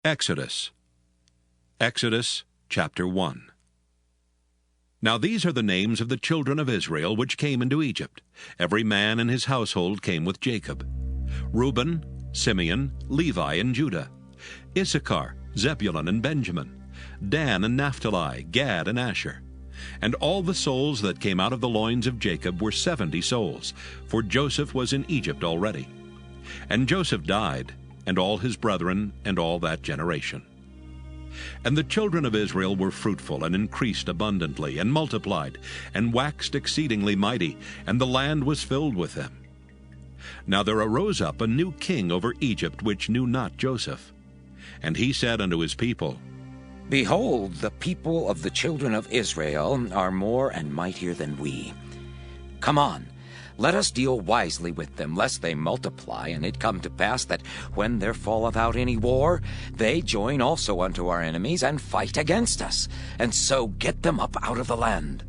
Exodus. Exodus chapter 1. Now these are the names of the children of Israel which came into Egypt. Every man in his household came with Jacob: Reuben, Simeon, Levi, and Judah; Issachar, Zebulun, and Benjamin; Dan and Naphtali, Gad and Asher. And all the souls that came out of the loins of Jacob were 70 souls, for Joseph was in Egypt already. And Joseph died, and all his brethren, and all that generation. And the children of Israel were fruitful, and increased abundantly, and multiplied, and waxed exceedingly mighty, and the land was filled with them. Now there arose up a new king over Egypt, which knew not Joseph. And he said unto his people, Behold, the people of the children of Israel are more and mightier than we. Come on, let us deal wisely with them, lest they multiply, and it come to pass that when there falleth out any war, they join also unto our enemies, and fight against us, and so get them up out of the land.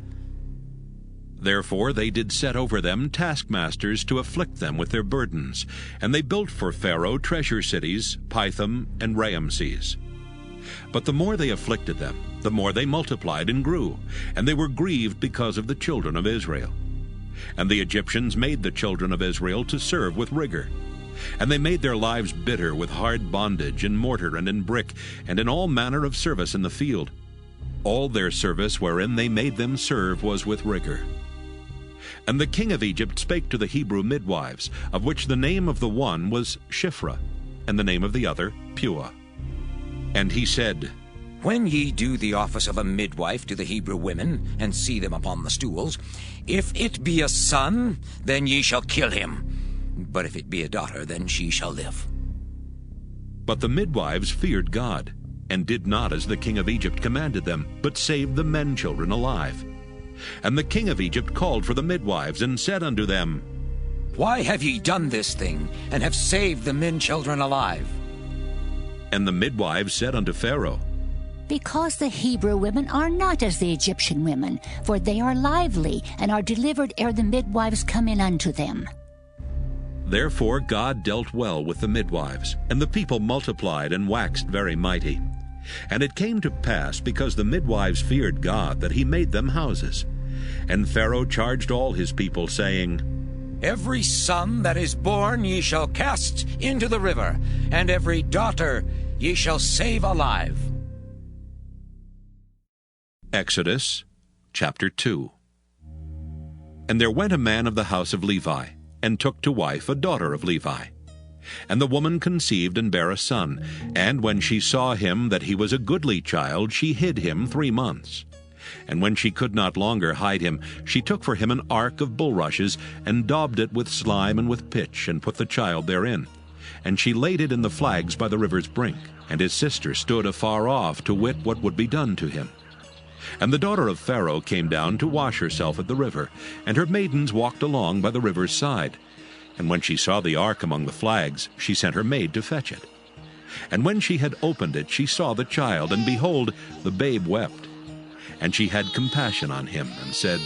Therefore they did set over them taskmasters to afflict them with their burdens. And they built for Pharaoh treasure cities, Pithom and Raamses. But the more they afflicted them, the more they multiplied and grew, and they were grieved because of the children of Israel. And the Egyptians made the children of Israel to serve with rigor. And they made their lives bitter with hard bondage, in mortar and in brick, and in all manner of service in the field. All their service wherein they made them serve was with rigor. And the king of Egypt spake to the Hebrew midwives, of which the name of the one was Shiphrah, and the name of the other Puah. And he said, When ye do the office of a midwife to the Hebrew women, and see them upon the stools, if it be a son, then ye shall kill him. But if it be a daughter, then she shall live. But the midwives feared God, and did not as the king of Egypt commanded them, but saved the men children alive. And the king of Egypt called for the midwives, and said unto them, Why have ye done this thing, and have saved the men children alive? And the midwives said unto Pharaoh, Because the Hebrew women are not as the Egyptian women, for they are lively, and are delivered ere the midwives come in unto them. Therefore God dealt well with the midwives, and the people multiplied and waxed very mighty. And it came to pass, because the midwives feared God, that he made them houses. And Pharaoh charged all his people, saying, Every son that is born ye shall cast into the river, and every daughter ye shall save alive. Exodus chapter 2. And there went a man of the house of Levi, and took to wife a daughter of Levi. And the woman conceived and bare a son, and when she saw him that he was a goodly child, she hid him 3 months. And when she could not longer hide him, she took for him an ark of bulrushes, and daubed it with slime and with pitch, and put the child therein. And she laid it in the flags by the river's brink. And his sister stood afar off to wit what would be done to him. And the daughter of Pharaoh came down to wash herself at the river, and her maidens walked along by the river's side. And when she saw the ark among the flags, she sent her maid to fetch it. And when she had opened it, she saw the child, and behold, the babe wept. And she had compassion on him, and said,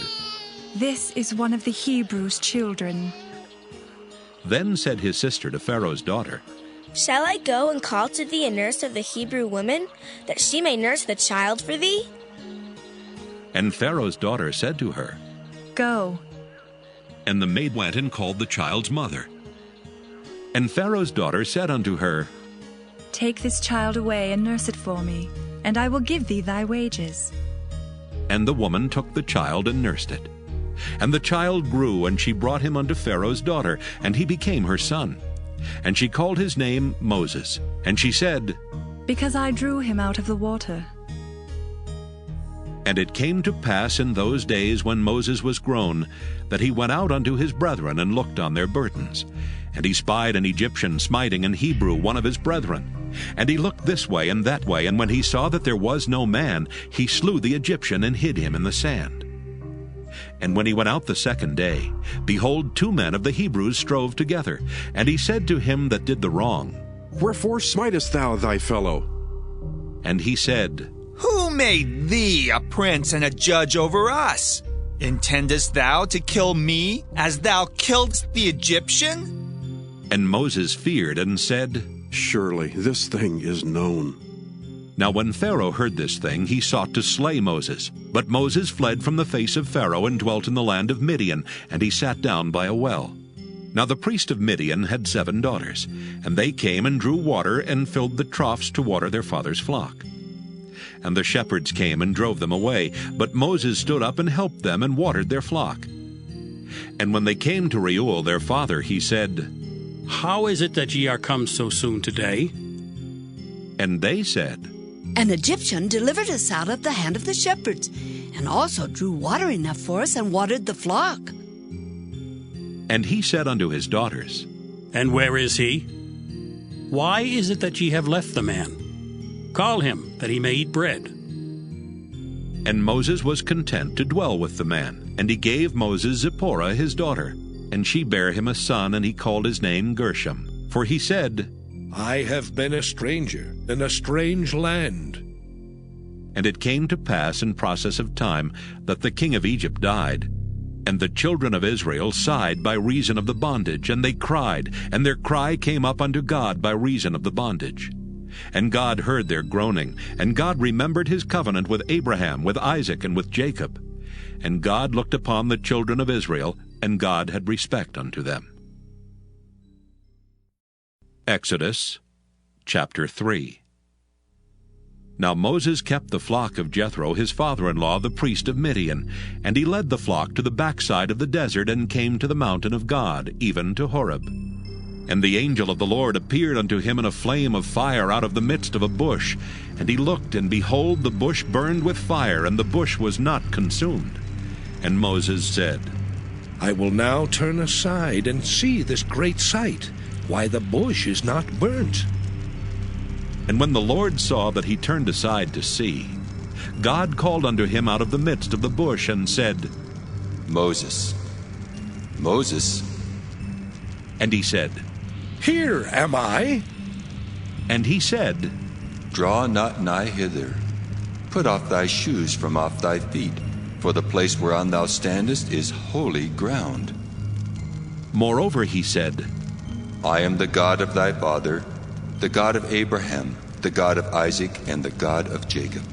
This is one of the Hebrews' children. Then said his sister to Pharaoh's daughter, Shall I go and call to thee a nurse of the Hebrew women, that she may nurse the child for thee? And Pharaoh's daughter said to her, Go. And the maid went and called the child's mother. And Pharaoh's daughter said unto her, Take this child away and nurse it for me, and I will give thee thy wages. And the woman took the child and nursed it. And the child grew, and she brought him unto Pharaoh's daughter, and he became her son. And she called his name Moses. And she said, Because I drew him out of the water. And it came to pass in those days when Moses was grown, that he went out unto his brethren, and looked on their burdens. And he spied an Egyptian smiting an Hebrew, one of his brethren. And he looked this way and that way, and when he saw that there was no man, he slew the Egyptian, and hid him in the sand. And when he went out the second day, behold, 2 men of the Hebrews strove together. And he said to him that did the wrong, Wherefore smitest thou thy fellow? And he said, Who made thee a prince and a judge over us? Intendest thou to kill me, as thou killedst the Egyptian? And Moses feared, and said, Surely this thing is known. Now when Pharaoh heard this thing, he sought to slay Moses. But Moses fled from the face of Pharaoh and dwelt in the land of Midian, and he sat down by a well. Now the priest of Midian had 7 daughters, and they came and drew water and filled the troughs to water their father's flock. And the shepherds came and drove them away, but Moses stood up and helped them and watered their flock. And when they came to Reuel their father, he said, How is it that ye are come so soon today? And they said, An Egyptian delivered us out of the hand of the shepherds, and also drew water enough for us and watered the flock. And he said unto his daughters, And where is he? Why is it that ye have left the man? Call him, that he may eat bread. And Moses was content to dwell with the man. And he gave Moses Zipporah his daughter. And she bare him a son, and he called his name Gershom. For he said, I have been a stranger in a strange land. And it came to pass in process of time that the king of Egypt died. And the children of Israel sighed by reason of the bondage, and they cried, and their cry came up unto God by reason of the bondage. And God heard their groaning, and God remembered his covenant with Abraham, with Isaac, and with Jacob. And God looked upon the children of Israel, and God had respect unto them. Exodus chapter 3. Now Moses kept the flock of Jethro his father-in-law, the priest of Midian, and he led the flock to the backside of the desert, and came to the mountain of God, even to Horeb. And the angel of the Lord appeared unto him in a flame of fire out of the midst of a bush. And he looked, and behold, the bush burned with fire, and the bush was not consumed. And Moses said, I will now turn aside and see this great sight, why the bush is not burnt. And when the Lord saw that he turned aside to see, God called unto him out of the midst of the bush, and said, Moses, Moses. And he said, Here am I. And he said, Draw not nigh hither. Put off thy shoes from off thy feet, for the place whereon thou standest is holy ground. Moreover he said, I am the God of thy father, the God of Abraham, the God of Isaac, and the God of Jacob.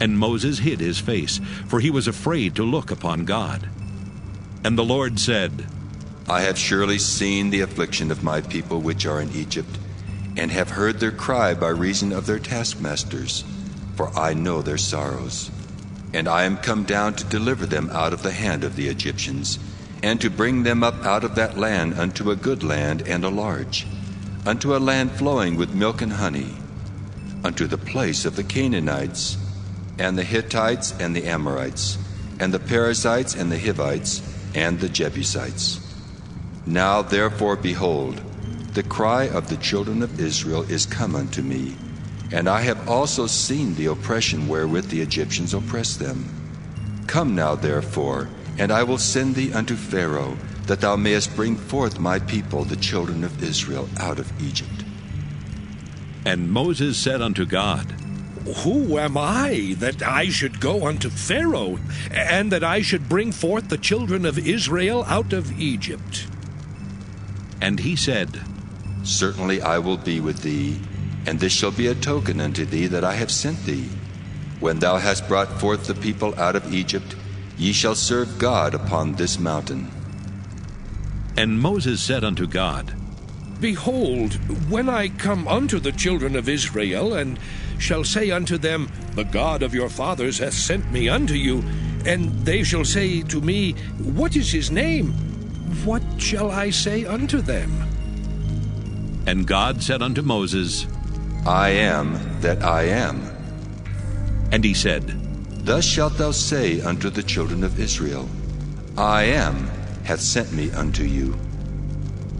And Moses hid his face, for he was afraid to look upon God. And the Lord said, I have surely seen the affliction of my people which are in Egypt, and have heard their cry by reason of their taskmasters, for I know their sorrows. And I am come down to deliver them out of the hand of the Egyptians, and to bring them up out of that land unto a good land and a large, unto a land flowing with milk and honey, unto the place of the Canaanites, and the Hittites, and the Amorites, and the Perizzites, and the Hivites, and the Jebusites. Now therefore, behold, the cry of the children of Israel is come unto me, and I have also seen the oppression wherewith the Egyptians oppress them. Come now therefore, and I will send thee unto Pharaoh, that thou mayest bring forth my people, the children of Israel, out of Egypt. And Moses said unto God, Who am I, that I should go unto Pharaoh, and that I should bring forth the children of Israel out of Egypt? And he said, Certainly I will be with thee, and this shall be a token unto thee that I have sent thee. When thou hast brought forth the people out of Egypt, ye shall serve God upon this mountain. And Moses said unto God, Behold, when I come unto the children of Israel, and shall say unto them, The God of your fathers hath sent me unto you, and they shall say to me, What is his name? What shall I say unto them? And God said unto Moses, I am that I am. And he said, Thus shalt thou say unto the children of Israel, I am hath sent me unto you.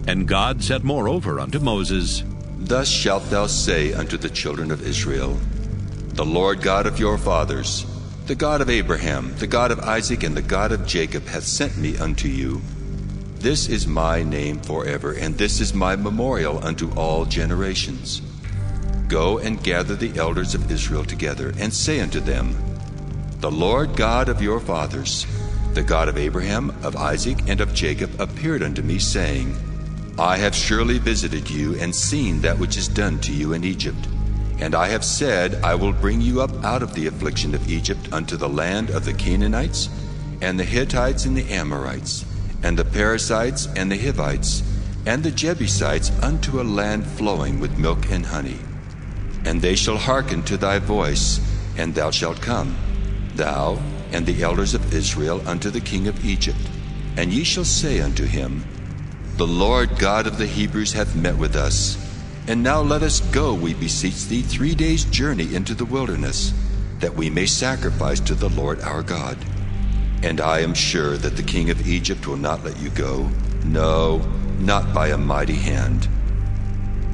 And God said moreover unto Moses, Thus shalt thou say unto the children of Israel, The Lord God of your fathers, the God of Abraham, the God of Isaac, and the God of Jacob hath sent me unto you. This is my name forever, and this is my memorial unto all generations. Go and gather the elders of Israel together, and say unto them, The Lord God of your fathers, the God of Abraham, of Isaac, and of Jacob, appeared unto me, saying, I have surely visited you and seen that which is done to you in Egypt. And I have said, I will bring you up out of the affliction of Egypt unto the land of the Canaanites, and the Hittites, and the Amorites, and the Perizzites, and the Hivites, and the Jebusites, unto a land flowing with milk and honey. And they shall hearken to thy voice, and thou shalt come, thou and the elders of Israel, unto the king of Egypt. And ye shall say unto him, The Lord God of the Hebrews hath met with us. And now let us go, we beseech thee, 3 days' journey into the wilderness, that we may sacrifice to the Lord our God. And I am sure that the king of Egypt will not let you go, no, not by a mighty hand.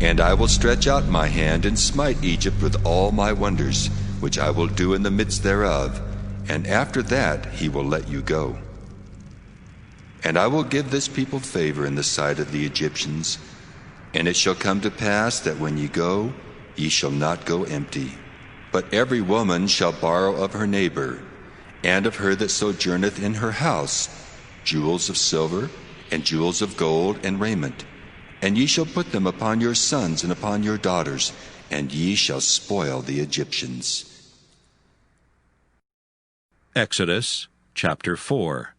And I will stretch out my hand and smite Egypt with all my wonders, which I will do in the midst thereof, and after that he will let you go. And I will give this people favor in the sight of the Egyptians. And it shall come to pass that when ye go, ye shall not go empty. But every woman shall borrow of her neighbor, and of her that sojourneth in her house, jewels of silver, and jewels of gold, and raiment. And ye shall put them upon your sons and upon your daughters, and ye shall spoil the Egyptians. Exodus chapter 4.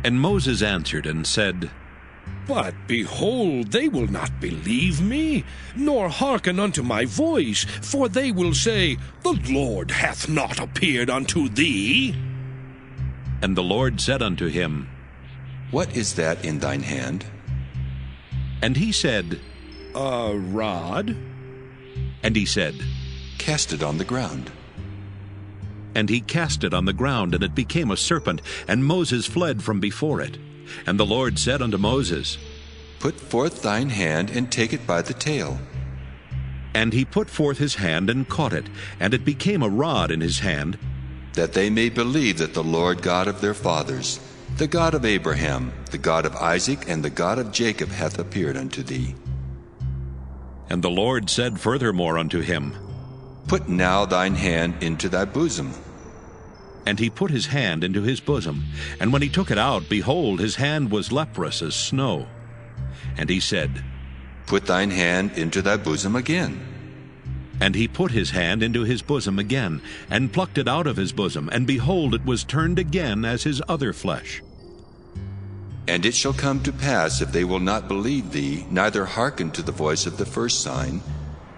And Moses answered and said, But behold, they will not believe me, nor hearken unto my voice, for they will say, The Lord hath not appeared unto thee. And the Lord said unto him, What is that in thine hand? And he said, A rod. And he said, Cast it on the ground. And he cast it on the ground, and it became a serpent, and Moses fled from before it. And the Lord said unto Moses, Put forth thine hand, and take it by the tail. And he put forth his hand, and caught it, and it became a rod in his hand, that they may believe that the Lord God of their fathers, the God of Abraham, the God of Isaac, and the God of Jacob hath appeared unto thee. And the Lord said furthermore unto him, Put now thine hand into thy bosom. And he put his hand into his bosom, and when he took it out, behold, his hand was leprous as snow. And he said, Put thine hand into thy bosom again. And he put his hand into his bosom again, and plucked it out of his bosom, and behold, it was turned again as his other flesh. And it shall come to pass, if they will not believe thee, neither hearken to the voice of the first sign,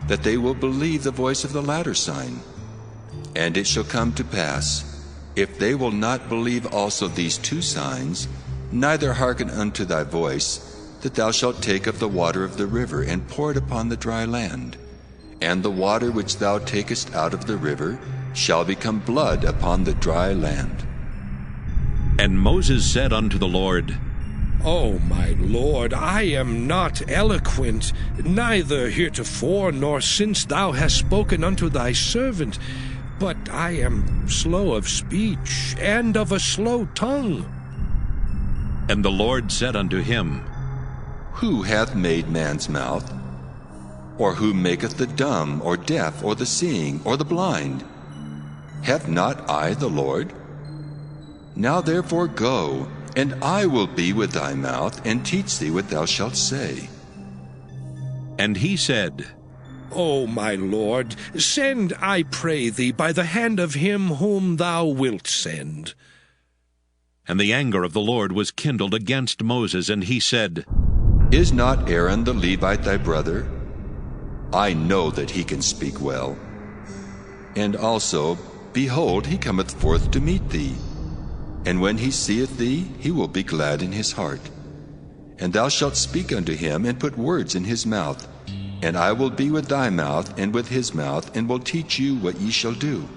that they will believe the voice of the latter sign. And it shall come to pass, if they will not believe also these 2 signs, neither hearken unto thy voice, that thou shalt take of the water of the river, and pour it upon the dry land. And the water which thou takest out of the river shall become blood upon the dry land. And Moses said unto the Lord, O my Lord, I am not eloquent, neither heretofore nor since thou hast spoken unto thy servant, but I am slow of speech, and of a slow tongue. And the Lord said unto him, Who hath made man's mouth? Or who maketh the dumb, or deaf, or the seeing, or the blind? Have not I the Lord? Now therefore go, and I will be with thy mouth, and teach thee what thou shalt say. And he said, O my Lord, send, I pray thee, by the hand of him whom thou wilt send. And the anger of the Lord was kindled against Moses, and he said, Is not Aaron the Levite thy brother? I know that he can speak well. And also, behold, he cometh forth to meet thee. And when he seeth thee, he will be glad in his heart. And thou shalt speak unto him, and put words in his mouth. And I will be with thy mouth, and with his mouth, and will teach you what ye shall do.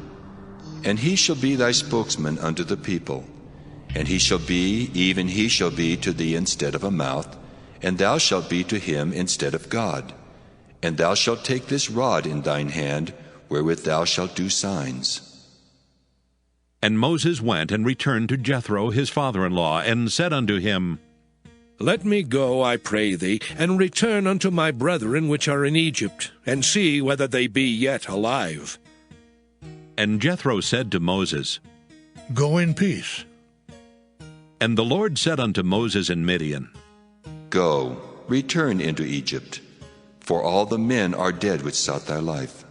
And he shall be thy spokesman unto the people. And he shall be, even he shall be to thee instead of a mouth, and thou shalt be to him instead of God. And thou shalt take this rod in thine hand, wherewith thou shalt do signs. And Moses went and returned to Jethro his father-in-law, and said unto him, Let me go, I pray thee, and return unto my brethren which are in Egypt, and see whether they be yet alive. And Jethro said to Moses, Go in peace. And the Lord said unto Moses in Midian, Go, return into Egypt, for all the men are dead which sought thy life.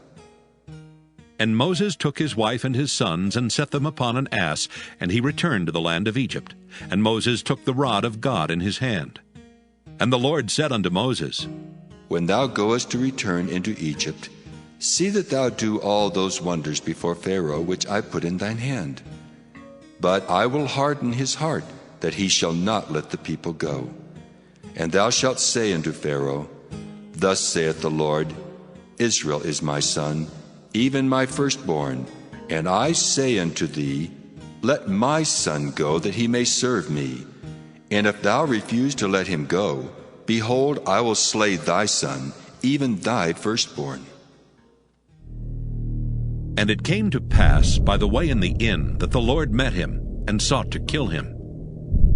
And Moses took his wife and his sons, and set them upon an ass, and he returned to the land of Egypt. And Moses took the rod of God in his hand. And the Lord said unto Moses, When thou goest to return into Egypt, see that thou do all those wonders before Pharaoh which I put in thine hand. But I will harden his heart, that he shall not let the people go. And thou shalt say unto Pharaoh, Thus saith the Lord, Israel is my son, even my firstborn. And I say unto thee, Let my son go, that he may serve me. And if thou refuse to let him go, behold, I will slay thy son, even thy firstborn. And it came to pass by the way in the inn, that the Lord met him, and sought to kill him.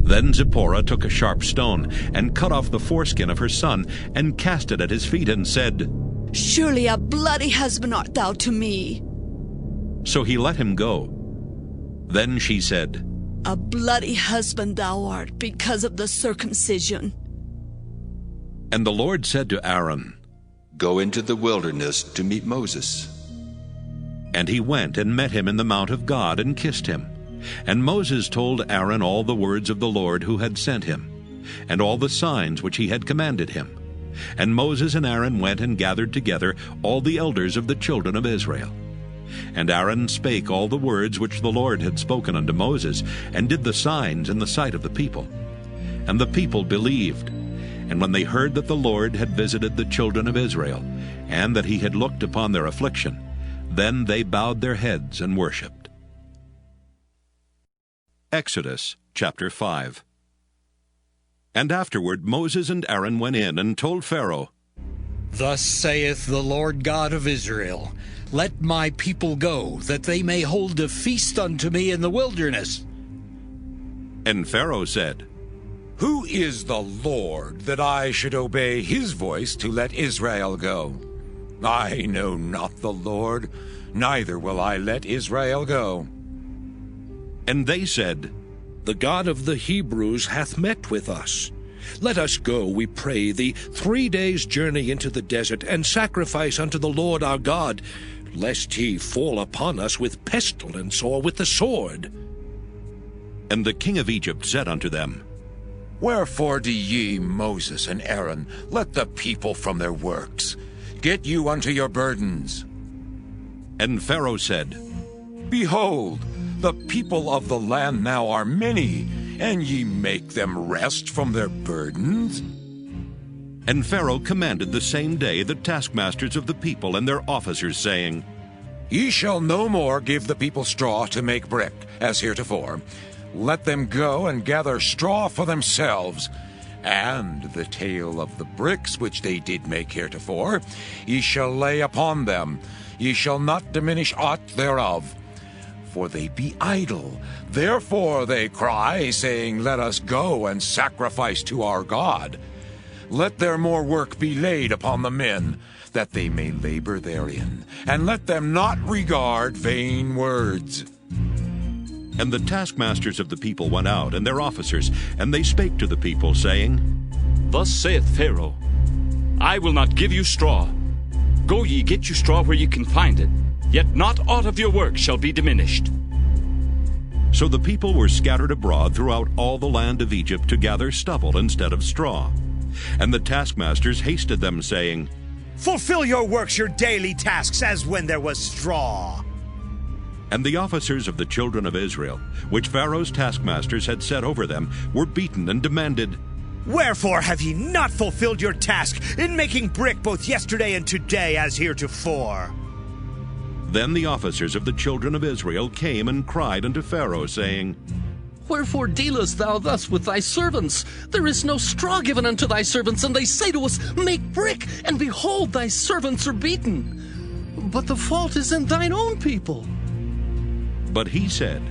Then Zipporah took a sharp stone, and cut off the foreskin of her son, and cast it at his feet, and said, Surely a bloody husband art thou to me. So he let him go. Then she said, A bloody husband thou art, because of the circumcision. And the Lord said to Aaron, Go into the wilderness to meet Moses. And he went and met him in the mount of God, and kissed him. And Moses told Aaron all the words of the Lord who had sent him, and all the signs which he had commanded him. And Moses and Aaron went and gathered together all the elders of the children of Israel. And Aaron spake all the words which the Lord had spoken unto Moses, and did the signs in the sight of the people. And the people believed. And when they heard that the Lord had visited the children of Israel, and that he had looked upon their affliction, then they bowed their heads and worshipped. Exodus chapter 5. And afterward Moses and Aaron went in and told Pharaoh, Thus saith the Lord God of Israel, Let my people go, that they may hold a feast unto me in the wilderness. And Pharaoh said, Who is the Lord, that I should obey his voice to let Israel go? I know not the Lord, neither will I let Israel go. And they said, The God of the Hebrews hath met with us. Let us go, we pray thee, 3 days' journey into the desert, and sacrifice unto the Lord our God, lest he fall upon us with pestilence or with the sword. And the king of Egypt said unto them, Wherefore do ye, Moses and Aaron, let the people from their works? Get you unto your burdens. And Pharaoh said, Behold, the people of the land now are many, and ye make them rest from their burdens? And Pharaoh commanded the same day the taskmasters of the people and their officers, saying, Ye shall no more give the people straw to make brick, as heretofore. Let them go and gather straw for themselves. And the tale of the bricks which they did make heretofore, ye shall lay upon them. Ye shall not diminish aught thereof. For they be idle. Therefore they cry, saying, Let us go and sacrifice to our God. Let their more work be laid upon the men, that they may labor therein, and let them not regard vain words. And the taskmasters of the people went out, and their officers, and they spake to the people, saying, Thus saith Pharaoh, I will not give you straw. Go ye, get you straw where ye can find it, yet not aught of your work shall be diminished. So the people were scattered abroad throughout all the land of Egypt to gather stubble instead of straw. And the taskmasters hasted them, saying, Fulfill your works, your daily tasks, as when there was straw. And the officers of the children of Israel, which Pharaoh's taskmasters had set over them, were beaten and demanded, Wherefore have ye not fulfilled your task in making brick both yesterday and today as heretofore? Then the officers of the children of Israel came and cried unto Pharaoh, saying, Wherefore dealest thou thus with thy servants? There is no straw given unto thy servants, and they say to us, Make brick, and behold, thy servants are beaten. But the fault is in thine own people. But he said,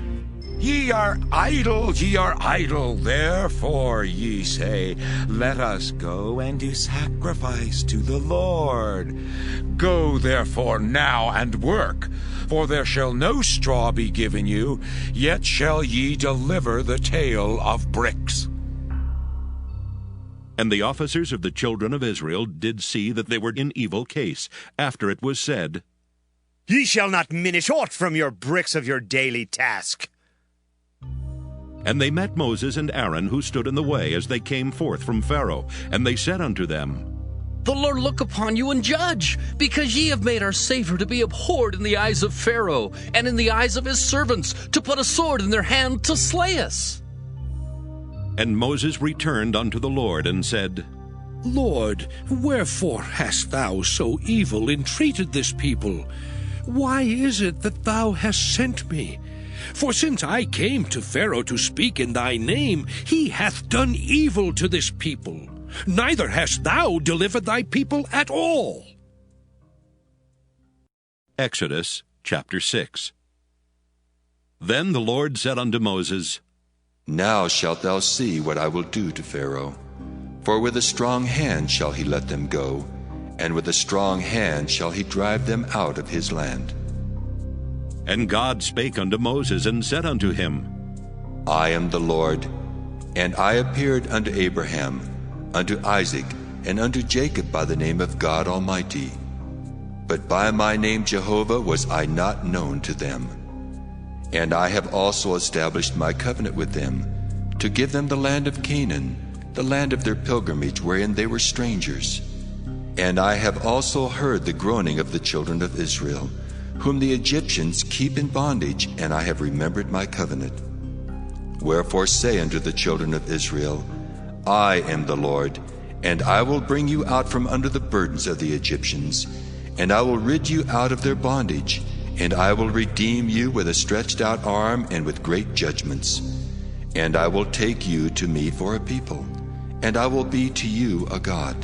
Ye are idle, therefore ye say, Let us go and do sacrifice to the Lord. Go therefore now and work, for there shall no straw be given you, yet shall ye deliver the tale of bricks. And the officers of the children of Israel did see that they were in evil case, after it was said, Ye shall not minish aught from your bricks of your daily task. And they met Moses and Aaron, who stood in the way as they came forth from Pharaoh. And they said unto them, The Lord look upon you and judge, because ye have made our Savior to be abhorred in the eyes of Pharaoh, and in the eyes of his servants, to put a sword in their hand to slay us. And Moses returned unto the Lord, and said, Lord, wherefore hast thou so evil entreated this people? Why is it that thou hast sent me? For since I came to Pharaoh to speak in thy name, he hath done evil to this people. Neither hast thou delivered thy people at all. Exodus chapter 6. Then the Lord said unto Moses, Now shalt thou see what I will do to Pharaoh. For with a strong hand shall he let them go, and with a strong hand shall he drive them out of his land. And God spake unto Moses, and said unto him, I am the Lord, and I appeared unto Abraham, unto Isaac, and unto Jacob by the name of God Almighty. But by my name Jehovah was I not known to them. And I have also established my covenant with them, to give them the land of Canaan, the land of their pilgrimage wherein they were strangers. And I have also heard the groaning of the children of Israel, whom the Egyptians keep in bondage, and I have remembered my covenant. Wherefore say unto the children of Israel, I am the Lord, and I will bring you out from under the burdens of the Egyptians, and I will rid you out of their bondage, and I will redeem you with a stretched out arm and with great judgments. And I will take you to me for a people, and I will be to you a God.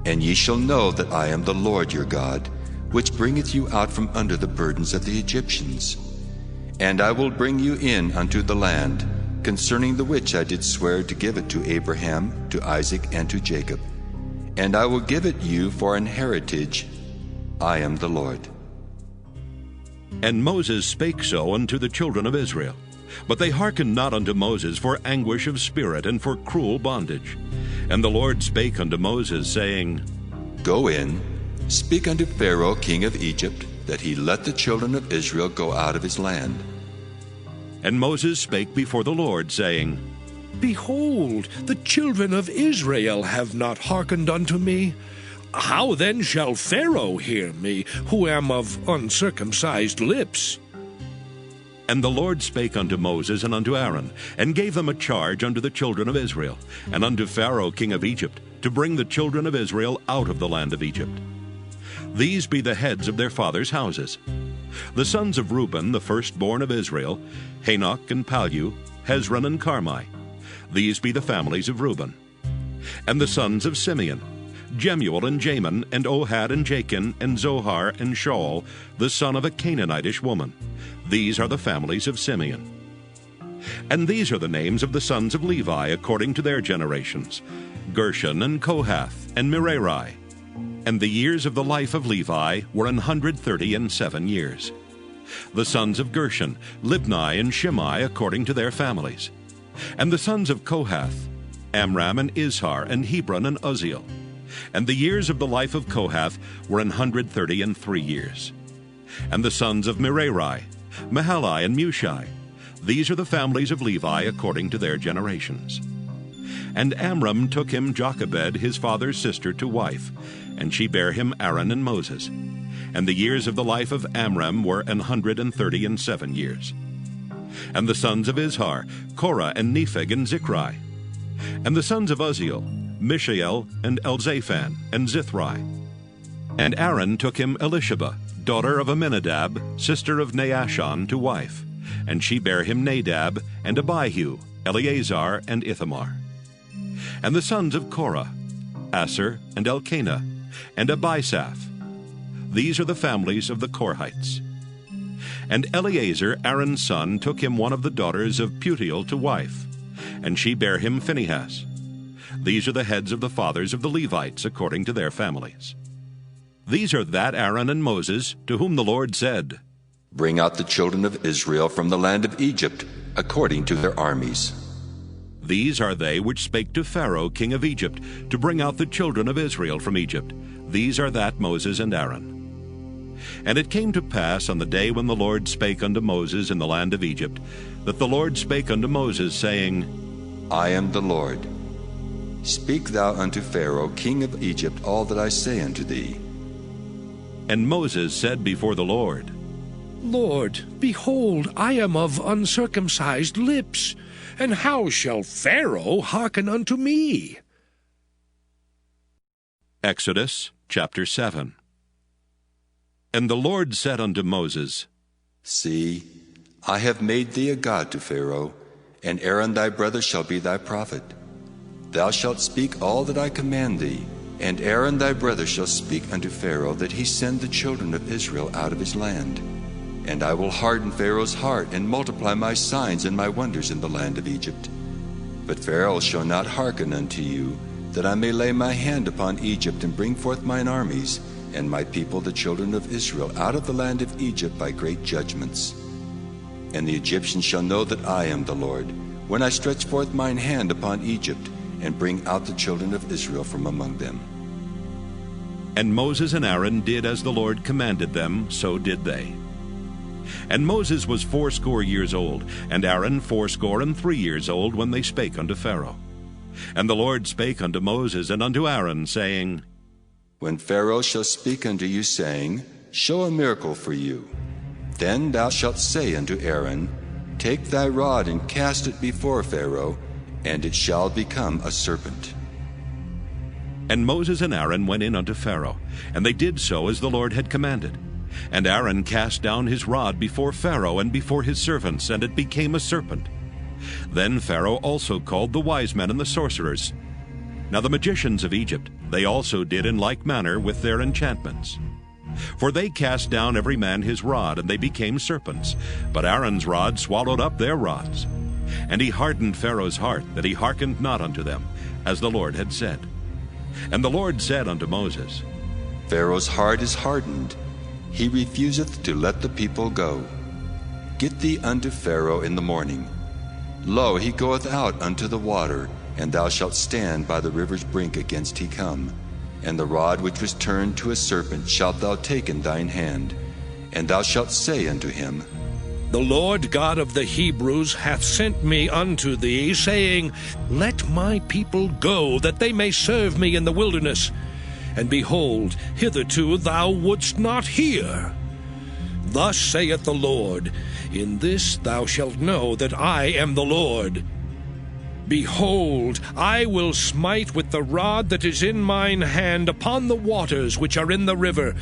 And ye shall know that I am the Lord your God, which bringeth you out from under the burdens of the Egyptians. And I will bring you in unto the land, concerning the which I did swear to give it to Abraham, to Isaac, and to Jacob. And I will give it you for an heritage. I am the Lord. And Moses spake so unto the children of Israel. But they hearkened not unto Moses for anguish of spirit and for cruel bondage. And the Lord spake unto Moses, saying, Go in, speak unto Pharaoh king of Egypt, that he let the children of Israel go out of his land. And Moses spake before the Lord, saying, Behold, the children of Israel have not hearkened unto me. How then shall Pharaoh hear me, who am of uncircumcised lips? And the Lord spake unto Moses and unto Aaron, and gave them a charge unto the children of Israel, and unto Pharaoh king of Egypt, to bring the children of Israel out of the land of Egypt. These be the heads of their fathers' houses. The sons of Reuben, the firstborn of Israel, Hanok and Palu, Hezron and Carmi. These be the families of Reuben. And the sons of Simeon, Jemuel and Jamin, and Ohad and Jachin, and Zohar and Shaul, the son of a Canaanitish woman. These are the families of Simeon. And these are the names of the sons of Levi according to their generations, Gershon and Kohath and Merari. And the years of the life of Levi were 137 years. The sons of Gershon, Libni and Shimei according to their families. And the sons of Kohath, Amram and Izhar and Hebron and Uzziel. And the years of the life of Kohath were 133 years. And the sons of Merari, Mahali and Mushi. These are the families of Levi according to their generations. And Amram took him Jochebed, his father's sister, to wife, and she bare him Aaron and Moses. And the years of the life of Amram were 137 years. And the sons of Izhar, Korah and Nepheg and Zichri. And the sons of Uzziel, Mishael and Elzaphan and Zithri. And Aaron took him Elisheba, daughter of Aminadab, sister of Naashon, to wife, and she bare him Nadab and Abihu, Eleazar and Ithamar. And the sons of Korah, Asher and Elkanah, and Abisaph. These are the families of the Korhites. And Eleazar, Aaron's son, took him one of the daughters of Putiel to wife, and she bare him Phinehas. These are the heads of the fathers of the Levites according to their families. These are that Aaron and Moses, to whom the Lord said, Bring out the children of Israel from the land of Egypt, according to their armies. These are they which spake to Pharaoh king of Egypt, to bring out the children of Israel from Egypt. These are that Moses and Aaron. And it came to pass on the day when the Lord spake unto Moses in the land of Egypt, that the Lord spake unto Moses, saying, I am the Lord. Speak thou unto Pharaoh king of Egypt all that I say unto thee. And Moses said before the Lord, Lord, behold, I am of uncircumcised lips, and how shall Pharaoh hearken unto me? Exodus chapter 7. And the Lord said unto Moses, See, I have made thee a god to Pharaoh, and Aaron thy brother shall be thy prophet. Thou shalt speak all that I command thee, and Aaron thy brother shall speak unto Pharaoh, that he send the children of Israel out of his land. And I will harden Pharaoh's heart, and multiply my signs and my wonders in the land of Egypt. But Pharaoh shall not hearken unto you, that I may lay my hand upon Egypt, and bring forth mine armies, and my people the children of Israel out of the land of Egypt by great judgments. And the Egyptians shall know that I am the Lord, when I stretch forth mine hand upon Egypt, and bring out the children of Israel from among them. And Moses and Aaron did as the Lord commanded them, so did they. And Moses was 80 years old, and Aaron 83 years old, when they spake unto Pharaoh. And the Lord spake unto Moses and unto Aaron, saying, When Pharaoh shall speak unto you, saying, Show a miracle for you, then thou shalt say unto Aaron, Take thy rod and cast it before Pharaoh, and it shall become a serpent. And Moses and Aaron went in unto Pharaoh, and they did so as the Lord had commanded. And Aaron cast down his rod before Pharaoh and before his servants, and it became a serpent. Then Pharaoh also called the wise men and the sorcerers. Now the magicians of Egypt, they also did in like manner with their enchantments. For they cast down every man his rod, and they became serpents. But Aaron's rod swallowed up their rods. And he hardened Pharaoh's heart, that he hearkened not unto them, as the Lord had said. And the Lord said unto Moses, Pharaoh's heart is hardened, he refuseth to let the people go. Get thee unto Pharaoh in the morning. Lo, he goeth out unto the water, and thou shalt stand by the river's brink against he come. And the rod which was turned to a serpent shalt thou take in thine hand, and thou shalt say unto him, The Lord God of the Hebrews hath sent me unto thee, saying, Let my people go, that they may serve me in the wilderness. And behold, hitherto thou wouldst not hear. Thus saith the Lord, In this thou shalt know that I am the Lord. Behold, I will smite with the rod that is in mine hand upon the waters which are in the river,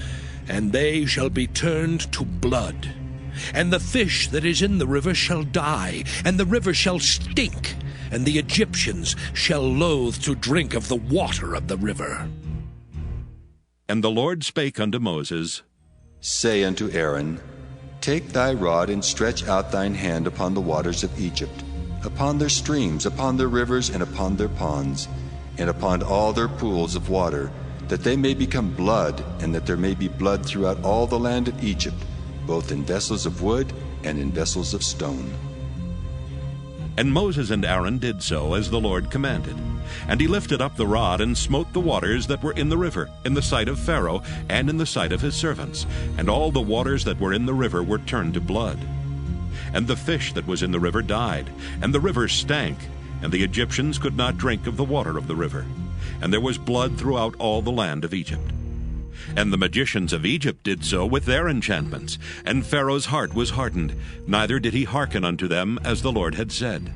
and they shall be turned to blood. And the fish that is in the river shall die, and the river shall stink, and the Egyptians shall loathe to drink of the water of the river. And the Lord spake unto Moses, Say unto Aaron, Take thy rod and stretch out thine hand upon the waters of Egypt, upon their streams, upon their rivers, and upon their ponds, and upon all their pools of water, that they may become blood, and that there may be blood throughout all the land of Egypt, both in vessels of wood and in vessels of stone. And Moses and Aaron did so as the Lord commanded. And he lifted up the rod and smote the waters that were in the river, in the sight of Pharaoh, and in the sight of his servants. And all the waters that were in the river were turned to blood. And the fish that was in the river died, and the river stank, and the Egyptians could not drink of the water of the river. And there was blood throughout all the land of Egypt. And the magicians of Egypt did so with their enchantments, and Pharaoh's heart was hardened, neither did he hearken unto them as the Lord had said.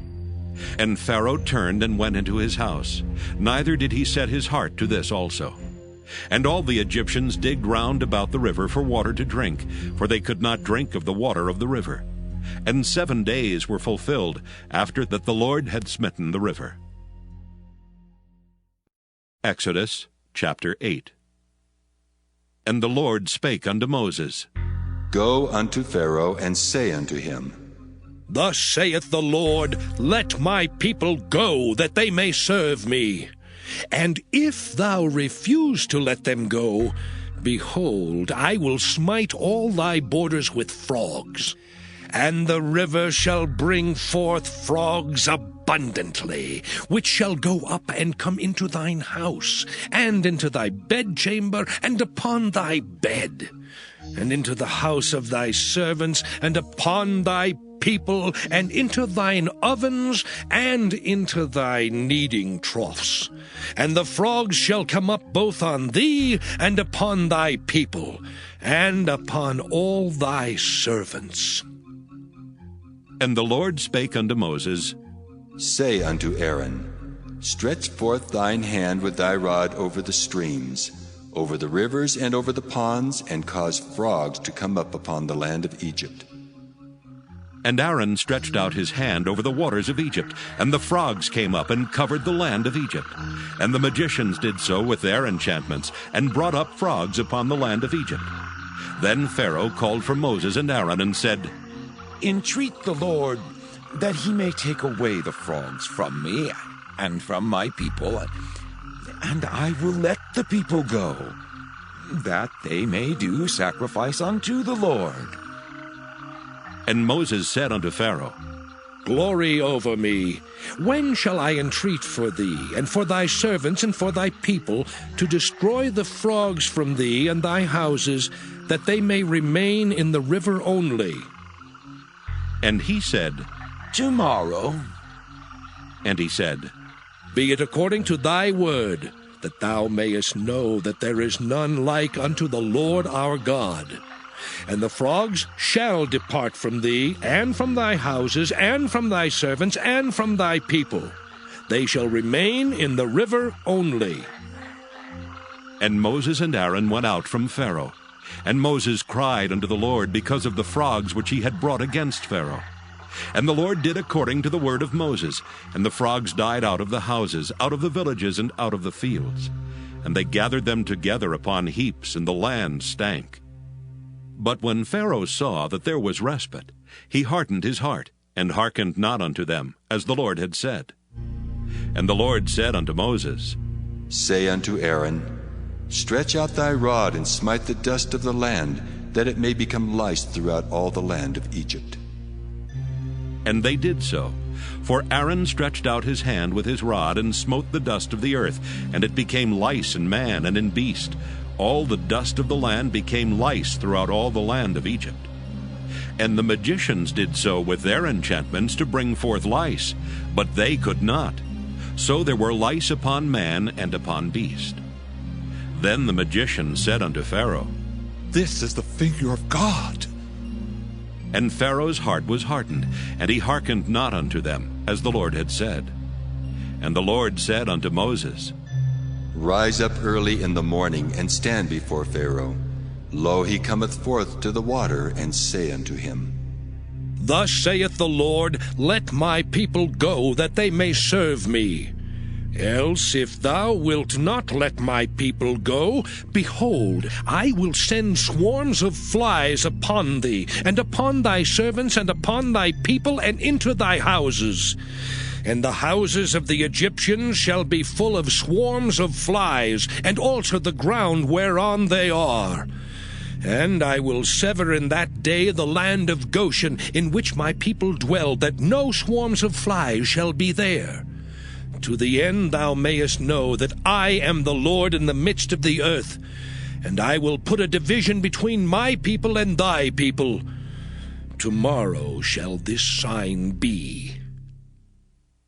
And Pharaoh turned and went into his house, neither did he set his heart to this also. And all the Egyptians digged round about the river for water to drink, for they could not drink of the water of the river. And 7 days were fulfilled after that the Lord had smitten the river. Exodus chapter 8. And the Lord spake unto Moses, Go unto Pharaoh, and say unto him, Thus saith the Lord, Let my people go, that they may serve me. And if thou refuse to let them go, behold, I will smite all thy borders with frogs. And the river shall bring forth frogs abundantly, which shall go up and come into thine house, and into thy bedchamber, and upon thy bed, and into the house of thy servants, and upon thy people, and into thine ovens, and into thy kneading troughs. And the frogs shall come up both on thee, and upon thy people, and upon all thy servants. And the Lord spake unto Moses, Say unto Aaron, Stretch forth thine hand with thy rod over the streams, over the rivers and over the ponds, and cause frogs to come up upon the land of Egypt. And Aaron stretched out his hand over the waters of Egypt, and the frogs came up and covered the land of Egypt. And the magicians did so with their enchantments, and brought up frogs upon the land of Egypt. Then Pharaoh called for Moses and Aaron, and said, Entreat the Lord that he may take away the frogs from me and from my people, and I will let the people go, that they may do sacrifice unto the Lord. And Moses said unto Pharaoh, Glory over me. When shall I entreat for thee, and for thy servants, and for thy people, to destroy the frogs from thee and thy houses, that they may remain in the river only? And he said, Tomorrow. And he said, Be it according to thy word, that thou mayest know that there is none like unto the Lord our God. And the frogs shall depart from thee, and from thy houses, and from thy servants, and from thy people. They shall remain in the river only. And Moses and Aaron went out from Pharaoh. And Moses cried unto the Lord because of the frogs which he had brought against Pharaoh. And the Lord did according to the word of Moses, and the frogs died out of the houses, out of the villages, and out of the fields. And they gathered them together upon heaps, and the land stank. But when Pharaoh saw that there was respite, he hardened his heart, and hearkened not unto them, as the Lord had said. And the Lord said unto Moses, Say unto Aaron, Stretch out thy rod, and smite the dust of the land, that it may become lice throughout all the land of Egypt. And they did so. For Aaron stretched out his hand with his rod, and smote the dust of the earth, and it became lice in man and in beast. All the dust of the land became lice throughout all the land of Egypt. And the magicians did so with their enchantments to bring forth lice, but they could not. So there were lice upon man and upon beast. Then the magician said unto Pharaoh, This is the finger of God. And Pharaoh's heart was hardened, and he hearkened not unto them, as the Lord had said. And the Lord said unto Moses, Rise up early in the morning, and stand before Pharaoh. Lo, he cometh forth to the water, and say unto him, Thus saith the Lord, Let my people go, that they may serve me. Else, if thou wilt not let my people go, behold, I will send swarms of flies upon thee, and upon thy servants, and upon thy people, and into thy houses. And the houses of the Egyptians shall be full of swarms of flies, and also the ground whereon they are. And I will sever in that day the land of Goshen, in which my people dwell, that no swarms of flies shall be there. To the end thou mayest know that I am the Lord in the midst of the earth. And I will put a division between my people and thy people. Tomorrow shall this sign be.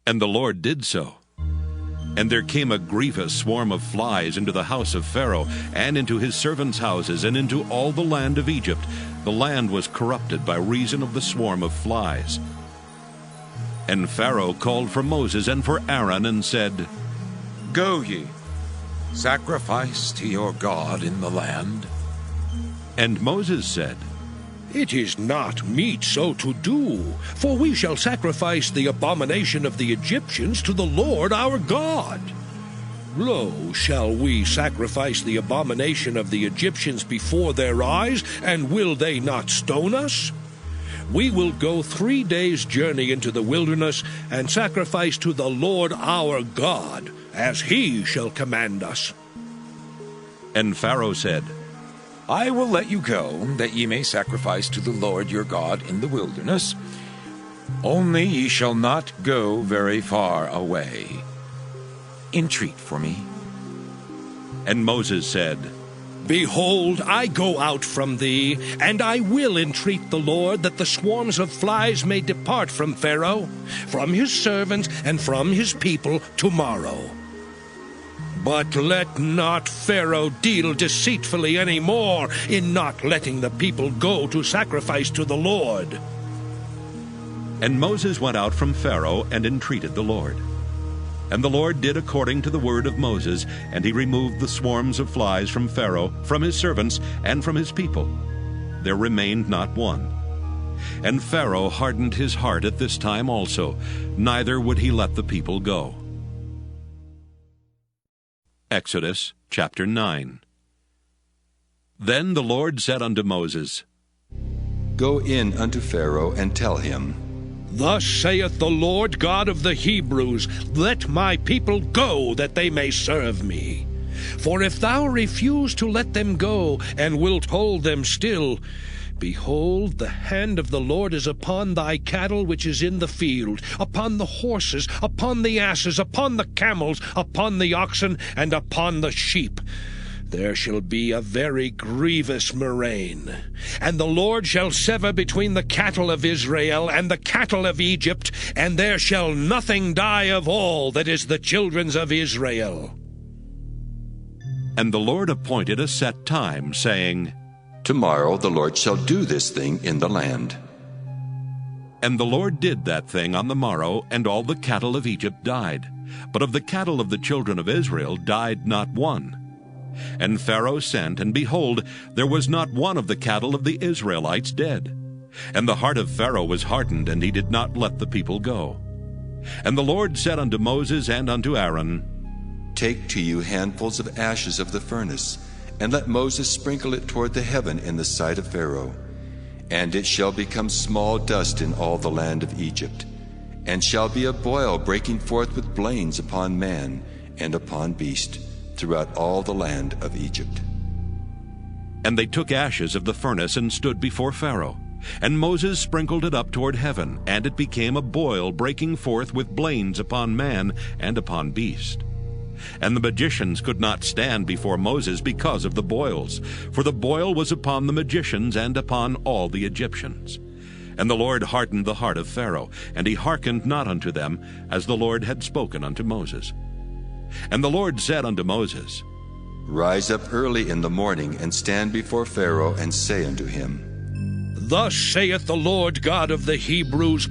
And the Lord did so. And there came a grievous swarm of flies into the house of Pharaoh, and into his servants' houses, and into all the land of Egypt. The land was corrupted by reason of the swarm of flies. And Pharaoh called for Moses and for Aaron, and said, Go ye, sacrifice to your God in the land. And Moses said, It is not meet so to do, for we shall sacrifice the abomination of the Egyptians to the Lord our God. Lo, shall we sacrifice the abomination of the Egyptians before their eyes, and will they not stone us? We will go 3 days' journey into the wilderness, and sacrifice to the Lord our God, as he shall command us. And Pharaoh said, I will let you go, that ye may sacrifice to the Lord your God in the wilderness. Only ye shall not go very far away. Entreat for me. And Moses said, Behold, I go out from thee, and I will entreat the Lord that the swarms of flies may depart from Pharaoh, from his servants, and from his people tomorrow. But let not Pharaoh deal deceitfully any more in not letting the people go to sacrifice to the Lord. And Moses went out from Pharaoh and entreated the Lord. And the Lord did according to the word of Moses, and he removed the swarms of flies from Pharaoh, from his servants, and from his people. There remained not one. And Pharaoh hardened his heart at this time also, neither would he let the people go. Exodus chapter 9. Then the Lord said unto Moses, Go in unto Pharaoh, and tell him, Thus saith the Lord God of the Hebrews, Let my people go, that they may serve me. For if thou refuse to let them go, and wilt hold them still, behold, the hand of the Lord is upon thy cattle which is in the field, upon the horses, upon the asses, upon the camels, upon the oxen, and upon the sheep. There shall be a very grievous murrain. And the Lord shall sever between the cattle of Israel and the cattle of Egypt, and there shall nothing die of all that is the children's of Israel. And the Lord appointed a set time, saying, Tomorrow the Lord shall do this thing in the land. And the Lord did that thing on the morrow, and all the cattle of Egypt died. But of the cattle of the children of Israel died not one. And Pharaoh sent, and behold, there was not one of the cattle of the Israelites dead. And the heart of Pharaoh was hardened, and he did not let the people go. And the Lord said unto Moses and unto Aaron, Take to you handfuls of ashes of the furnace, and let Moses sprinkle it toward the heaven in the sight of Pharaoh. And it shall become small dust in all the land of Egypt, and shall be a boil breaking forth with blains upon man and upon beast, throughout all the land of Egypt. And they took ashes of the furnace and stood before Pharaoh. And Moses sprinkled it up toward heaven, and it became a boil breaking forth with blains upon man and upon beast. And the magicians could not stand before Moses because of the boils, for the boil was upon the magicians and upon all the Egyptians. And the Lord hardened the heart of Pharaoh, and he hearkened not unto them, as the Lord had spoken unto Moses. And the Lord said unto Moses, Rise up early in the morning, and stand before Pharaoh, and say unto him, Thus saith the Lord God of the Hebrews,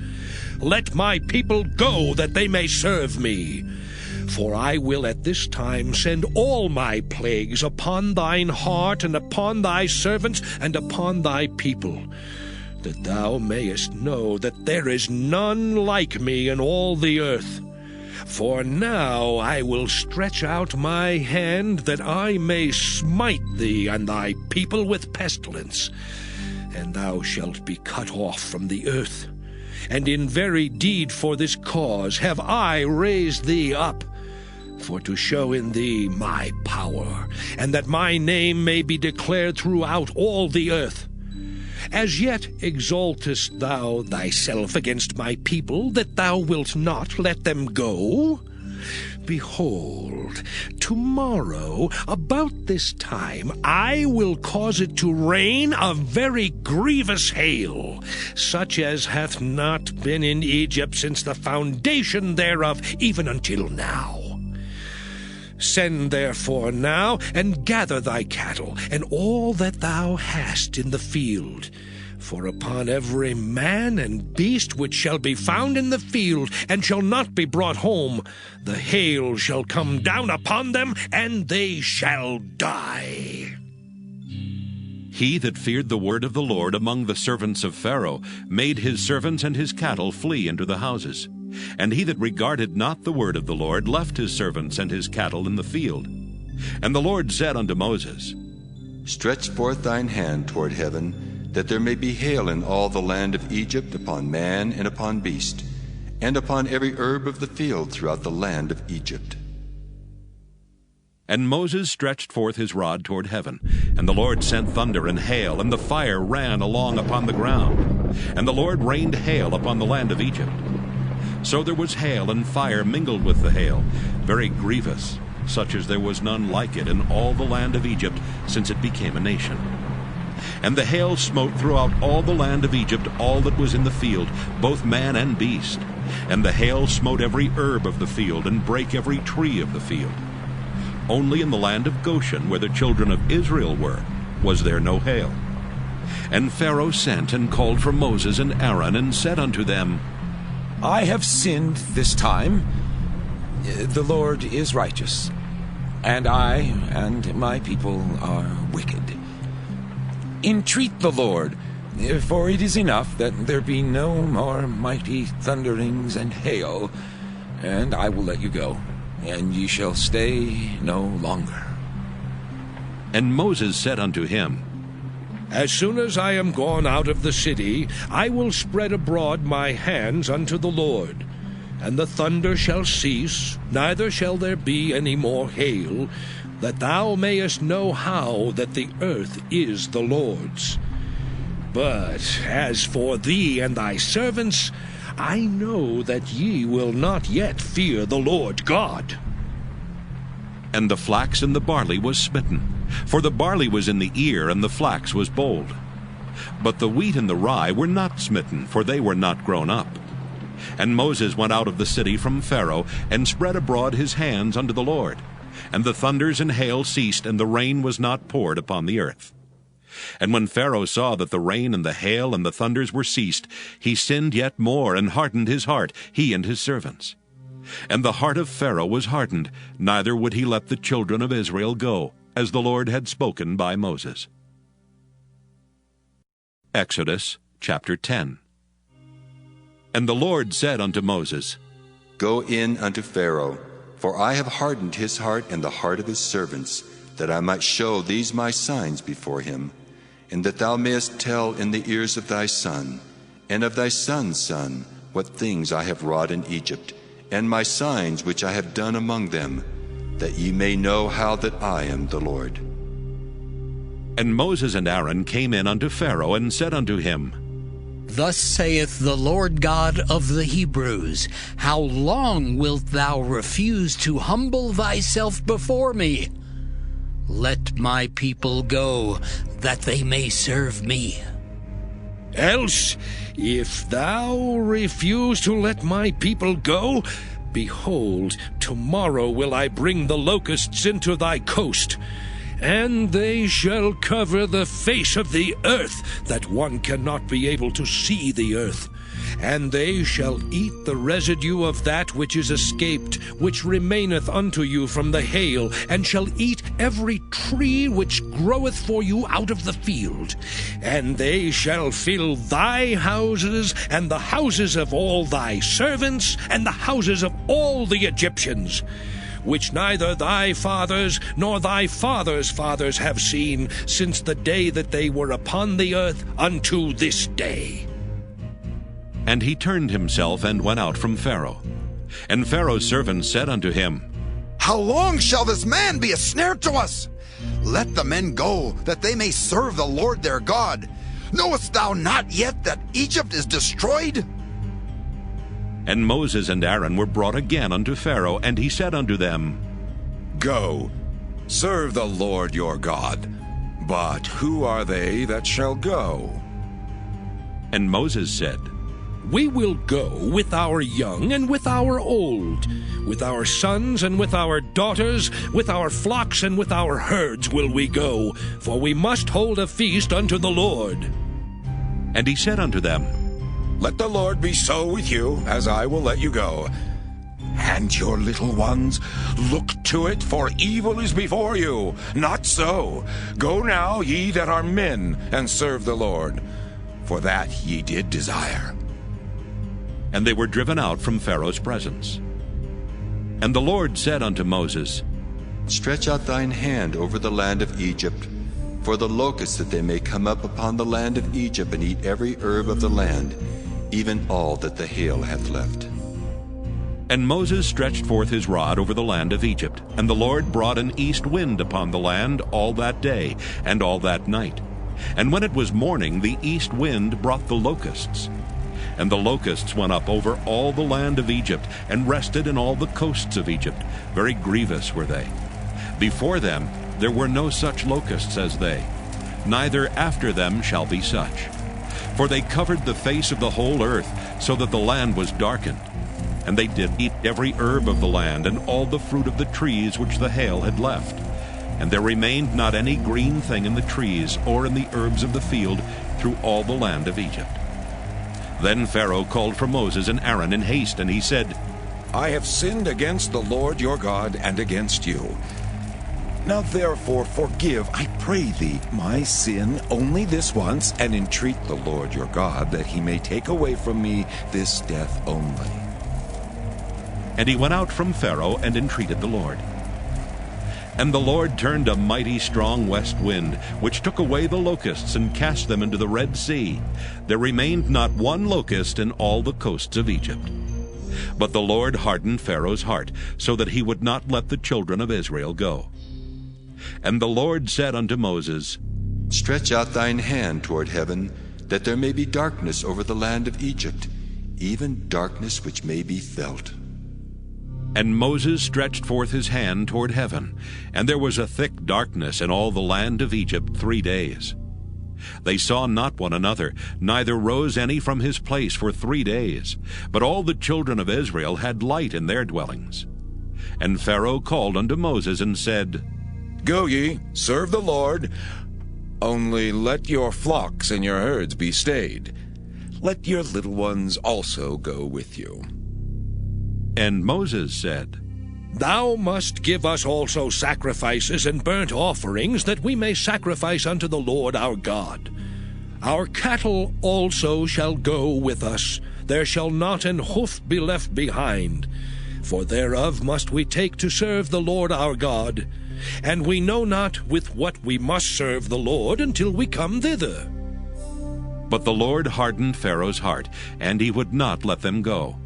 Let my people go, that they may serve me. For I will at this time send all my plagues upon thine heart, and upon thy servants, and upon thy people, that thou mayest know that there is none like me in all the earth. For now I will stretch out my hand, that I may smite thee and thy people with pestilence, and thou shalt be cut off from the earth. And in very deed for this cause have I raised thee up, for to show in thee my power, and that my name may be declared throughout all the earth. As yet exaltest thou thyself against my people, that thou wilt not let them go? Behold, tomorrow, about this time, I will cause it to rain a very grievous hail, such as hath not been in Egypt since the foundation thereof, even until now. Send therefore now, and gather thy cattle, and all that thou hast in the field. For upon every man and beast which shall be found in the field, and shall not be brought home, the hail shall come down upon them, and they shall die. He that feared the word of the Lord among the servants of Pharaoh made his servants and his cattle flee into the houses. And he that regarded not the word of the Lord left his servants and his cattle in the field. And the Lord said unto Moses, Stretch forth thine hand toward heaven, that there may be hail in all the land of Egypt, upon man and upon beast, and upon every herb of the field throughout the land of Egypt. And Moses stretched forth his rod toward heaven, and the Lord sent thunder and hail, and the fire ran along upon the ground. And the Lord rained hail upon the land of Egypt. So there was hail and fire mingled with the hail, very grievous, such as there was none like it in all the land of Egypt since it became a nation. And the hail smote throughout all the land of Egypt all that was in the field, both man and beast. And the hail smote every herb of the field, and brake every tree of the field. Only in the land of Goshen, where the children of Israel were, was there no hail. And Pharaoh sent and called for Moses and Aaron, and said unto them, I have sinned this time. The Lord is righteous, and I and my people are wicked. Entreat the Lord, for it is enough that there be no more mighty thunderings and hail, and I will let you go, and ye shall stay no longer. And Moses said unto him, As soon as I am gone out of the city, I will spread abroad my hands unto the Lord. And the thunder shall cease, neither shall there be any more hail, that thou mayest know how that the earth is the Lord's. But as for thee and thy servants, I know that ye will not yet fear the Lord God. And the flax and the barley was smitten, for the barley was in the ear, and the flax was bold. But the wheat and the rye were not smitten, for they were not grown up. And Moses went out of the city from Pharaoh, and spread abroad his hands unto the Lord. And the thunders and hail ceased, and the rain was not poured upon the earth. And when Pharaoh saw that the rain and the hail and the thunders were ceased, he sinned yet more, and hardened his heart, he and his servants. And the heart of Pharaoh was hardened, neither would he let the children of Israel go, as the Lord had spoken by Moses. Exodus chapter 10. And the Lord said unto Moses, Go in unto Pharaoh, for I have hardened his heart and the heart of his servants, that I might show these my signs before him, and that thou mayest tell in the ears of thy son, and of thy son's son, what things I have wrought in Egypt, and my signs which I have done among them, that ye may know how that I am the Lord. And Moses and Aaron came in unto Pharaoh, and said unto him, Thus saith the Lord God of the Hebrews, How long wilt thou refuse to humble thyself before me? Let my people go, that they may serve me. Else, if thou refuse to let my people go, behold, tomorrow will I bring the locusts into thy coast, and they shall cover the face of the earth, that one cannot be able to see the earth. And they shall eat the residue of that which is escaped, which remaineth unto you from the hail, and shall eat every tree which groweth for you out of the field. And they shall fill thy houses, and the houses of all thy servants, and the houses of all the Egyptians, which neither thy fathers nor thy fathers' fathers have seen, since the day that they were upon the earth unto this day. And he turned himself and went out from Pharaoh. And Pharaoh's servants said unto him, How long shall this man be a snare to us? Let the men go, that they may serve the Lord their God. Knowest thou not yet that Egypt is destroyed? And Moses and Aaron were brought again unto Pharaoh, and he said unto them, Go, serve the Lord your God. But who are they that shall go? And Moses said, We will go with our young and with our old, with our sons and with our daughters, with our flocks and with our herds will we go, for we must hold a feast unto the Lord. And he said unto them, Let the Lord be so with you, as I will let you go. And your little ones, look to it, for evil is before you. Not so. Go now, ye that are men, and serve the Lord, for that ye did desire. And they were driven out from Pharaoh's presence. And the Lord said unto Moses, Stretch out thine hand over the land of Egypt, for the locusts, that they may come up upon the land of Egypt, and eat every herb of the land, even all that the hail hath left. And Moses stretched forth his rod over the land of Egypt, and the Lord brought an east wind upon the land all that day and all that night. And when it was morning, the east wind brought the locusts. And the locusts went up over all the land of Egypt, and rested in all the coasts of Egypt. Very grievous were they. Before them there were no such locusts as they, neither after them shall be such. For they covered the face of the whole earth, so that the land was darkened. And they did eat every herb of the land, and all the fruit of the trees which the hail had left. And there remained not any green thing in the trees, or in the herbs of the field, through all the land of Egypt. Then Pharaoh called for Moses and Aaron in haste, and he said, I have sinned against the Lord your God and against you. Now therefore forgive, I pray thee, my sin only this once, and entreat the Lord your God that he may take away from me this death only. And he went out from Pharaoh and entreated the Lord. And the Lord turned a mighty strong west wind, which took away the locusts and cast them into the Red Sea. There remained not one locust in all the coasts of Egypt. But the Lord hardened Pharaoh's heart, so that he would not let the children of Israel go. And the Lord said unto Moses, Stretch out thine hand toward heaven, that there may be darkness over the land of Egypt, even darkness which may be felt. And Moses stretched forth his hand toward heaven, and there was a thick darkness in all the land of Egypt 3 days. They saw not one another, neither rose any from his place for 3 days. But all the children of Israel had light in their dwellings. And Pharaoh called unto Moses and said, Go ye, serve the Lord, only let your flocks and your herds be stayed. Let your little ones also go with you. And Moses said, Thou must give us also sacrifices and burnt offerings, that we may sacrifice unto the Lord our God. Our cattle also shall go with us. There shall not an hoof be left behind. For thereof must we take to serve the Lord our God. And we know not with what we must serve the Lord until we come thither. But the Lord hardened Pharaoh's heart, and he would not let them go.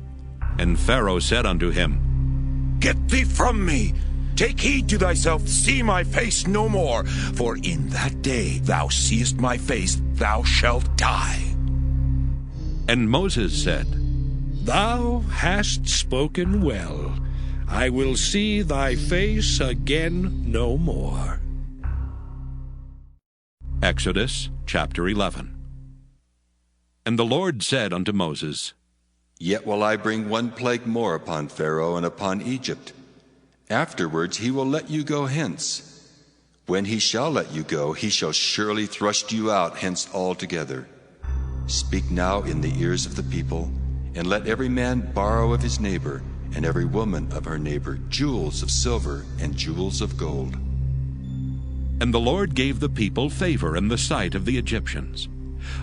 And Pharaoh said unto him, Get thee from me! Take heed to thyself, see my face no more, for in that day thou seest my face, thou shalt die. And Moses said, Thou hast spoken well. I will see thy face again no more. Exodus chapter 11. And the Lord said unto Moses, Yet will I bring one plague more upon Pharaoh and upon Egypt. Afterwards he will let you go hence. When he shall let you go, he shall surely thrust you out hence altogether. Speak now in the ears of the people, and let every man borrow of his neighbor, and every woman of her neighbor, jewels of silver and jewels of gold. And the Lord gave the people favor in the sight of the Egyptians.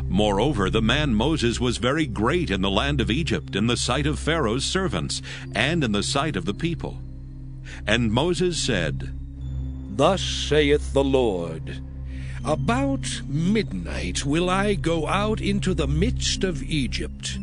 Moreover, the man Moses was very great in the land of Egypt, in the sight of Pharaoh's servants, and in the sight of the people. And Moses said, Thus saith the Lord, About midnight will I go out into the midst of Egypt,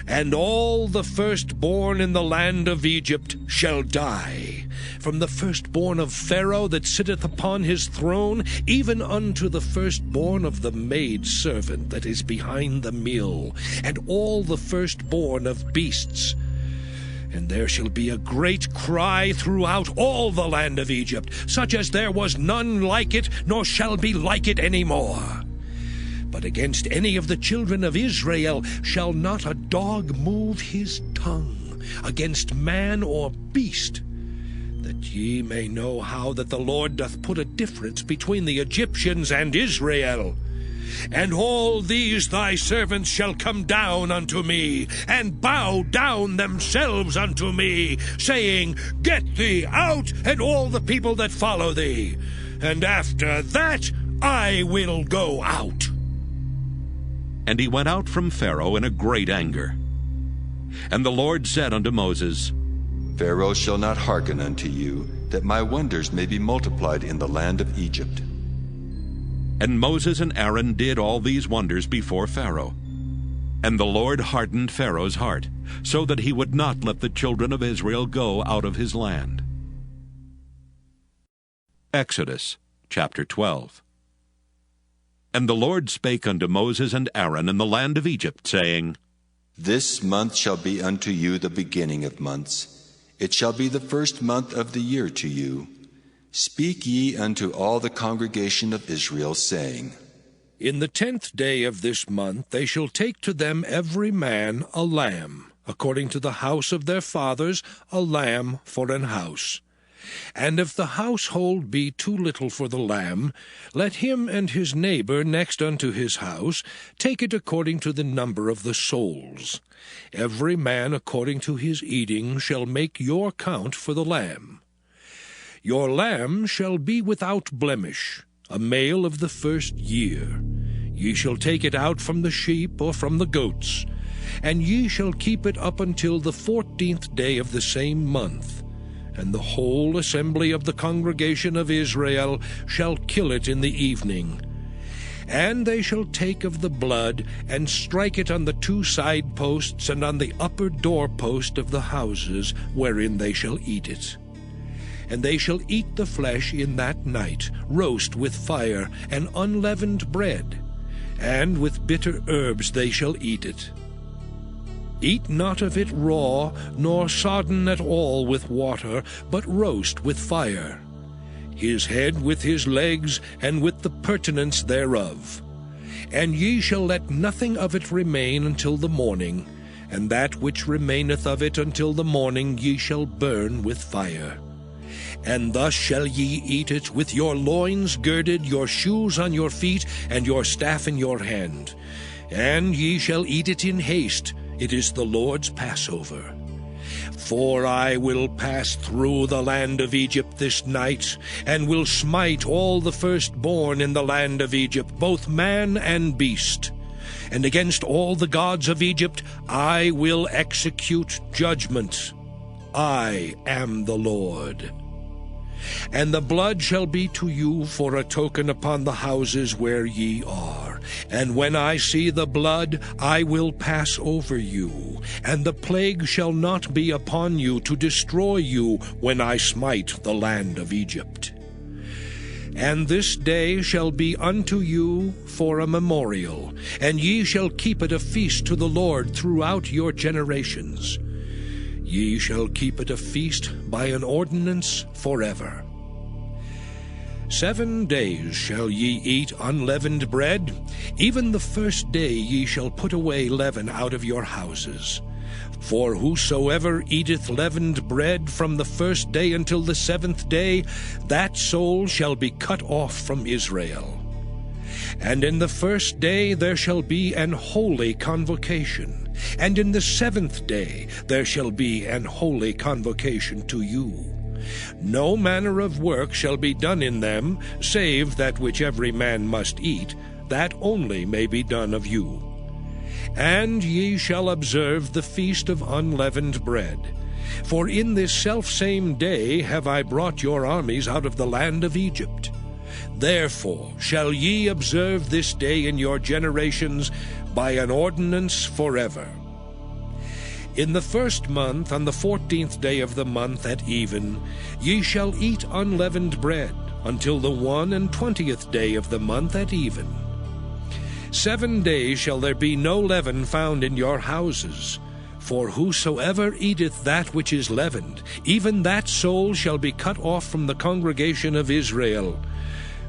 and all the firstborn in the land of Egypt shall die, from the firstborn of Pharaoh that sitteth upon his throne, even unto the firstborn of the maidservant that is behind the mill, and all the firstborn of beasts. And there shall be a great cry throughout all the land of Egypt, such as there was none like it, nor shall be like it any more. But against any of the children of Israel shall not a dog move his tongue, against man or beast, that ye may know how that the Lord doth put a difference between the Egyptians and Israel. And all these thy servants shall come down unto me, and bow down themselves unto me, saying, Get thee out, and all the people that follow thee. And after that I will go out. And he went out from Pharaoh in a great anger. And the Lord said unto Moses, Pharaoh shall not hearken unto you, that my wonders may be multiplied in the land of Egypt. And Moses and Aaron did all these wonders before Pharaoh. And the Lord hardened Pharaoh's heart, so that he would not let the children of Israel go out of his land. Exodus chapter 12. And the Lord spake unto Moses and Aaron in the land of Egypt, saying, This month shall be unto you the beginning of months. It shall be the first month of the year to you. Speak ye unto all the congregation of Israel, saying, In the 10th day of this month they shall take to them every man a lamb, according to the house of their fathers, a lamb for an house. And if the household be too little for the lamb, let him and his neighbor next unto his house take it according to the number of the souls. Every man according to his eating shall make your count for the lamb. Your lamb shall be without blemish, a male of the first year. Ye shall take it out from the sheep or from the goats, and ye shall keep it up until the 14th day of the same month. And the whole assembly of the congregation of Israel shall kill it in the evening. And they shall take of the blood, and strike it on the 2 side posts and on the upper doorpost of the houses wherein they shall eat it. And they shall eat the flesh in that night, roast with fire, and unleavened bread, and with bitter herbs they shall eat it. Eat not of it raw, nor sodden at all with water, but roast with fire, his head with his legs, and with the purtenance thereof. And ye shall let nothing of it remain until the morning, and that which remaineth of it until the morning ye shall burn with fire. And thus shall ye eat it, with your loins girded, your shoes on your feet, and your staff in your hand. And ye shall eat it in haste. It is the Lord's Passover. For I will pass through the land of Egypt this night, and will smite all the firstborn in the land of Egypt, both man and beast. And against all the gods of Egypt I will execute judgment. I am the Lord. And the blood shall be to you for a token upon the houses where ye are. And when I see the blood, I will pass over you, and the plague shall not be upon you to destroy you when I smite the land of Egypt. And this day shall be unto you for a memorial, and ye shall keep it a feast to the Lord throughout your generations. Ye shall keep it a feast by an ordinance forever. 7 days shall ye eat unleavened bread. Even the first day ye shall put away leaven out of your houses. For whosoever eateth leavened bread from the first day until the 7th day, that soul shall be cut off from Israel. And in the first day there shall be an holy convocation. And in the 7th day there shall be an holy convocation to you. No manner of work shall be done in them, save that which every man must eat, that only may be done of you. And ye shall observe the feast of unleavened bread. For in this selfsame day have I brought your armies out of the land of Egypt. Therefore shall ye observe this day in your generations by an ordinance forever. In the 1st month, on the 14th day of the month at even, ye shall eat unleavened bread, until the 21st day of the month at even. 7 days shall there be no leaven found in your houses. For whosoever eateth that which is leavened, even that soul shall be cut off from the congregation of Israel,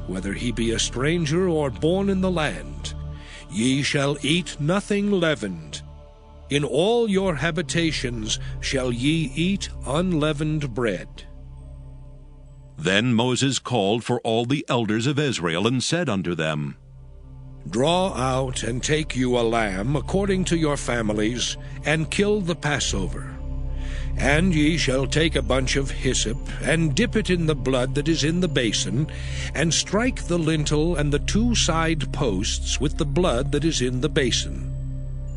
whether he be a stranger or born in the land. Ye shall eat nothing leavened. In all your habitations shall ye eat unleavened bread. Then Moses called for all the elders of Israel, and said unto them, Draw out and take you a lamb according to your families, and kill the Passover. And ye shall take a bunch of hyssop, and dip it in the blood that is in the basin, and strike the lintel and the 2 side posts with the blood that is in the basin.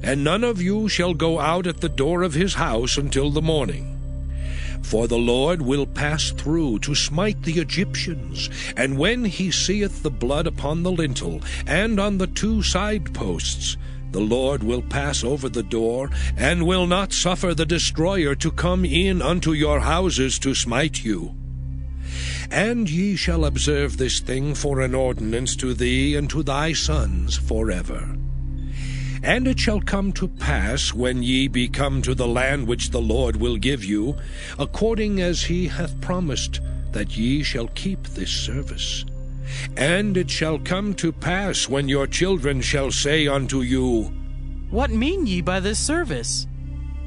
And none of you shall go out at the door of his house until the morning. For the Lord will pass through to smite the Egyptians, and when he seeth the blood upon the lintel and on the 2 side posts, The Lord will pass over the door, and will not suffer the destroyer to come in unto your houses to smite you. And ye shall observe this thing for an ordinance to thee and to thy sons forever. And it shall come to pass, when ye be come to the land which the Lord will give you, according as he hath promised, that ye shall keep this service. And it shall come to pass, when your children shall say unto you, What mean ye by this service?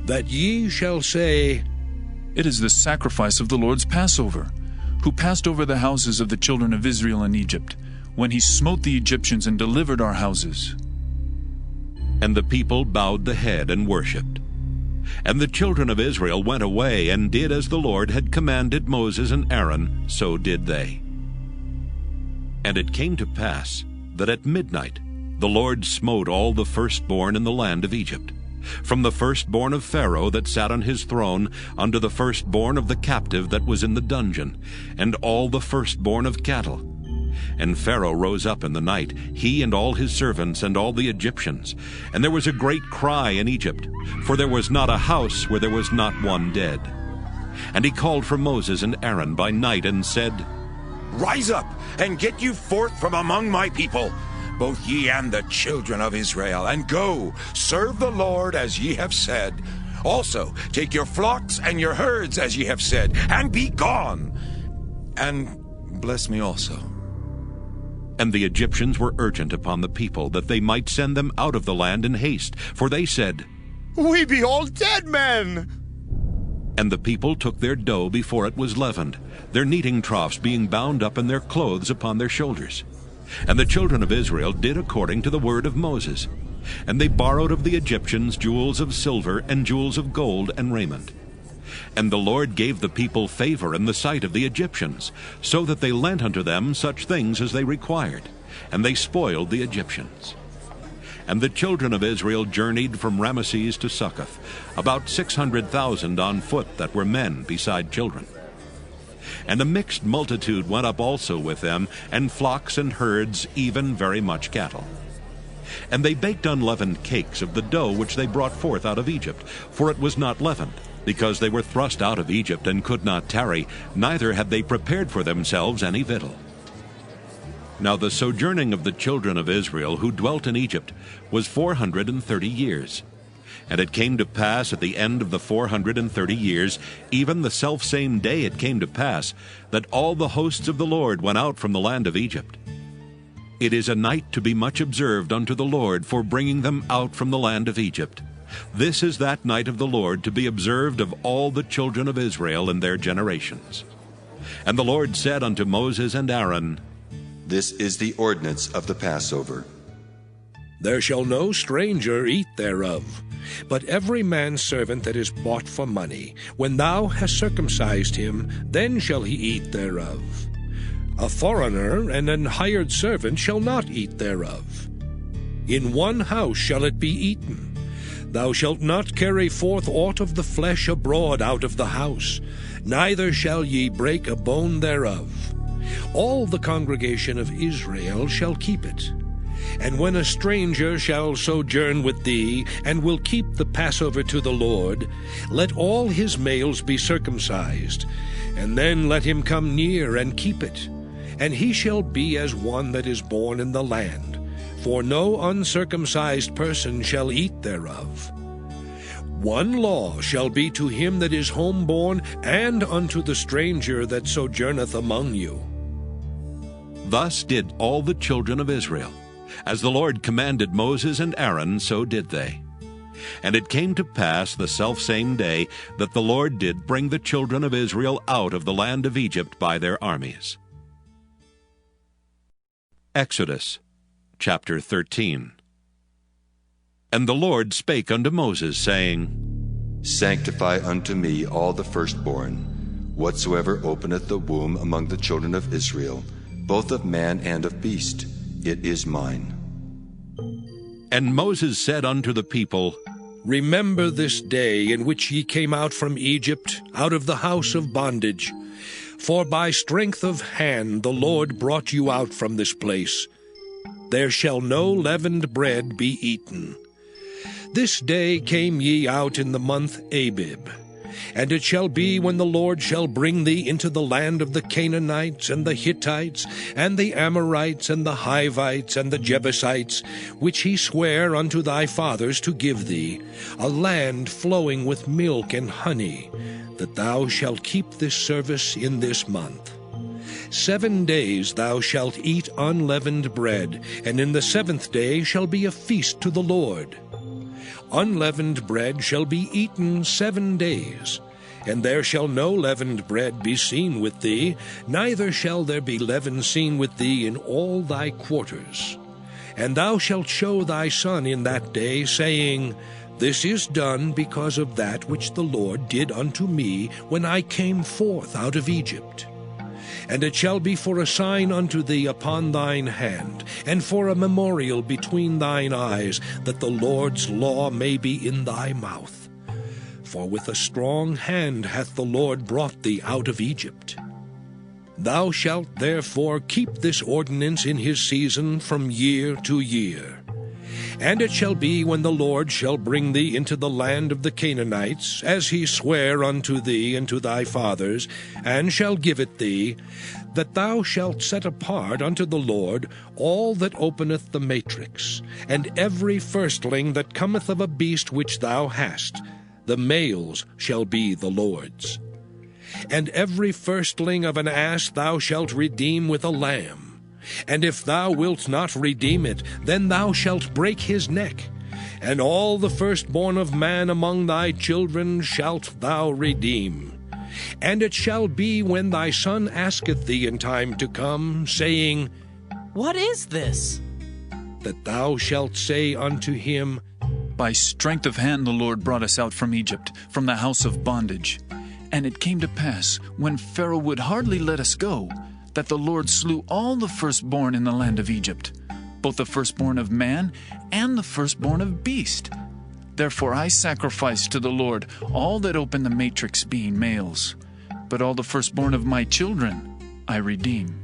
That ye shall say, It is the sacrifice of the Lord's Passover, who passed over the houses of the children of Israel in Egypt, when he smote the Egyptians and delivered our houses. And the people bowed the head and worshipped. And the children of Israel went away and did as the Lord had commanded Moses and Aaron, so did they. And it came to pass that at midnight the Lord smote all the firstborn in the land of Egypt, from the firstborn of Pharaoh that sat on his throne unto the firstborn of the captive that was in the dungeon, and all the firstborn of cattle. And Pharaoh rose up in the night, he and all his servants and all the Egyptians. And there was a great cry in Egypt, for there was not a house where there was not one dead. And he called for Moses and Aaron by night and said, Rise up, and get you forth from among my people, both ye and the children of Israel, and go, serve the Lord as ye have said. Also take your flocks and your herds as ye have said, and be gone. And bless me also. And the Egyptians were urgent upon the people, that they might send them out of the land in haste, for they said, We be all dead men. And the people took their dough before it was leavened, their kneading troughs being bound up in their clothes upon their shoulders. And the children of Israel did according to the word of Moses. And they borrowed of the Egyptians jewels of silver and jewels of gold and raiment. And the Lord gave the people favor in the sight of the Egyptians, so that they lent unto them such things as they required, and they spoiled the Egyptians. And the children of Israel journeyed from Ramesses to Succoth, about 600,000 on foot that were men beside children. And a mixed multitude went up also with them, and flocks and herds, even very much cattle. And they baked unleavened cakes of the dough which they brought forth out of Egypt, for it was not leavened, because they were thrust out of Egypt and could not tarry, neither had they prepared for themselves any victual. Now the sojourning of the children of Israel who dwelt in Egypt was 430 years. And it came to pass at the end of the 430 years, even the selfsame day it came to pass, that all the hosts of the Lord went out from the land of Egypt. It is a night to be much observed unto the Lord for bringing them out from the land of Egypt. This is that night of the Lord to be observed of all the children of Israel in their generations. And the Lord said unto Moses and Aaron, This is the ordinance of the Passover. There shall no stranger eat thereof, but every man's servant that is bought for money, when thou hast circumcised him, then shall he eat thereof. A foreigner and an hired servant shall not eat thereof. In one house shall it be eaten. Thou shalt not carry forth aught of the flesh abroad out of the house, neither shall ye break a bone thereof. All the congregation of Israel shall keep it. And when a stranger shall sojourn with thee, and will keep the Passover to the Lord, let all his males be circumcised, and then let him come near and keep it. And he shall be as one that is born in the land, for no uncircumcised person shall eat thereof. One law shall be to him that is homeborn, and unto the stranger that sojourneth among you. Thus did all the children of Israel. As the Lord commanded Moses and Aaron, so did they. And it came to pass the selfsame day that the Lord did bring the children of Israel out of the land of Egypt by their armies. Exodus chapter 13. And the Lord spake unto Moses, saying, Sanctify unto me all the firstborn, whatsoever openeth the womb among the children of Israel, both of man and of beast. It is mine. And Moses said unto the people, Remember this day in which ye came out from Egypt, out of the house of bondage. For by strength of hand the Lord brought you out from this place. There shall no leavened bread be eaten. This day came ye out in the month Abib. And it shall be, when the Lord shall bring thee into the land of the Canaanites, and the Hittites, and the Amorites, and the Hivites, and the Jebusites, which he sware unto thy fathers to give thee, a land flowing with milk and honey, that thou shalt keep this service in this month. 7 days thou shalt eat unleavened bread, and in the 7th day shall be a feast to the Lord. Unleavened bread shall be eaten 7 days, and there shall no leavened bread be seen with thee, neither shall there be leaven seen with thee in all thy quarters. And thou shalt show thy son in that day, saying, This is done because of that which the Lord did unto me when I came forth out of Egypt. And it shall be for a sign unto thee upon thine hand, and for a memorial between thine eyes, that the Lord's law may be in thy mouth. For with a strong hand hath the Lord brought thee out of Egypt. Thou shalt therefore keep this ordinance in his season from year to year. And it shall be, when the Lord shall bring thee into the land of the Canaanites, as he sware unto thee and to thy fathers, and shall give it thee, that thou shalt set apart unto the Lord all that openeth the matrix, and every firstling that cometh of a beast which thou hast, the males shall be the Lord's. And every firstling of an ass thou shalt redeem with a lamb. And if thou wilt not redeem it, then thou shalt break his neck. And all the firstborn of man among thy children shalt thou redeem. And it shall be, when thy son asketh thee in time to come, saying, What is this? That thou shalt say unto him, By strength of hand the Lord brought us out from Egypt, from the house of bondage. And it came to pass, when Pharaoh would hardly let us go, that the Lord slew all the firstborn in the land of Egypt, both the firstborn of man and the firstborn of beast. Therefore I sacrifice to the Lord all that open the matrix, being males. But all the firstborn of my children I redeem.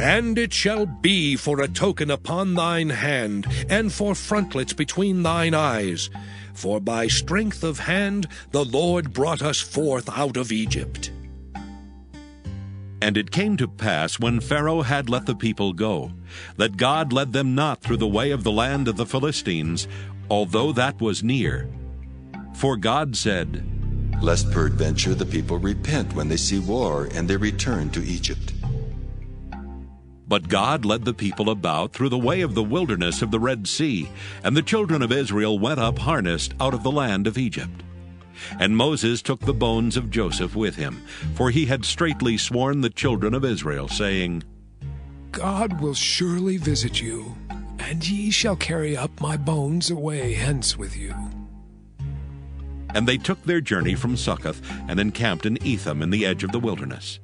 And it shall be for a token upon thine hand, and for frontlets between thine eyes. For by strength of hand the Lord brought us forth out of Egypt. And it came to pass, when Pharaoh had let the people go, that God led them not through the way of the land of the Philistines, although that was near. For God said, Lest peradventure the people repent when they see war, and they return to Egypt. But God led the people about through the way of the wilderness of the Red Sea, and the children of Israel went up harnessed out of the land of Egypt. And Moses took the bones of Joseph with him, for he had straitly sworn the children of Israel, saying, God will surely visit you, and ye shall carry up my bones away hence with you. And they took their journey from Succoth, and encamped in Etham in the edge of the wilderness.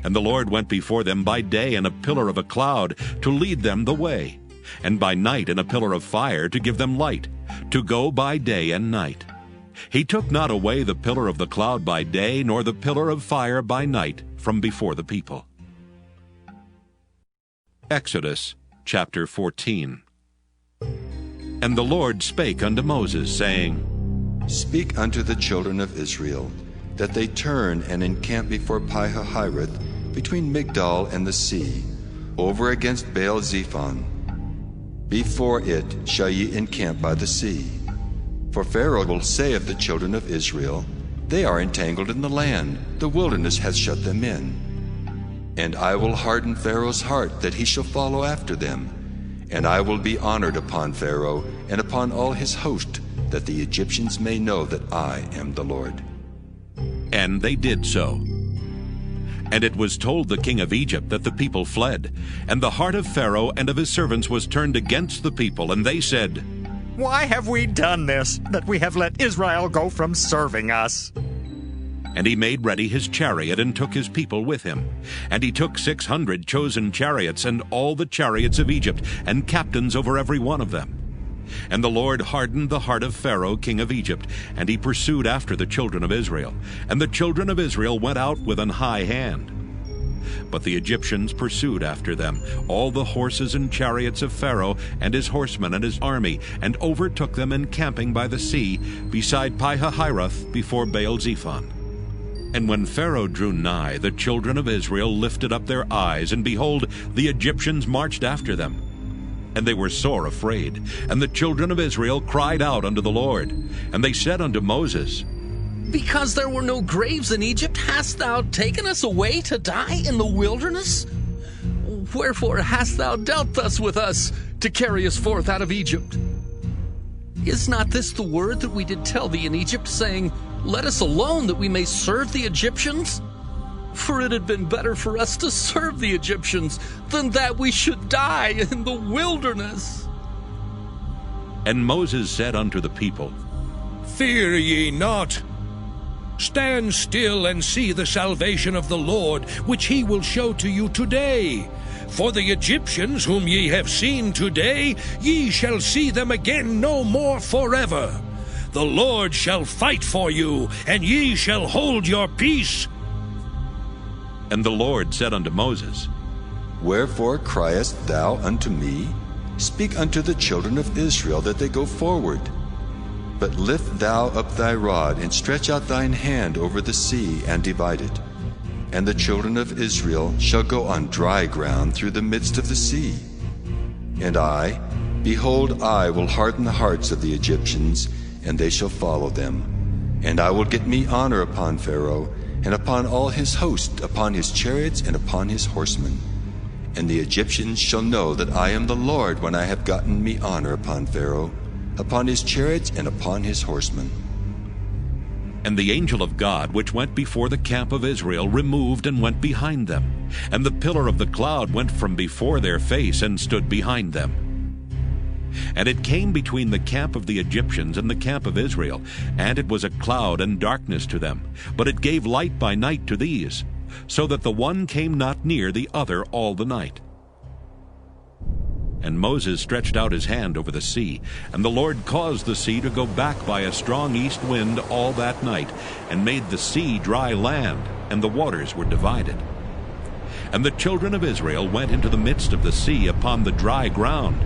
And the Lord went before them by day in a pillar of a cloud, to lead them the way, and by night in a pillar of fire, to give them light, to go by day and night. He took not away the pillar of the cloud by day, nor the pillar of fire by night from before the people. Exodus chapter 14. And the Lord spake unto Moses, saying, Speak unto the children of Israel, that they turn and encamp before Pihahiroth, between Migdol and the sea, over against Baal-zephon. Before it shall ye encamp by the sea. For Pharaoh will say of the children of Israel, They are entangled in the land, the wilderness hath shut them in. And I will harden Pharaoh's heart, that he shall follow after them. And I will be honored upon Pharaoh, and upon all his host, that the Egyptians may know that I am the Lord. And they did so. And it was told the king of Egypt that the people fled. And the heart of Pharaoh and of his servants was turned against the people, and they said, Why have we done this, that we have let Israel go from serving us? And he made ready his chariot, and took his people with him. And he took 600 chosen chariots, and all the chariots of Egypt, and captains over every one of them. And the Lord hardened the heart of Pharaoh king of Egypt, and he pursued after the children of Israel. And the children of Israel went out with an high hand. But the Egyptians pursued after them, all the horses and chariots of Pharaoh and his horsemen and his army, and overtook them encamping by the sea, beside Pi-hahiroth, before Baal-zephon. And when Pharaoh drew nigh, the children of Israel lifted up their eyes, and behold, the Egyptians marched after them. And they were sore afraid. And the children of Israel cried out unto the Lord. And they said unto Moses, Because there were no graves in Egypt, hast thou taken us away to die in the wilderness? Wherefore hast thou dealt thus with us, to carry us forth out of Egypt? Is not this the word that we did tell thee in Egypt, saying, Let us alone, that we may serve the Egyptians? For it had been better for us to serve the Egyptians, than that we should die in the wilderness. And Moses said unto the people, Fear ye not. Stand still and see the salvation of the Lord, which he will show to you today. For the Egyptians whom ye have seen today, ye shall see them again no more forever. The Lord shall fight for you, and ye shall hold your peace. And the Lord said unto Moses, Wherefore criest thou unto me? Speak unto the children of Israel that they go forward. But lift thou up thy rod, and stretch out thine hand over the sea, and divide it. And the children of Israel shall go on dry ground through the midst of the sea. And I, behold, I will harden the hearts of the Egyptians, and they shall follow them. And I will get me honor upon Pharaoh, and upon all his host, upon his chariots, and upon his horsemen. And the Egyptians shall know that I am the Lord, when I have gotten me honor upon Pharaoh, upon his chariots, and upon his horsemen. And the angel of God, which went before the camp of Israel, removed and went behind them. And the pillar of the cloud went from before their face, and stood behind them. And it came between the camp of the Egyptians and the camp of Israel, and it was a cloud and darkness to them, but it gave light by night to these, so that the one came not near the other all the night. And Moses stretched out his hand over the sea, and the Lord caused the sea to go back by a strong east wind all that night, and made the sea dry land, and the waters were divided. And the children of Israel went into the midst of the sea upon the dry ground,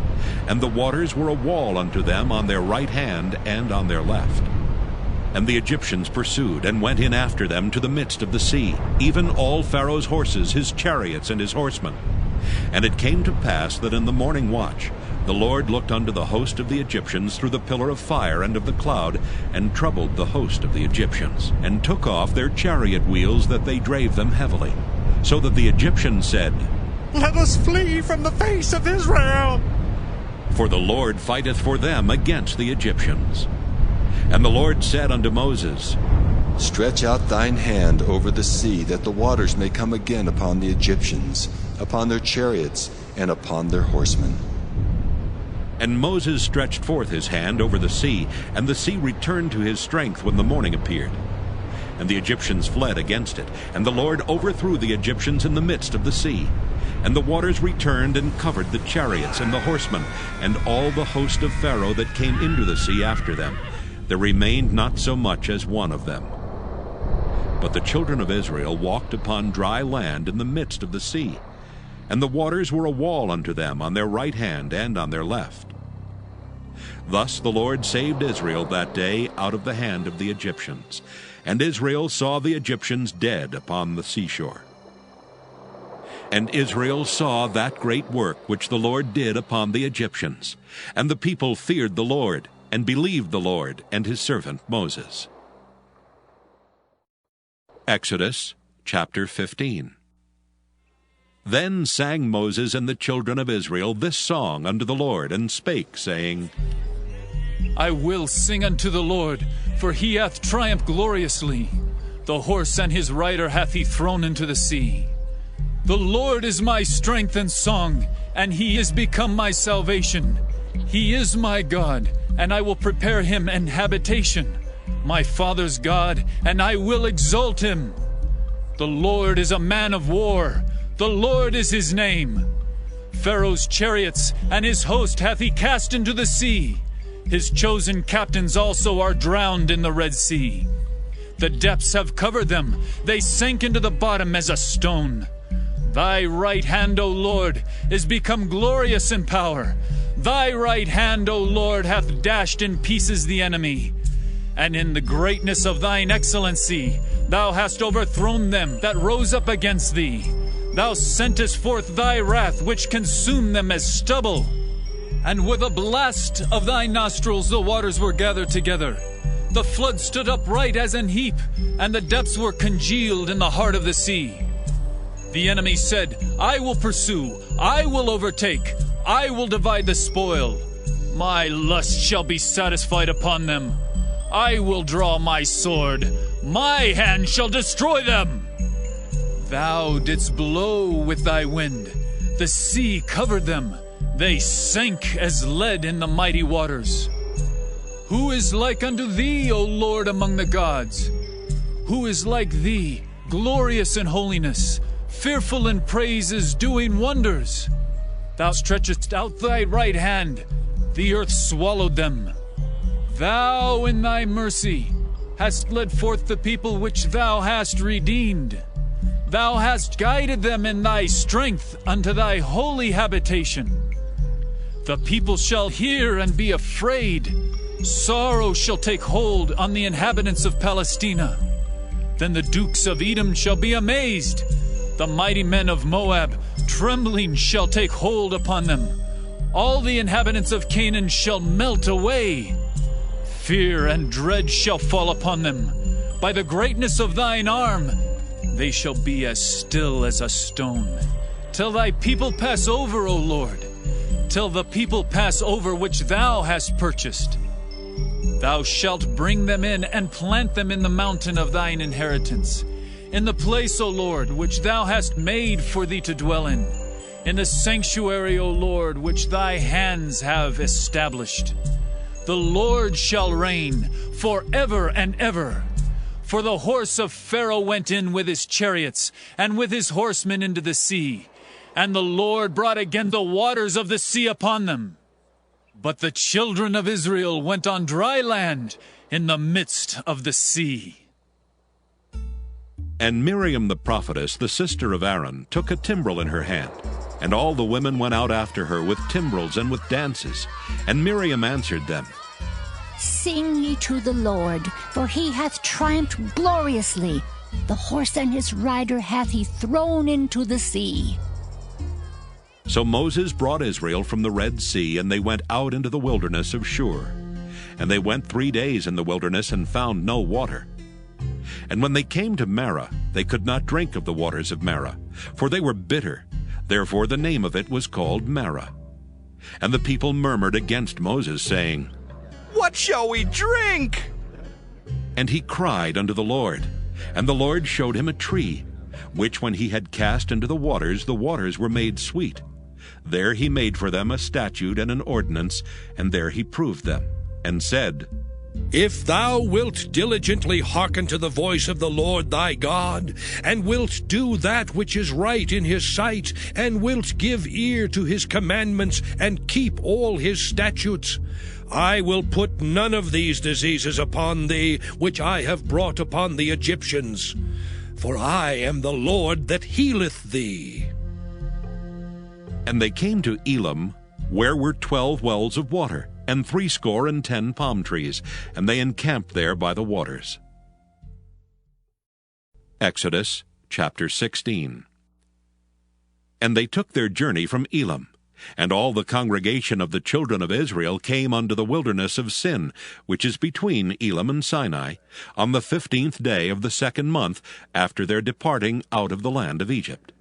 and the waters were a wall unto them on their right hand and on their left. And the Egyptians pursued, and went in after them to the midst of the sea, even all Pharaoh's horses, his chariots, and his horsemen. And it came to pass that in the morning watch the Lord looked unto the host of the Egyptians through the pillar of fire and of the cloud, and troubled the host of the Egyptians, and took off their chariot wheels, that they drave them heavily. So that the Egyptians said, Let us flee from the face of Israel. For the Lord fighteth for them against the Egyptians. And the Lord said unto Moses, Stretch out thine hand over the sea, that the waters may come again upon the Egyptians, upon their chariots, and upon their horsemen. And Moses stretched forth his hand over the sea, and the sea returned to his strength when the morning appeared. And the Egyptians fled against it, and the Lord overthrew the Egyptians in the midst of the sea. And the waters returned and covered the chariots and the horsemen, and all the host of Pharaoh that came into the sea after them. There remained not so much as one of them. But the children of Israel walked upon dry land in the midst of the sea, and the waters were a wall unto them on their right hand and on their left. Thus the Lord saved Israel that day out of the hand of the Egyptians. And Israel saw the Egyptians dead upon the seashore. And Israel saw that great work which the Lord did upon the Egyptians. And the people feared the Lord, and believed the Lord and his servant Moses. Exodus chapter 15. Then sang Moses and the children of Israel this song unto the Lord, and spake, saying, I will sing unto the Lord, for he hath triumphed gloriously. The horse and his rider hath he thrown into the sea. The Lord is my strength and song, and he is become my salvation. He is my God, and I will prepare him an habitation, my father's God, and I will exalt him. The Lord is a man of war, the Lord is his name. Pharaoh's chariots and his host hath he cast into the sea. His chosen captains also are drowned in the Red Sea. The depths have covered them, they sank into the bottom as a stone. Thy right hand, O Lord, is become glorious in power. Thy right hand, O Lord, hath dashed in pieces the enemy. And in the greatness of thine excellency, thou hast overthrown them that rose up against thee. Thou sentest forth thy wrath, which consumed them as stubble. And with a blast of thy nostrils the waters were gathered together. The flood stood upright as an heap, and the depths were congealed in the heart of the sea. The enemy said, I will pursue, I will overtake, I will divide the spoil. My lust shall be satisfied upon them. I will draw my sword, my hand shall destroy them. Thou didst blow with thy wind, the sea covered them, they sank as lead in the mighty waters. Who is like unto thee, O Lord, among the gods? Who is like thee, glorious in holiness, fearful in praises, doing wonders? Thou stretchest out thy right hand, the earth swallowed them. Thou in thy mercy hast led forth the people which thou hast redeemed. Thou hast guided them in thy strength unto thy holy habitation. The people shall hear and be afraid. Sorrow shall take hold on the inhabitants of Palestina. Then the dukes of Edom shall be amazed. The mighty men of Moab, trembling, shall take hold upon them. All the inhabitants of Canaan shall melt away. Fear and dread shall fall upon them. By the greatness of thine arm, they shall be as still as a stone. Till thy people pass over, O Lord, till the people pass over which thou hast purchased. Thou shalt bring them in and plant them in the mountain of thine inheritance, in the place, O Lord, which thou hast made for thee to dwell in the sanctuary, O Lord, which thy hands have established. The Lord shall reign forever and ever. For the horse of Pharaoh went in with his chariots and with his horsemen into the sea, and the Lord brought again the waters of the sea upon them. But the children of Israel went on dry land in the midst of the sea. And Miriam the prophetess, the sister of Aaron, took a timbrel in her hand, and all the women went out after her with timbrels and with dances. And Miriam answered them, Sing ye to the Lord, for he hath triumphed gloriously. The horse and his rider hath he thrown into the sea. So Moses brought Israel from the Red Sea, and they went out into the wilderness of Shur. And they went 3 days in the wilderness and found no water. And when they came to Marah, they could not drink of the waters of Marah, for they were bitter. Therefore the name of it was called Marah. And the people murmured against Moses, saying, What shall we drink? And he cried unto the Lord, and the Lord showed him a tree, which when he had cast into the waters were made sweet. There he made for them a statute and an ordinance, and there he proved them, and said, If thou wilt diligently hearken to the voice of the Lord thy God, and wilt do that which is right in his sight, and wilt give ear to his commandments, and keep all his statutes, I will put none of these diseases upon thee, which I have brought upon the Egyptians. For I am the Lord that healeth thee. And they came to Elim, where were 12 wells of water, and 70 palm trees, and they encamped there by the waters. Exodus chapter 16. And they took their journey from Elim, and all the congregation of the children of Israel came unto the wilderness of Sin, which is between Elim and Sinai, on the 15th day of the 2nd month after their departing out of the land of Egypt.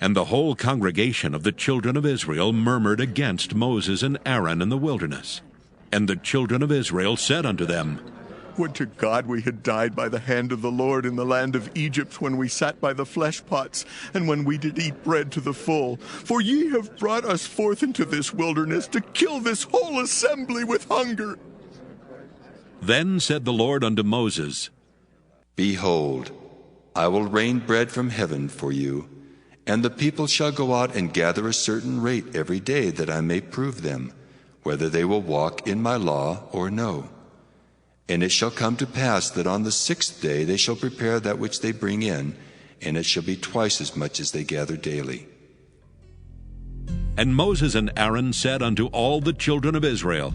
And the whole congregation of the children of Israel murmured against Moses and Aaron in the wilderness. And the children of Israel said unto them, Would to God we had died by the hand of the Lord in the land of Egypt, when we sat by the flesh pots, and when we did eat bread to the full. For ye have brought us forth into this wilderness to kill this whole assembly with hunger. Then said the Lord unto Moses, Behold, I will rain bread from heaven for you, and the people shall go out and gather a certain rate every day, that I may prove them, whether they will walk in my law or no. And it shall come to pass that on the 6th day they shall prepare that which they bring in, and it shall be twice as much as they gather daily. And Moses and Aaron said unto all the children of Israel,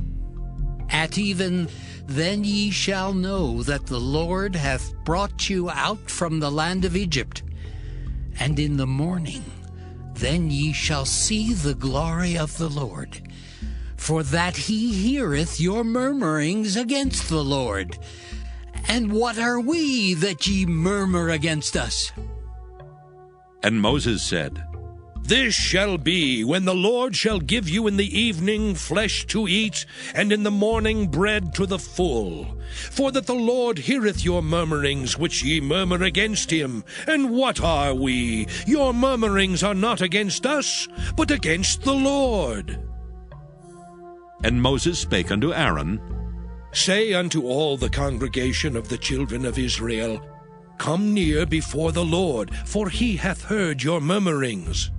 At even then ye shall know that the Lord hath brought you out from the land of Egypt. And in the morning then ye shall see the glory of the Lord, for that he heareth your murmurings against the Lord. And what are we that ye murmur against us? And Moses said, This shall be when the Lord shall give you in the evening flesh to eat, and in the morning bread to the full. For that the Lord heareth your murmurings which ye murmur against him. And what are we? Your murmurings are not against us, but against the Lord. And Moses spake unto Aaron, Say unto all the congregation of the children of Israel, Come near before the Lord, for he hath heard your murmurings.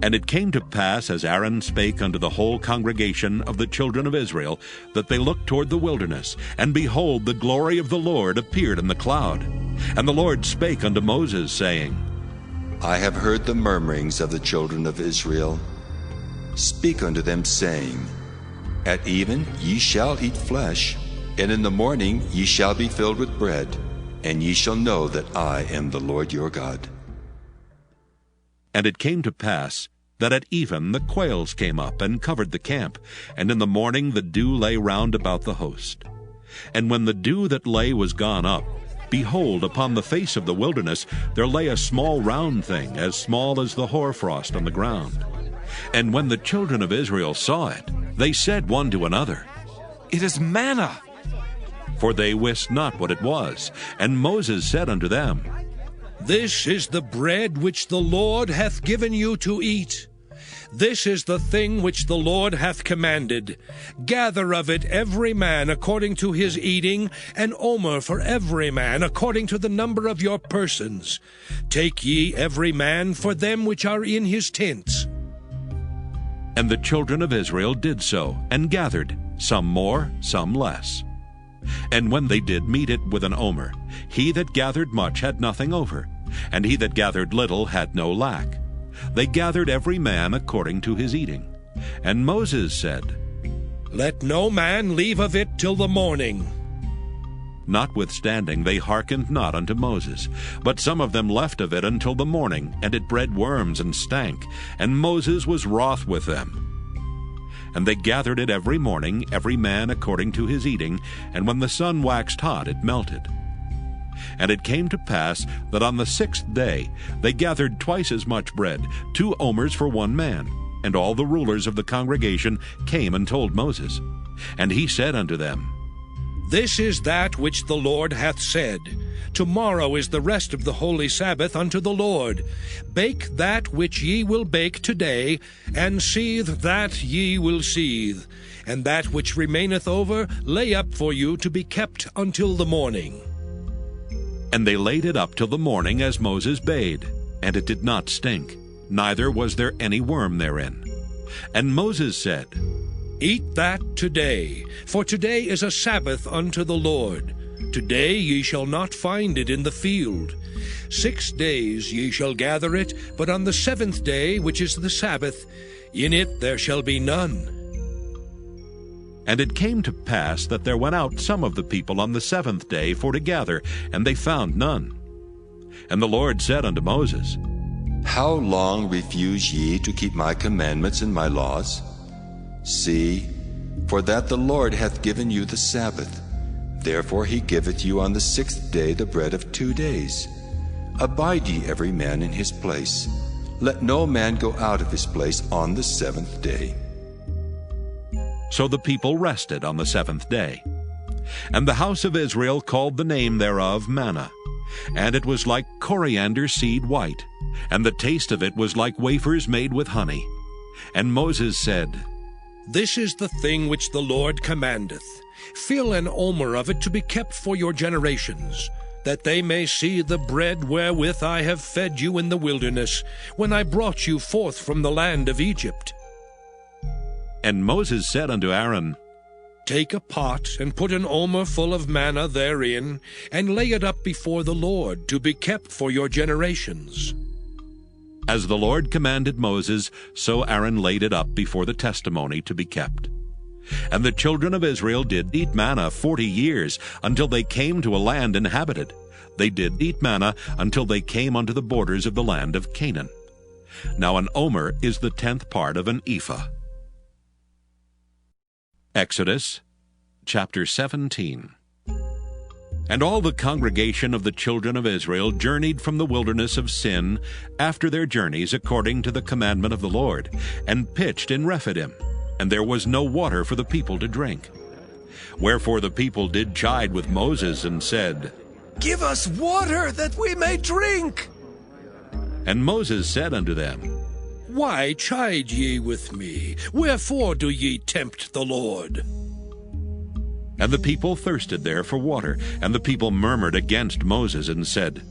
And it came to pass, as Aaron spake unto the whole congregation of the children of Israel, that they looked toward the wilderness, and behold, the glory of the Lord appeared in the cloud. And the Lord spake unto Moses, saying, I have heard the murmurings of the children of Israel. Speak unto them, saying, At even ye shall eat flesh, and in the morning ye shall be filled with bread, and ye shall know that I am the Lord your God. And it came to pass that at even the quails came up and covered the camp, and in the morning the dew lay round about the host. And when the dew that lay was gone up, behold, upon the face of the wilderness there lay a small round thing, as small as the hoarfrost on the ground. And when the children of Israel saw it, they said one to another, It is manna. For they wist not what it was. And Moses said unto them, This is the bread which the Lord hath given you to eat. This is the thing which the Lord hath commanded. Gather of it every man according to his eating, an omer for every man according to the number of your persons. Take ye every man for them which are in his tents. And the children of Israel did so, and gathered, some more, some less. And when they did meet it with an omer, he that gathered much had nothing over, and he that gathered little had no lack. They gathered every man according to his eating. And Moses said, Let no man leave of it till the morning. Notwithstanding they hearkened not unto Moses, but some of them left of it until the morning, and it bred worms and stank, and Moses was wroth with them. And they gathered it every morning, every man according to his eating, and when the sun waxed hot, it melted. And it came to pass that on the 6th day they gathered twice as much bread, 2 omers for one man. And all the rulers of the congregation came and told Moses. And he said unto them, This is that which the Lord hath said. Tomorrow is the rest of the holy Sabbath unto the Lord. Bake that which ye will bake today, and seethe that ye will seethe. And that which remaineth over lay up for you to be kept until the morning. And they laid it up till the morning as Moses bade, and it did not stink, neither was there any worm therein. And Moses said, Eat that today, for today is a Sabbath unto the Lord. Today ye shall not find it in the field. 6 days ye shall gather it, but on the 7th day, which is the Sabbath, in it there shall be none. And it came to pass that there went out some of the people on the 7th day for to gather, and they found none. And the Lord said unto Moses, How long refuse ye to keep my commandments and my laws? See, for that the Lord hath given you the Sabbath. Therefore he giveth you on the 6th day the bread of 2 days. Abide ye every man in his place. Let no man go out of his place on the 7th day. So the people rested on the 7th day. And the house of Israel called the name thereof manna. And it was like coriander seed white, and the taste of it was like wafers made with honey. And Moses said, This is the thing which the Lord commandeth. Fill an omer of it to be kept for your generations, that they may see the bread wherewith I have fed you in the wilderness, when I brought you forth from the land of Egypt. And Moses said unto Aaron, Take a pot, and put an omer full of manna therein, and lay it up before the Lord, to be kept for your generations. As the Lord commanded Moses, so Aaron laid it up before the testimony to be kept. And the children of Israel did eat manna 40 years, until they came to a land inhabited. They did eat manna until they came unto the borders of the land of Canaan. Now an omer is the 10th part of an ephah. Exodus chapter 17. And all the congregation of the children of Israel journeyed from the wilderness of Sin after their journeys according to the commandment of the Lord, and pitched in Rephidim, and there was no water for the people to drink. Wherefore the people did chide with Moses, and said, Give us water, that we may drink. And Moses said unto them, Why chide ye with me? Wherefore do ye tempt the Lord? And the people thirsted there for water, and the people murmured against Moses, and said,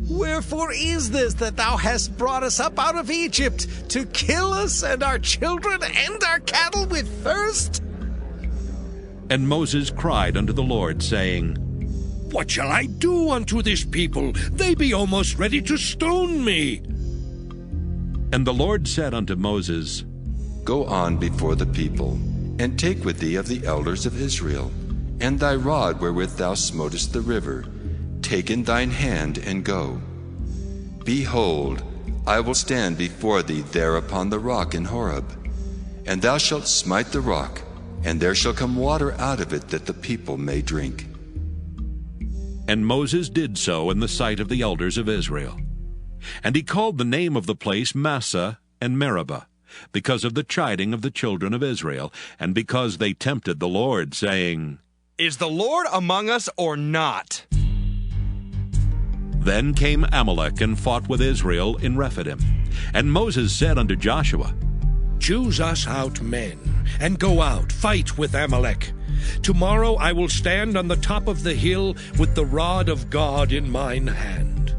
Wherefore is this that thou hast brought us up out of Egypt, to kill us and our children and our cattle with thirst? And Moses cried unto the Lord, saying, What shall I do unto this people? They be almost ready to stone me. And the Lord said unto Moses, Go on before the people, and take with thee of the elders of Israel, and thy rod wherewith thou smotest the river, take in thine hand, and go. Behold, I will stand before thee there upon the rock in Horeb, and thou shalt smite the rock, and there shall come water out of it, that the people may drink. And Moses did so in the sight of the elders of Israel. And he called the name of the place Massah and Meribah, because of the chiding of the children of Israel, and because they tempted the Lord, saying, Is the Lord among us or not? Then came Amalek and fought with Israel in Rephidim. And Moses said unto Joshua, Choose us out men, and go out, fight with Amalek. Tomorrow I will stand on the top of the hill with the rod of God in mine hand.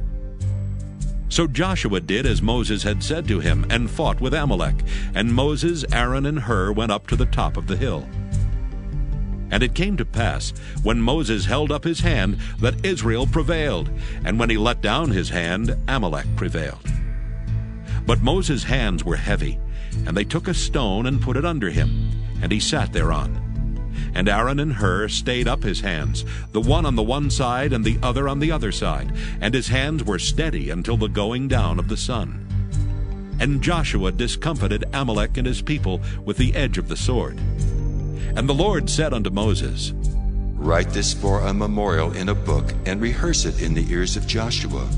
So Joshua did as Moses had said to him, and fought with Amalek. And Moses, Aaron, and Hur went up to the top of the hill. And it came to pass, when Moses held up his hand, that Israel prevailed, and when he let down his hand, Amalek prevailed. But Moses' hands were heavy, and they took a stone and put it under him, and he sat thereon. And Aaron and Hur stayed up his hands, the one on the one side and the other on the other side, and his hands were steady until the going down of the sun. And Joshua discomfited Amalek and his people with the edge of the sword. And the Lord said unto Moses, Write this for a memorial in a book, and rehearse it in the ears of Joshua.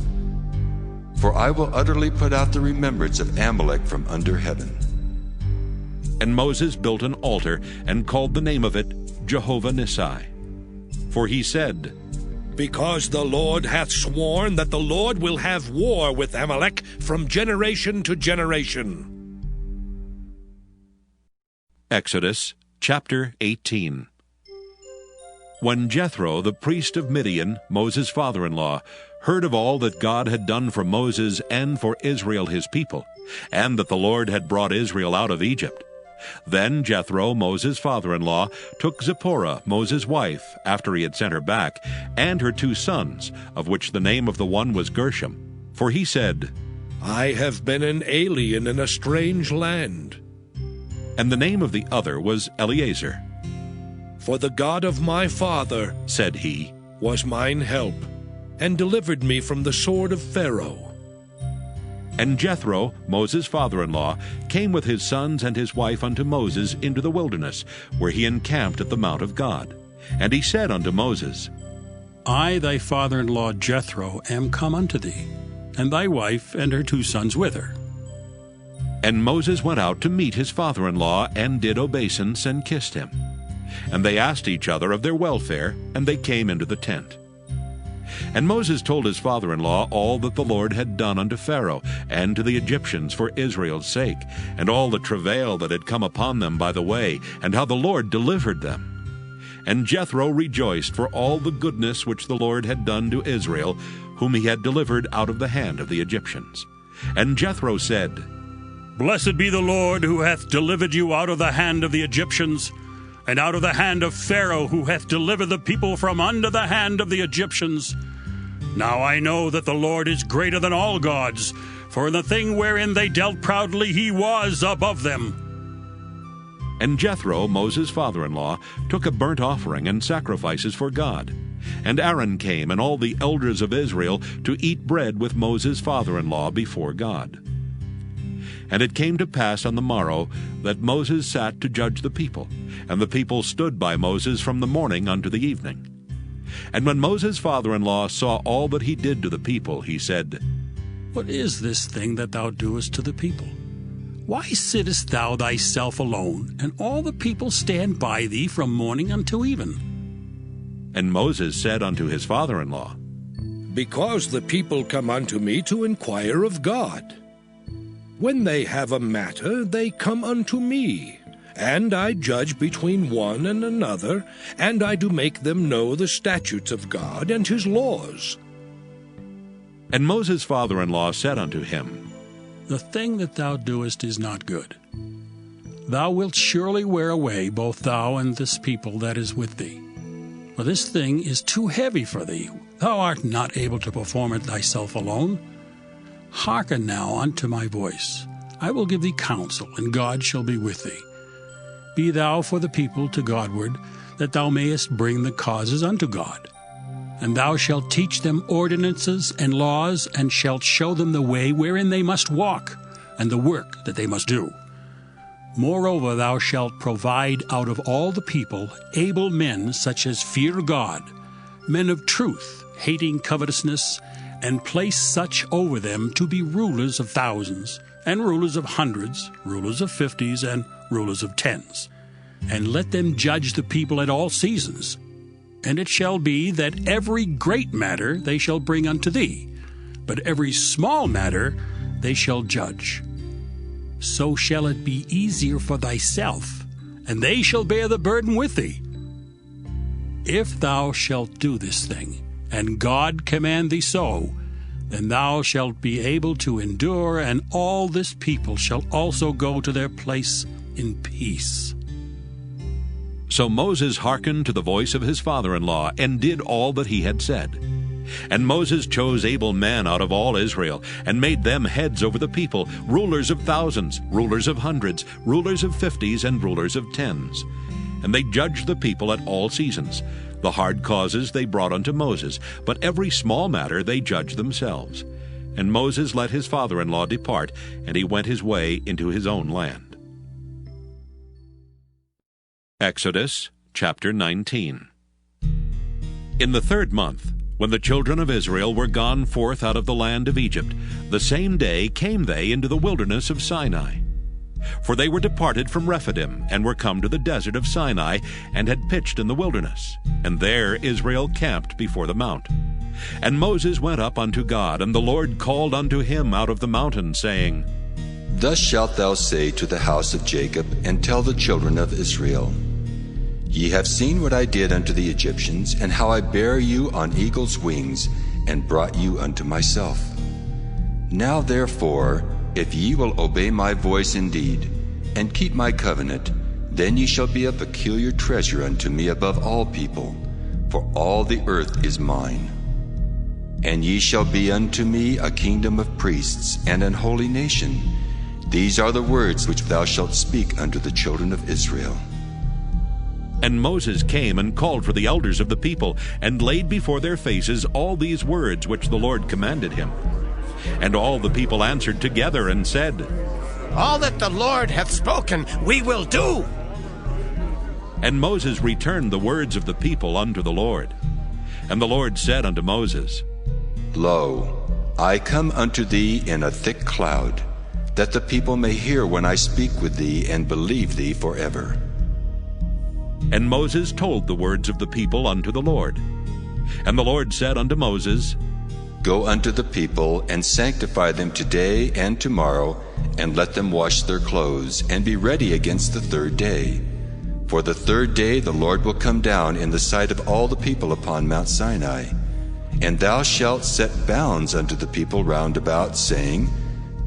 For I will utterly put out the remembrance of Amalek from under heaven. And Moses built an altar, and called the name of it Jehovah Nissi. For he said, Because the Lord hath sworn that the Lord will have war with Amalek from generation to generation. Exodus chapter 18. When Jethro, the priest of Midian, Moses' father-in-law, heard of all that God had done for Moses and for Israel his people, and that the Lord had brought Israel out of Egypt, then Jethro, Moses' father-in-law, took Zipporah, Moses' wife, after he had sent her back, and her 2 sons, of which the name of the one was Gershom. For he said, I have been an alien in a strange land. And the name of the other was Eleazar. For the God of my father, said he, was mine help, and delivered me from the sword of Pharaoh. And Jethro, Moses' father-in-law, came with his sons and his wife unto Moses into the wilderness, where he encamped at the mount of God. And he said unto Moses, I, thy father-in-law Jethro, am come unto thee, and thy wife and her 2 sons with her. And Moses went out to meet his father-in-law, and did obeisance, and kissed him. And they asked each other of their welfare, and they came into the tent. And Moses told his father-in-law all that the Lord had done unto Pharaoh, and to the Egyptians for Israel's sake, and all the travail that had come upon them by the way, and how the Lord delivered them. And Jethro rejoiced for all the goodness which the Lord had done to Israel, whom he had delivered out of the hand of the Egyptians. And Jethro said, Blessed be the Lord, who hath delivered you out of the hand of the Egyptians. and out of the hand of Pharaoh, who hath delivered the people from under the hand of the Egyptians. Now I know that the Lord is greater than all gods, for in the thing wherein they dealt proudly he was above them. And Jethro, Moses' father-in-law, took a burnt offering and sacrifices for God. And Aaron came, and all the elders of Israel, to eat bread with Moses' father-in-law before God. And it came to pass on the morrow that Moses sat to judge the people, and the people stood by Moses from the morning unto the evening. And when Moses' father-in-law saw all that he did to the people, he said, What is this thing that thou doest to the people? Why sittest thou thyself alone, and all the people stand by thee from morning until even? And Moses said unto his father-in-law, Because the people come unto me to inquire of God. When they have a matter, they come unto me, and I judge between one and another, and I do make them know the statutes of God and his laws. And Moses' father-in-law said unto him, The thing that thou doest is not good. Thou wilt surely wear away both thou and this people that is with thee. For this thing is too heavy for thee. Thou art not able to perform it thyself alone. Hearken now unto my voice. I will give thee counsel, and God shall be with thee. Be thou for the people to Godward, that thou mayest bring the causes unto God. And thou shalt teach them ordinances and laws, and shalt show them the way wherein they must walk, and the work that they must do. Moreover, thou shalt provide out of all the people able men such as fear God, men of truth, hating covetousness, and place such over them to be rulers of thousands, and rulers of hundreds, rulers of 50s, and rulers of 10s. And let them judge the people at all seasons. And it shall be that every great matter they shall bring unto thee, but every small matter they shall judge. So shall it be easier for thyself, and they shall bear the burden with thee. If thou shalt do this thing, and God command thee so, then thou shalt be able to endure, and all this people shall also go to their place in peace. So Moses hearkened to the voice of his father-in-law, and did all that he had said. And Moses chose able men out of all Israel, and made them heads over the people, rulers of thousands, rulers of hundreds, rulers of 50s, and rulers of 10s. And they judged the people at all seasons. The hard causes they brought unto Moses, but every small matter they judged themselves. And Moses let his father-in-law depart, and he went his way into his own land. Exodus chapter 19. In the 3rd month, when the children of Israel were gone forth out of the land of Egypt, the same day came they into the wilderness of Sinai. For they were departed from Rephidim, and were come to the desert of Sinai, and had pitched in the wilderness. And there Israel camped before the mount. And Moses went up unto God, and the Lord called unto him out of the mountain, saying, Thus shalt thou say to the house of Jacob, and tell the children of Israel, Ye have seen what I did unto the Egyptians, and how I bare you on eagle's wings, and brought you unto myself. Now therefore, if ye will obey my voice indeed, and keep my covenant, then ye shall be a peculiar treasure unto me above all people, for all the earth is mine. And ye shall be unto me a kingdom of priests, and an holy nation. These are the words which thou shalt speak unto the children of Israel. And Moses came and called for the elders of the people, and laid before their faces all these words which the Lord commanded him. And all the people answered together and said, All that the Lord hath spoken we will do. And Moses returned the words of the people unto the Lord. And the Lord said unto Moses, Lo, I come unto thee in a thick cloud, that the people may hear when I speak with thee, and believe thee forever. And Moses told the words of the people unto the Lord. And the Lord said unto Moses, Go unto the people, and sanctify them today and tomorrow, and let them wash their clothes, and be ready against the 3rd day. For the 3rd day the Lord will come down in the sight of all the people upon Mount Sinai. And thou shalt set bounds unto the people round about, saying,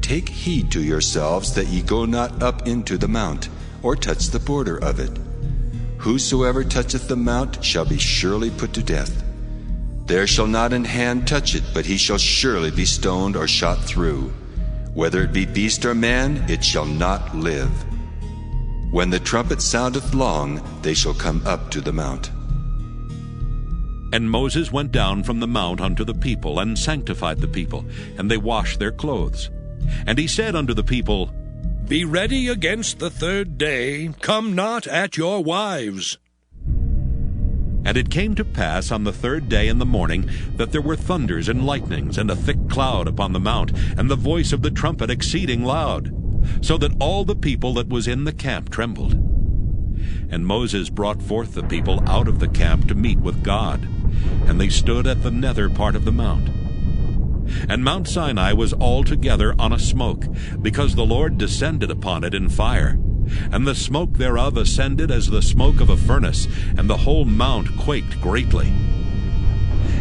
Take heed to yourselves that ye go not up into the mount, or touch the border of it. Whosoever toucheth the mount shall be surely put to death. There shall not an hand touch it, but he shall surely be stoned or shot through. Whether it be beast or man, it shall not live. When the trumpet soundeth long, they shall come up to the mount. And Moses went down from the mount unto the people, and sanctified the people, and they washed their clothes. And he said unto the people, Be ready against the third day, come not at your wives. And it came to pass on the third day in the morning that there were thunders and lightnings, and a thick cloud upon the mount, and the voice of the trumpet exceeding loud, so that all the people that was in the camp trembled. And Moses brought forth the people out of the camp to meet with God, and they stood at the nether part of the mount. And Mount Sinai was altogether on a smoke, because the Lord descended upon it in fire. And the smoke thereof ascended as the smoke of a furnace, and the whole mount quaked greatly.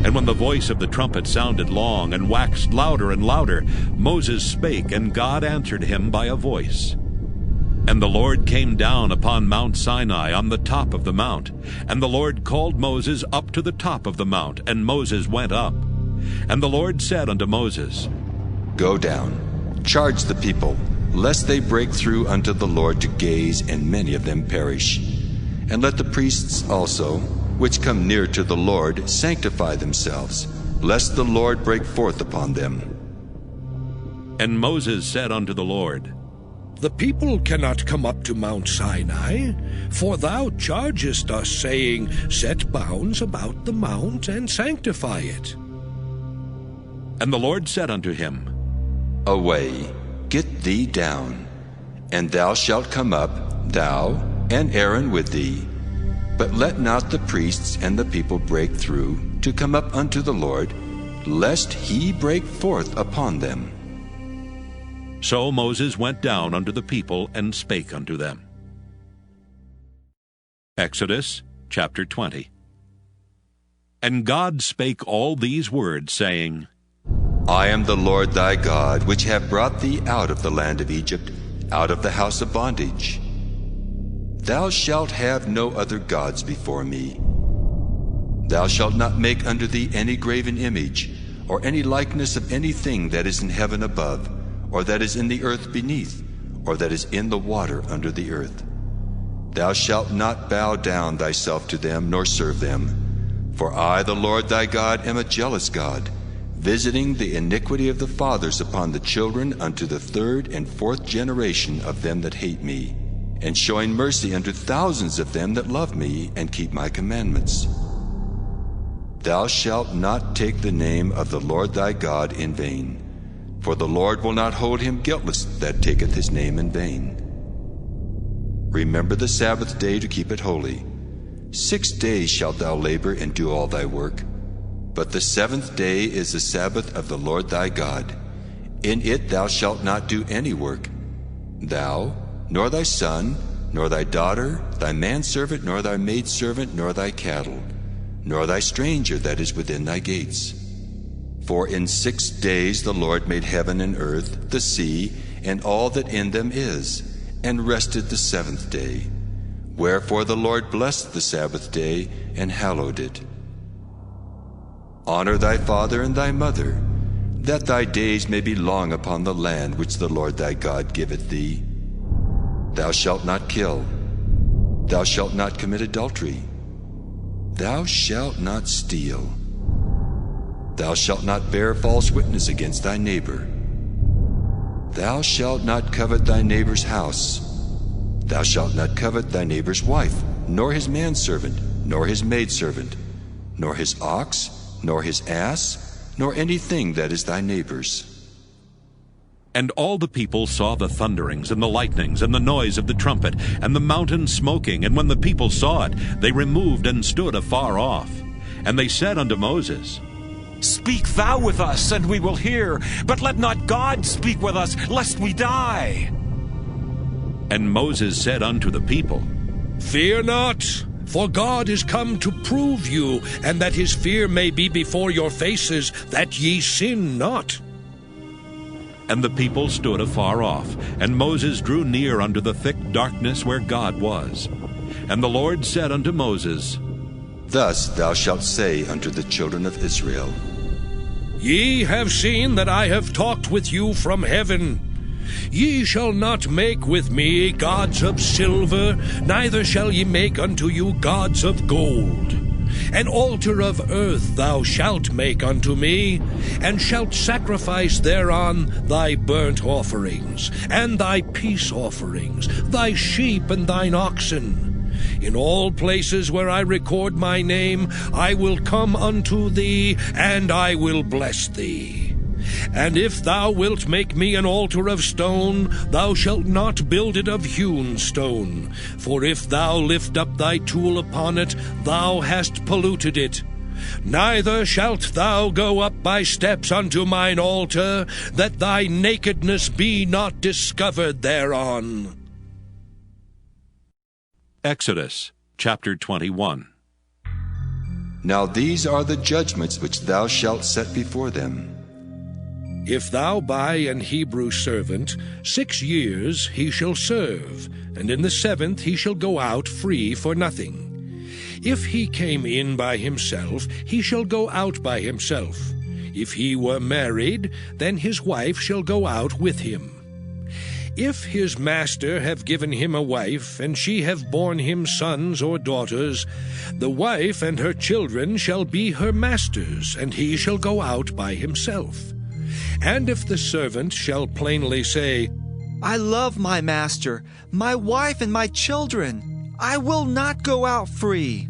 And when the voice of the trumpet sounded long, and waxed louder and louder, Moses spake, and God answered him by a voice. And the Lord came down upon Mount Sinai on the top of the mount. And the Lord called Moses up to the top of the mount, and Moses went up. And the Lord said unto Moses, Go down, charge the people, lest they break through unto the Lord to gaze, and many of them perish. And let the priests also, which come near to the Lord, sanctify themselves, lest the Lord break forth upon them. And Moses said unto the Lord, The people cannot come up to Mount Sinai, for thou chargest us, saying, Set bounds about the mount, and sanctify it. And the Lord said unto him, Away, get thee down, and thou shalt come up, thou and Aaron with thee. But let not the priests and the people break through to come up unto the Lord, lest he break forth upon them. So Moses went down unto the people, and spake unto them. Exodus chapter 20. And God spake all these words, saying, I am the Lord thy God, which have brought thee out of the land of Egypt, out of the house of bondage. Thou shalt have no other gods before me. Thou shalt not make unto thee any graven image, or any likeness of anything that is in heaven above, or that is in the earth beneath, or that is in the water under the earth. Thou shalt not bow down thyself to them, nor serve them. For I, the Lord thy God, am a jealous God, visiting the iniquity of the fathers upon the children unto the third and fourth generation of them that hate me, and showing mercy unto thousands of them that love me and keep my commandments. Thou shalt not take the name of the Lord thy God in vain, for the Lord will not hold him guiltless that taketh his name in vain. Remember the Sabbath day to keep it holy. 6 days shalt thou labor and do all thy work. But the seventh day is the Sabbath of the Lord thy God. In it thou shalt not do any work, thou, nor thy son, nor thy daughter, thy manservant, nor thy maidservant, nor thy cattle, nor thy stranger that is within thy gates. For in 6 days the Lord made heaven and earth, the sea, and all that in them is, and rested the seventh day. Wherefore the Lord blessed the Sabbath day, and hallowed it. Honor thy father and thy mother, that thy days may be long upon the land which the Lord thy God giveth thee. Thou shalt not kill. Thou shalt not commit adultery. Thou shalt not steal. Thou shalt not bear false witness against thy neighbor. Thou shalt not covet thy neighbor's house. Thou shalt not covet thy neighbor's wife, nor his manservant, nor his maidservant, nor his ox, nor his ass, nor anything that is thy neighbor's. And all the people saw the thunderings, and the lightnings, and the noise of the trumpet, and the mountain smoking. And when the people saw it, they removed and stood afar off. And they said unto Moses, Speak thou with us, and we will hear, but let not God speak with us, lest we die. And Moses said unto the people, Fear not, for God is come to prove you, and that his fear may be before your faces, that ye sin not. And the people stood afar off, and Moses drew near unto the thick darkness where God was. And the Lord said unto Moses, Thus thou shalt say unto the children of Israel, Ye have seen that I have talked with you from heaven. Ye shall not make with me gods of silver, neither shall ye make unto you gods of gold. An altar of earth thou shalt make unto me, and shalt sacrifice thereon thy burnt offerings, and thy peace offerings, thy sheep and thine oxen. In all places where I record my name, I will come unto thee, and I will bless thee. And if thou wilt make me an altar of stone, thou shalt not build it of hewn stone. For if thou lift up thy tool upon it, thou hast polluted it. Neither shalt thou go up by steps unto mine altar, that thy nakedness be not discovered thereon. Exodus chapter 21. Now these are the judgments which thou shalt set before them. If thou buy an Hebrew servant, 6 years he shall serve, and in the 7th he shall go out free for nothing. If he came in by himself, he shall go out by himself. If he were married, then his wife shall go out with him. If his master have given him a wife, and she have borne him sons or daughters, the wife and her children shall be her master's, and he shall go out by himself. And if the servant shall plainly say, I love my master, my wife and my children, I will not go out free,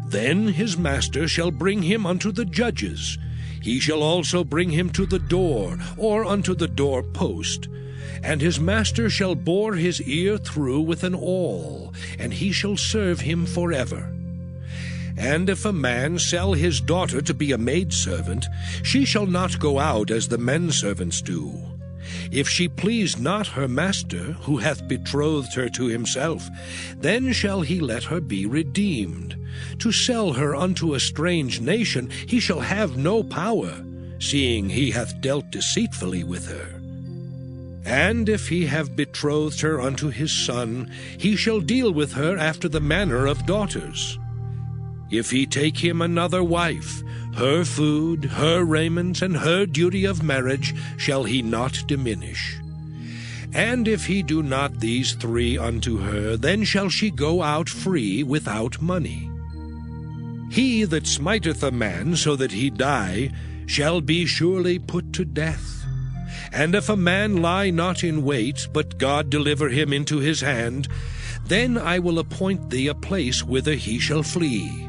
then his master shall bring him unto the judges. He shall also bring him to the door, or unto the door post. And his master shall bore his ear through with an awl, and he shall serve him forever. And if a man sell his daughter to be a maidservant, she shall not go out as the men servants do. If she please not her master, who hath betrothed her to himself, then shall he let her be redeemed. To sell her unto a strange nation he shall have no power, seeing he hath dealt deceitfully with her. And if he have betrothed her unto his son, he shall deal with her after the manner of daughters. If he take him another wife, her food, her raiment, and her duty of marriage shall he not diminish. And if he do not these 3 unto her, then shall she go out free without money. He that smiteth a man so that he die shall be surely put to death. And if a man lie not in wait, but God deliver him into his hand, then I will appoint thee a place whither he shall flee.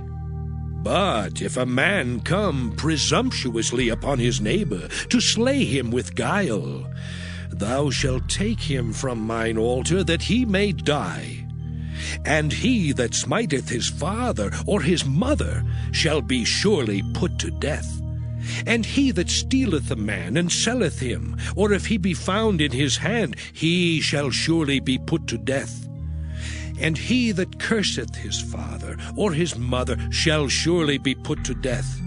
But if a man come presumptuously upon his neighbor, to slay him with guile, thou shalt take him from mine altar, that he may die. And he that smiteth his father or his mother shall be surely put to death. And he that stealeth a man and selleth him, or if he be found in his hand, he shall surely be put to death. And he that curseth his father or his mother shall surely be put to death.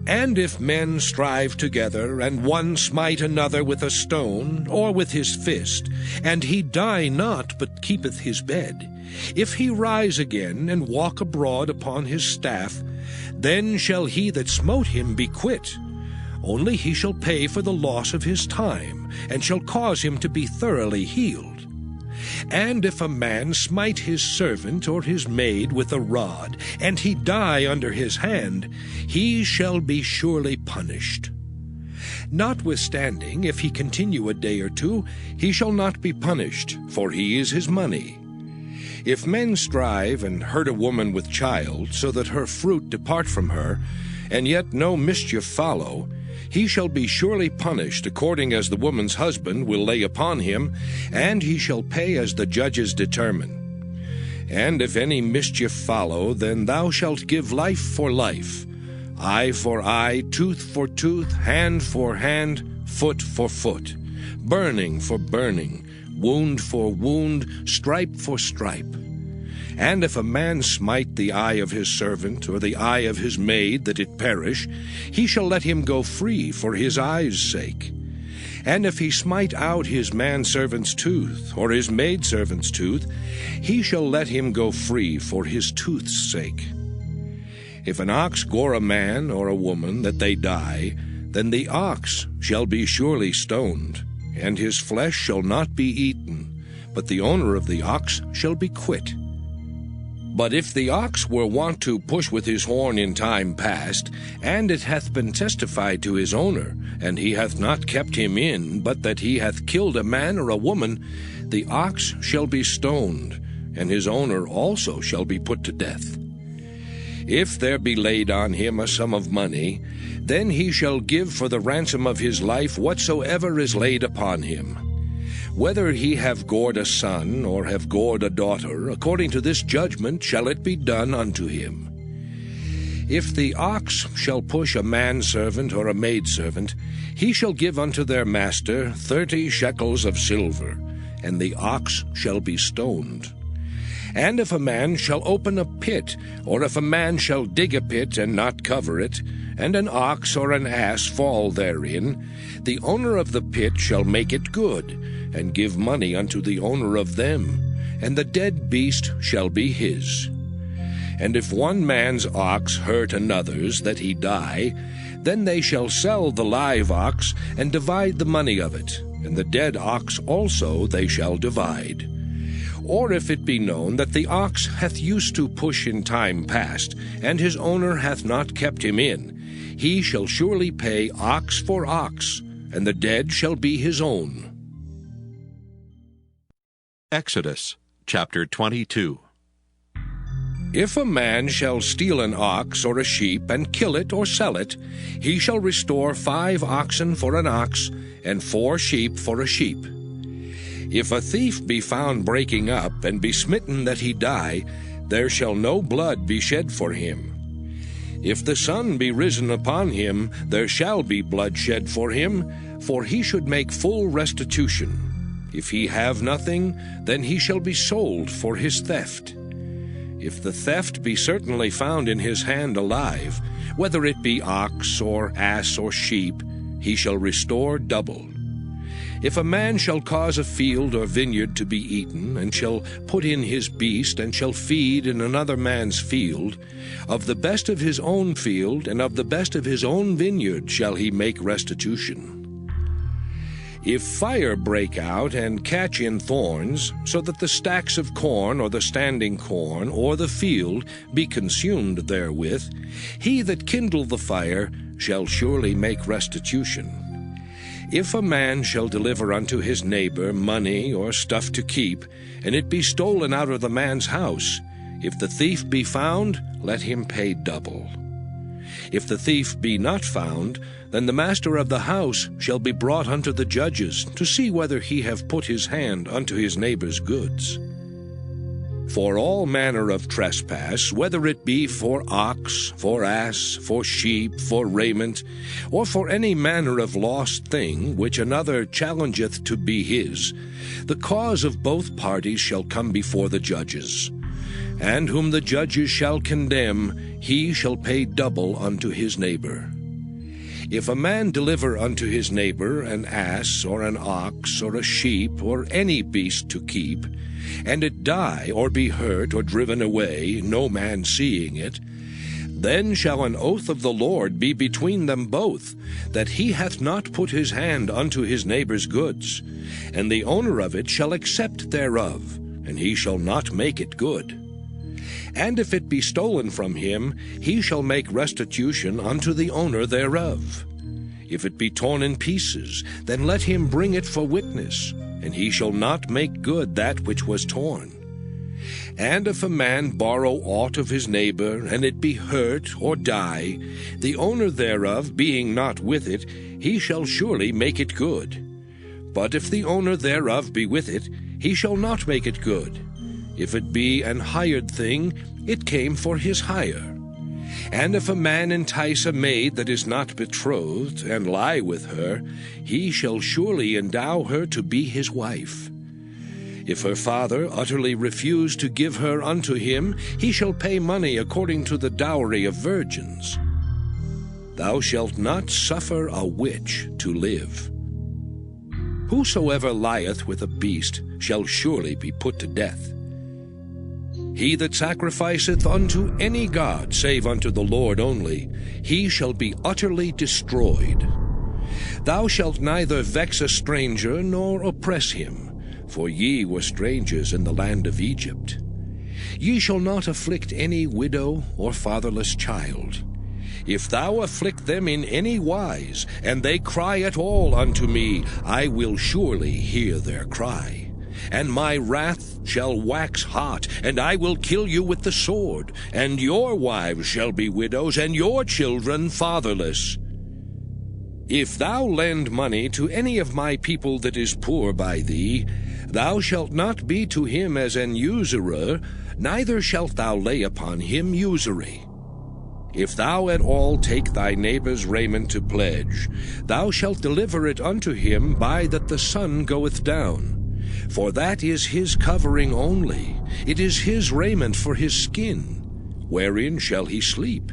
And if men strive together, and one smite another with a stone, or with his fist, and he die not, but keepeth his bed, if he rise again, and walk abroad upon his staff, then shall he that smote him be quit. Only he shall pay for the loss of his time, and shall cause him to be thoroughly healed. And if a man smite his servant or his maid with a rod, and he die under his hand, he shall be surely punished. Notwithstanding, if he continue a day or 2, he shall not be punished, for he is his money. If men strive and hurt a woman with child, so that her fruit depart from her, and yet no mischief follow, he shall be surely punished according as the woman's husband will lay upon him, and he shall pay as the judges determine. And if any mischief follow, then thou shalt give life for life, eye for eye, tooth for tooth, hand for hand, foot for foot, burning for burning, wound for wound, stripe for stripe. And if a man smite the eye of his servant, or the eye of his maid, that it perish, he shall let him go free for his eye's sake. And if he smite out his manservant's tooth, or his maidservant's tooth, he shall let him go free for his tooth's sake. If an ox gore a man or a woman, that they die, then the ox shall be surely stoned, and his flesh shall not be eaten, but the owner of the ox shall be quit. But if the ox were wont to push with his horn in time past, and it hath been testified to his owner, and he hath not kept him in, but that he hath killed a man or a woman, the ox shall be stoned, and his owner also shall be put to death. If there be laid on him a sum of money, then he shall give for the ransom of his life whatsoever is laid upon him. Whether he have gored a son, or have gored a daughter, according to this judgment shall it be done unto him. If the ox shall push a manservant or a maidservant, he shall give unto their master 30 shekels of silver, and the ox shall be stoned. And if a man shall open a pit, or if a man shall dig a pit and not cover it, and an ox or an ass fall therein, the owner of the pit shall make it good, and give money unto the owner of them, and the dead beast shall be his. And if one man's ox hurt another's, that he die, then they shall sell the live ox, and divide the money of it, and the dead ox also they shall divide. Or if it be known that the ox hath used to push in time past, and his owner hath not kept him in, he shall surely pay ox for ox, and the dead shall be his own. Exodus chapter 22. If a man shall steal an ox or a sheep, and kill it or sell it, he shall restore 5 oxen for an ox, and 4 sheep for a sheep. If a thief be found breaking up, and be smitten that he die, there shall no blood be shed for him. If the sun be risen upon him, there shall be blood shed for him, for he should make full restitution. If he have nothing, then he shall be sold for his theft. If the theft be certainly found in his hand alive, whether it be ox or ass or sheep, he shall restore double. If a man shall cause a field or vineyard to be eaten, and shall put in his beast, and shall feed in another man's field, of the best of his own field and of the best of his own vineyard shall he make restitution. If fire break out and catch in thorns, so that the stacks of corn or the standing corn or the field be consumed therewith, he that kindled the fire shall surely make restitution. If a man shall deliver unto his neighbor money or stuff to keep, and it be stolen out of the man's house, if the thief be found, let him pay double. If the thief be not found, then the master of the house shall be brought unto the judges, to see whether he have put his hand unto his neighbor's goods. For all manner of trespass, whether it be for ox, for ass, for sheep, for raiment, or for any manner of lost thing which another challengeth to be his, the cause of both parties shall come before the judges. And whom the judges shall condemn, he shall pay double unto his neighbor. If a man deliver unto his neighbor an ass, or an ox, or a sheep, or any beast to keep, and it die, or be hurt, or driven away, no man seeing it, then shall an oath of the Lord be between them both, that he hath not put his hand unto his neighbor's goods, and the owner of it shall accept thereof, and he shall not make it good. And if it be stolen from him, he shall make restitution unto the owner thereof. If it be torn in pieces, then let him bring it for witness, and he shall not make good that which was torn. And if a man borrow aught of his neighbor, and it be hurt or die, the owner thereof being not with it, he shall surely make it good. But if the owner thereof be with it, he shall not make it good. If it be an hired thing, it came for his hire. And if a man entice a maid that is not betrothed, and lie with her, he shall surely endow her to be his wife. If her father utterly refuse to give her unto him, he shall pay money according to the dowry of virgins. Thou shalt not suffer a witch to live. Whosoever lieth with a beast shall surely be put to death. He that sacrificeth unto any god save unto the Lord only, he shall be utterly destroyed. Thou shalt neither vex a stranger nor oppress him, for ye were strangers in the land of Egypt. Ye shall not afflict any widow or fatherless child. If thou afflict them in any wise, and they cry at all unto me, I will surely hear their cry. And my wrath shall wax hot, and I will kill you with the sword, and your wives shall be widows, and your children fatherless. If thou lend money to any of my people that is poor by thee, thou shalt not be to him as an usurer, neither shalt thou lay upon him usury. If thou at all take thy neighbor's raiment to pledge, thou shalt deliver it unto him by that the sun goeth down. For that is his covering only, it is his raiment for his skin. Wherein shall he sleep?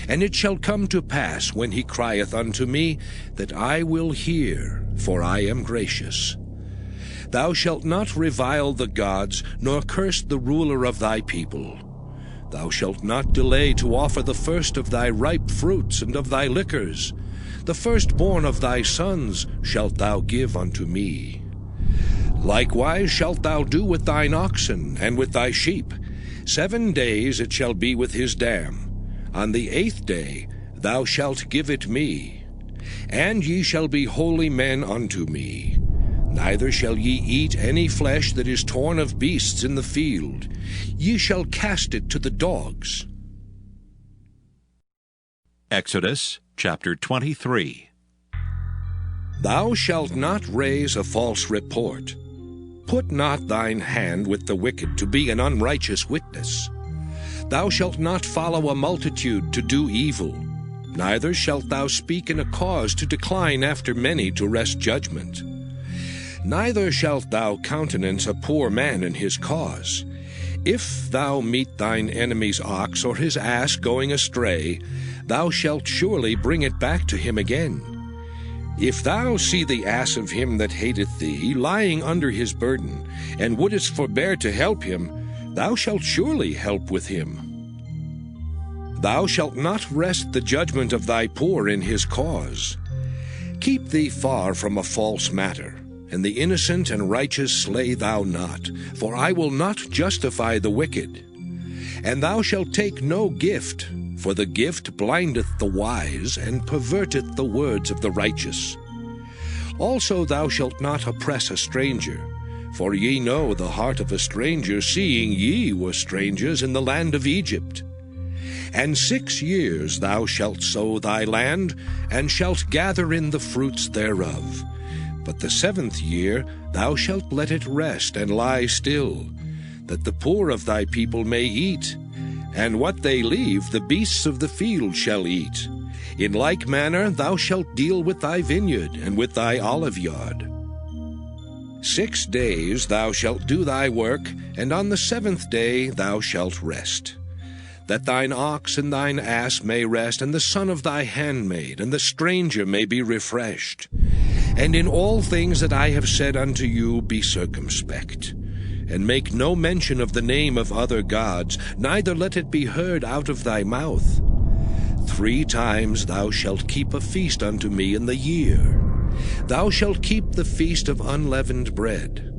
And it shall come to pass, when he crieth unto me, that I will hear, for I am gracious. Thou shalt not revile the gods, nor curse the ruler of thy people. Thou shalt not delay to offer the first of thy ripe fruits and of thy liquors. The firstborn of thy sons shalt thou give unto me. Likewise shalt thou do with thine oxen and with thy sheep. 7 days it shall be with his dam. On the 8th day thou shalt give it me. And ye shall be holy men unto me. Neither shall ye eat any flesh that is torn of beasts in the field. Ye shall cast it to the dogs. Exodus chapter 23. Thou shalt not raise a false report. Put not thine hand with the wicked to be an unrighteous witness. Thou shalt not follow a multitude to do evil. Neither shalt thou speak in a cause to decline after many to wrest judgment. Neither shalt thou countenance a poor man in his cause. If thou meet thine enemy's ox or his ass going astray, thou shalt surely bring it back to him again. If thou see the ass of him that hateth thee lying under his burden, and wouldest forbear to help him, thou shalt surely help with him. Thou shalt not wrest the judgment of thy poor in his cause. Keep thee far from a false matter, and the innocent and righteous slay thou not, for I will not justify the wicked. And thou shalt take no gift, for the gift blindeth the wise, and perverteth the words of the righteous. Also thou shalt not oppress a stranger, for ye know the heart of a stranger, seeing ye were strangers in the land of Egypt. And 6 years thou shalt sow thy land, and shalt gather in the fruits thereof. But the 7th year thou shalt let it rest and lie still, that the poor of thy people may eat. And what they leave the beasts of the field shall eat. In like manner thou shalt deal with thy vineyard and with thy oliveyard. 6 days thou shalt do thy work, and on the 7th day thou shalt rest. That thine ox and thine ass may rest, and the son of thy handmaid, and the stranger may be refreshed. And in all things that I have said unto you be circumspect. And make no mention of the name of other gods, neither let it be heard out of thy mouth. 3 times thou shalt keep a feast unto me in the year. Thou shalt keep the feast of unleavened bread.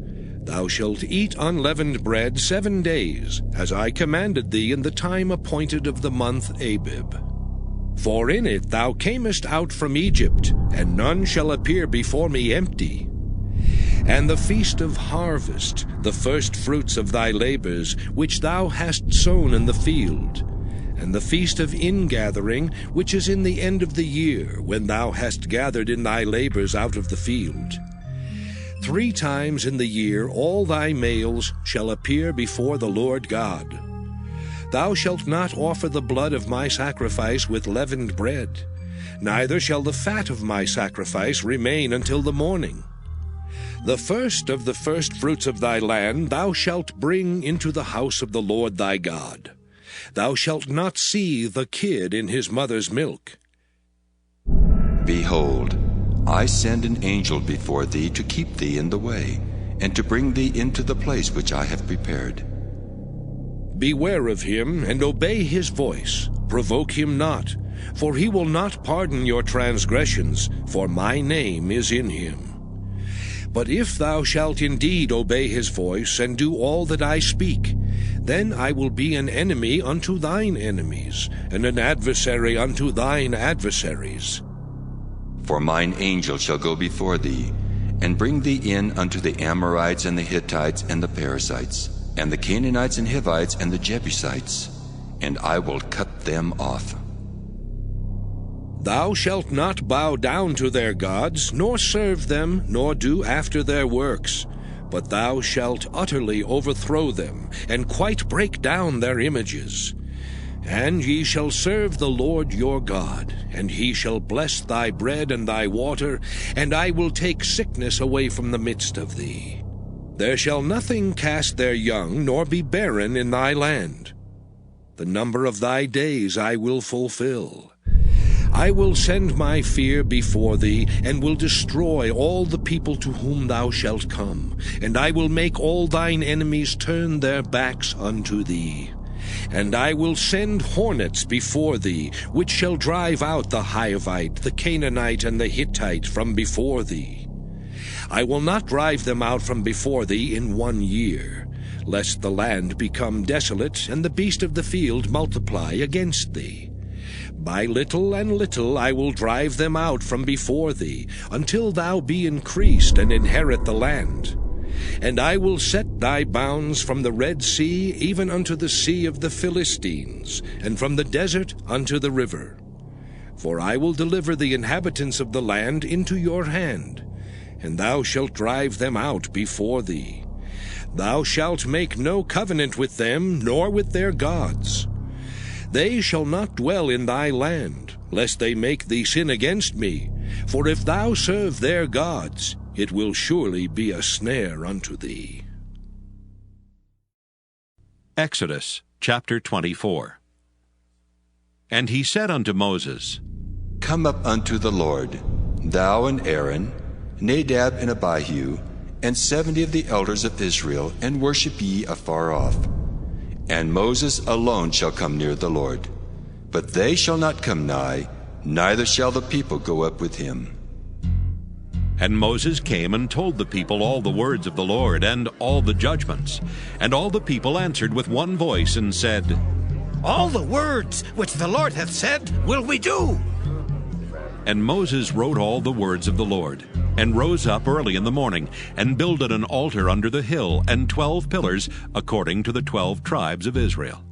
Thou shalt eat unleavened bread 7 days, as I commanded thee in the time appointed of the month Abib. For in it thou camest out from Egypt, and none shall appear before me empty. And the feast of harvest, the first fruits of thy labors, which thou hast sown in the field. And the feast of ingathering, which is in the end of the year, when thou hast gathered in thy labors out of the field. 3 times in the year all thy males shall appear before the Lord God. Thou shalt not offer the blood of my sacrifice with leavened bread, neither shall the fat of my sacrifice remain until the morning. The first of the firstfruits of thy land thou shalt bring into the house of the Lord thy God. Thou shalt not see the kid in his mother's milk. Behold, I send an angel before thee to keep thee in the way, and to bring thee into the place which I have prepared. Beware of him, and obey his voice. Provoke him not, for he will not pardon your transgressions, for my name is in him. But if thou shalt indeed obey his voice, and do all that I speak, then I will be an enemy unto thine enemies, and an adversary unto thine adversaries. For mine angel shall go before thee, and bring thee in unto the Amorites, and the Hittites, and the Perizzites, and the Canaanites, and Hivites, and the Jebusites, and I will cut them off. Thou shalt not bow down to their gods, nor serve them, nor do after their works, but thou shalt utterly overthrow them, and quite break down their images. And ye shall serve the Lord your God, and he shall bless thy bread and thy water, and I will take sickness away from the midst of thee. There shall nothing cast their young, nor be barren in thy land. The number of thy days I will fulfill. I will send my fear before thee, and will destroy all the people to whom thou shalt come, and I will make all thine enemies turn their backs unto thee. And I will send hornets before thee, which shall drive out the Hivite, the Canaanite, and the Hittite from before thee. I will not drive them out from before thee in 1 year, lest the land become desolate, and the beast of the field multiply against thee. By little and little I will drive them out from before thee, until thou be increased and inherit the land. And I will set thy bounds from the Red Sea even unto the sea of the Philistines, and from the desert unto the river. For I will deliver the inhabitants of the land into your hand, and thou shalt drive them out before thee. Thou shalt make no covenant with them, nor with their gods. They shall not dwell in thy land, lest they make thee sin against me. For if thou serve their gods, it will surely be a snare unto thee. Exodus chapter 24. And he said unto Moses, Come up unto the Lord, thou and Aaron, Nadab and Abihu, and 70 of the elders of Israel, and worship ye afar off. And Moses alone shall come near the Lord. But they shall not come nigh, neither shall the people go up with him. And Moses came and told the people all the words of the Lord, and all the judgments. And all the people answered with one voice, and said, All the words which the Lord hath said will we do. And Moses wrote all the words of the Lord, and rose up early in the morning, and builded an altar under the hill, and 12 pillars, according to the 12 tribes of Israel.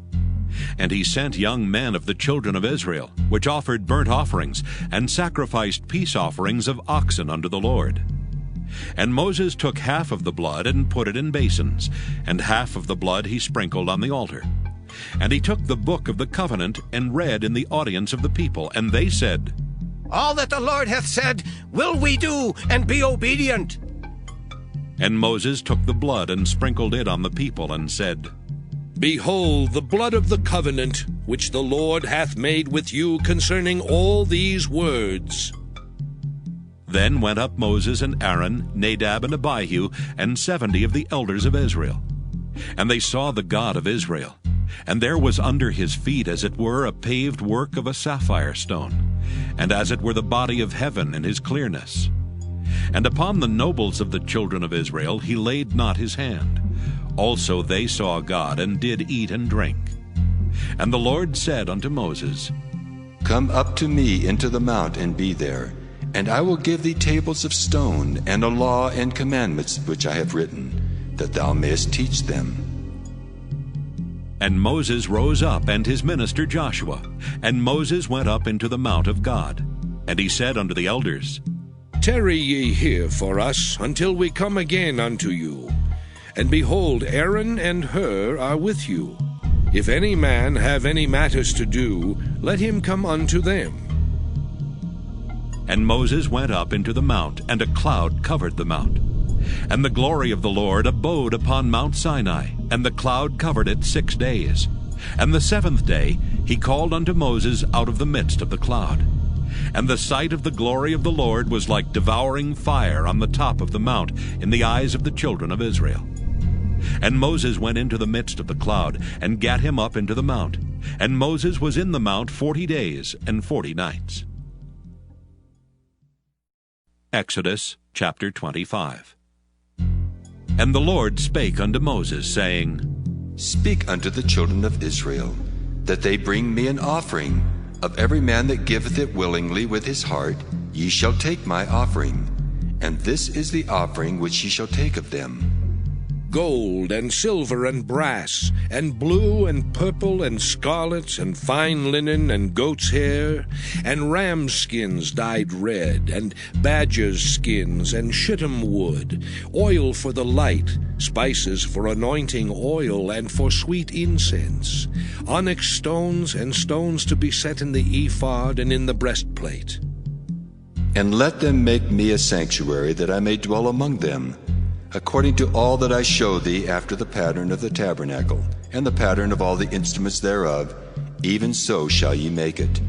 And he sent young men of the children of Israel, which offered burnt offerings, and sacrificed peace offerings of oxen unto the Lord. And Moses took half of the blood, and put it in basins, and half of the blood he sprinkled on the altar. And he took the book of the covenant, and read in the audience of the people, and they said, All that the Lord hath said will we do, and be obedient. And Moses took the blood, and sprinkled it on the people, and said, Behold the blood of the covenant, which the Lord hath made with you concerning all these words. Then went up Moses and Aaron, Nadab and Abihu, and 70 of the elders of Israel. And they saw the God of Israel. And there was under his feet, as it were, a paved work of a sapphire stone, and as it were the body of heaven in his clearness. And upon the nobles of the children of Israel he laid not his hand. Also they saw God, and did eat and drink. And the Lord said unto Moses, Come up to me into the mount, and be there, and I will give thee tables of stone, and a law and commandments which I have written, that thou mayest teach them. And Moses rose up, and his minister Joshua. And Moses went up into the mount of God. And he said unto the elders, Tarry ye here for us, until we come again unto you. And behold, Aaron and Hur are with you. If any man have any matters to do, let him come unto them. And Moses went up into the mount, and a cloud covered the mount. And the glory of the Lord abode upon Mount Sinai, and the cloud covered it 6 days. And the 7th day he called unto Moses out of the midst of the cloud. And the sight of the glory of the Lord was like devouring fire on the top of the mount in the eyes of the children of Israel. And Moses went into the midst of the cloud, and gat him up into the mount. And Moses was in the mount 40 days and 40 nights. Exodus chapter 25. And the Lord spake unto Moses, saying, Speak unto the children of Israel, that they bring me an offering. Of every man that giveth it willingly with his heart, ye shall take my offering. And this is the offering which ye shall take of them: gold and silver and brass, and blue and purple and scarlet, and fine linen and goat's hair, and ram's skins dyed red, and badger's skins, and shittim wood, oil for the light, spices for anointing oil and for sweet incense, onyx stones, and stones to be set in the ephod and in the breastplate. And let them make me a sanctuary, that I may dwell among them, according to all that I show thee, after the pattern of the tabernacle, and the pattern of all the instruments thereof, even so shall ye make it.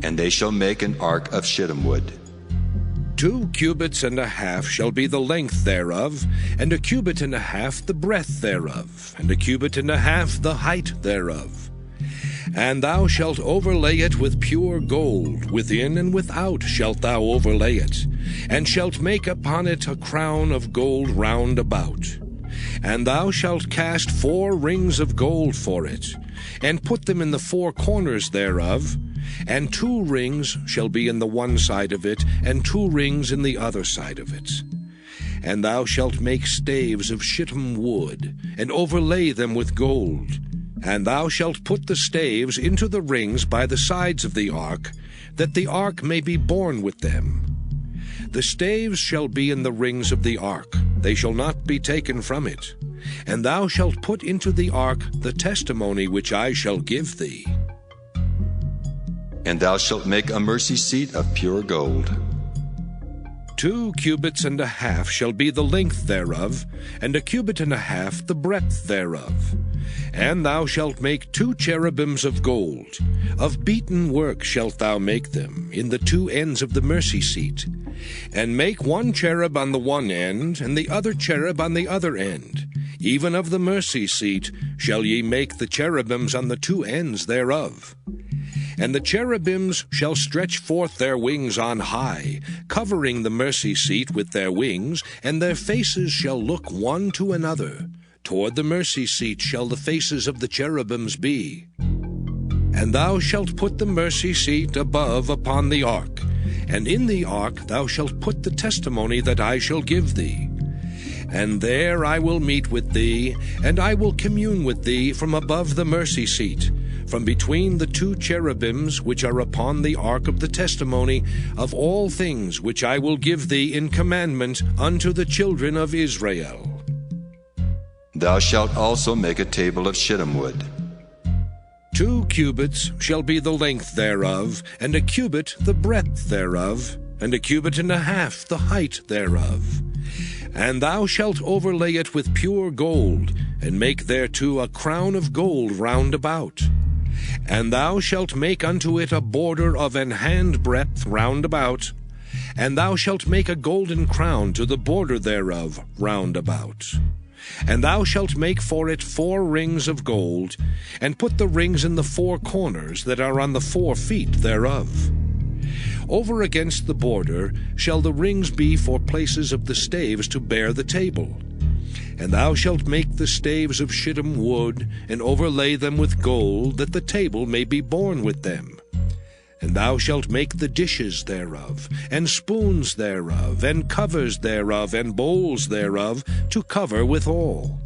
And they shall make an ark of shittim wood. 2 cubits and a half shall be the length thereof, and 1 cubit and a half the breadth thereof, and 1 cubit and a half the height thereof. And thou shalt overlay it with pure gold, within and without shalt thou overlay it, and shalt make upon it a crown of gold round about. And thou shalt cast 4 rings of gold for it, and put them in the 4 corners thereof, and 2 rings shall be in the one side of it, and 2 rings in the other side of it. And thou shalt make staves of shittim wood, and overlay them with gold. And thou shalt put the staves into the rings by the sides of the ark, that the ark may be borne with them. The staves shall be in the rings of the ark, they shall not be taken from it. And thou shalt put into the ark the testimony which I shall give thee. And thou shalt make a mercy seat of pure gold. 2 cubits and a half shall be the length thereof, and 1 cubit and a half the breadth thereof. And thou shalt make 2 cherubims of gold. Of beaten work shalt thou make them, in the 2 ends of the mercy seat. And make 1 cherub on the one end, and the other cherub on the other end. Even of the mercy seat shall ye make the cherubims on the 2 ends thereof. And the cherubims shall stretch forth their wings on high, covering the mercy seat with their wings, and their faces shall look one to another. Toward the mercy seat shall the faces of the cherubims be. And thou shalt put the mercy seat above upon the ark, and in the ark thou shalt put the testimony that I shall give thee. And there I will meet with thee, and I will commune with thee from above the mercy seat, from between the 2 cherubims which are upon the ark of the testimony, of all things which I will give thee in commandment unto the children of Israel. Thou shalt also make a table of shittim wood. 2 cubits shall be the length thereof, and 1 cubit the breadth thereof, and 1 cubit and a half the height thereof. And thou shalt overlay it with pure gold, and make thereto a crown of gold round about. And thou shalt make unto it a border of an handbreadth round about. And thou shalt make a golden crown to the border thereof round about. And thou shalt make for it 4 rings of gold, and put the rings in the 4 corners that are on the 4 feet thereof. Over against the border shall the rings be for places of the staves to bear the table. And thou shalt make the staves of shittim wood, and overlay them with gold, that the table may be borne with them. And thou shalt make the dishes thereof, and spoons thereof, and covers thereof, and bowls thereof, to cover withal.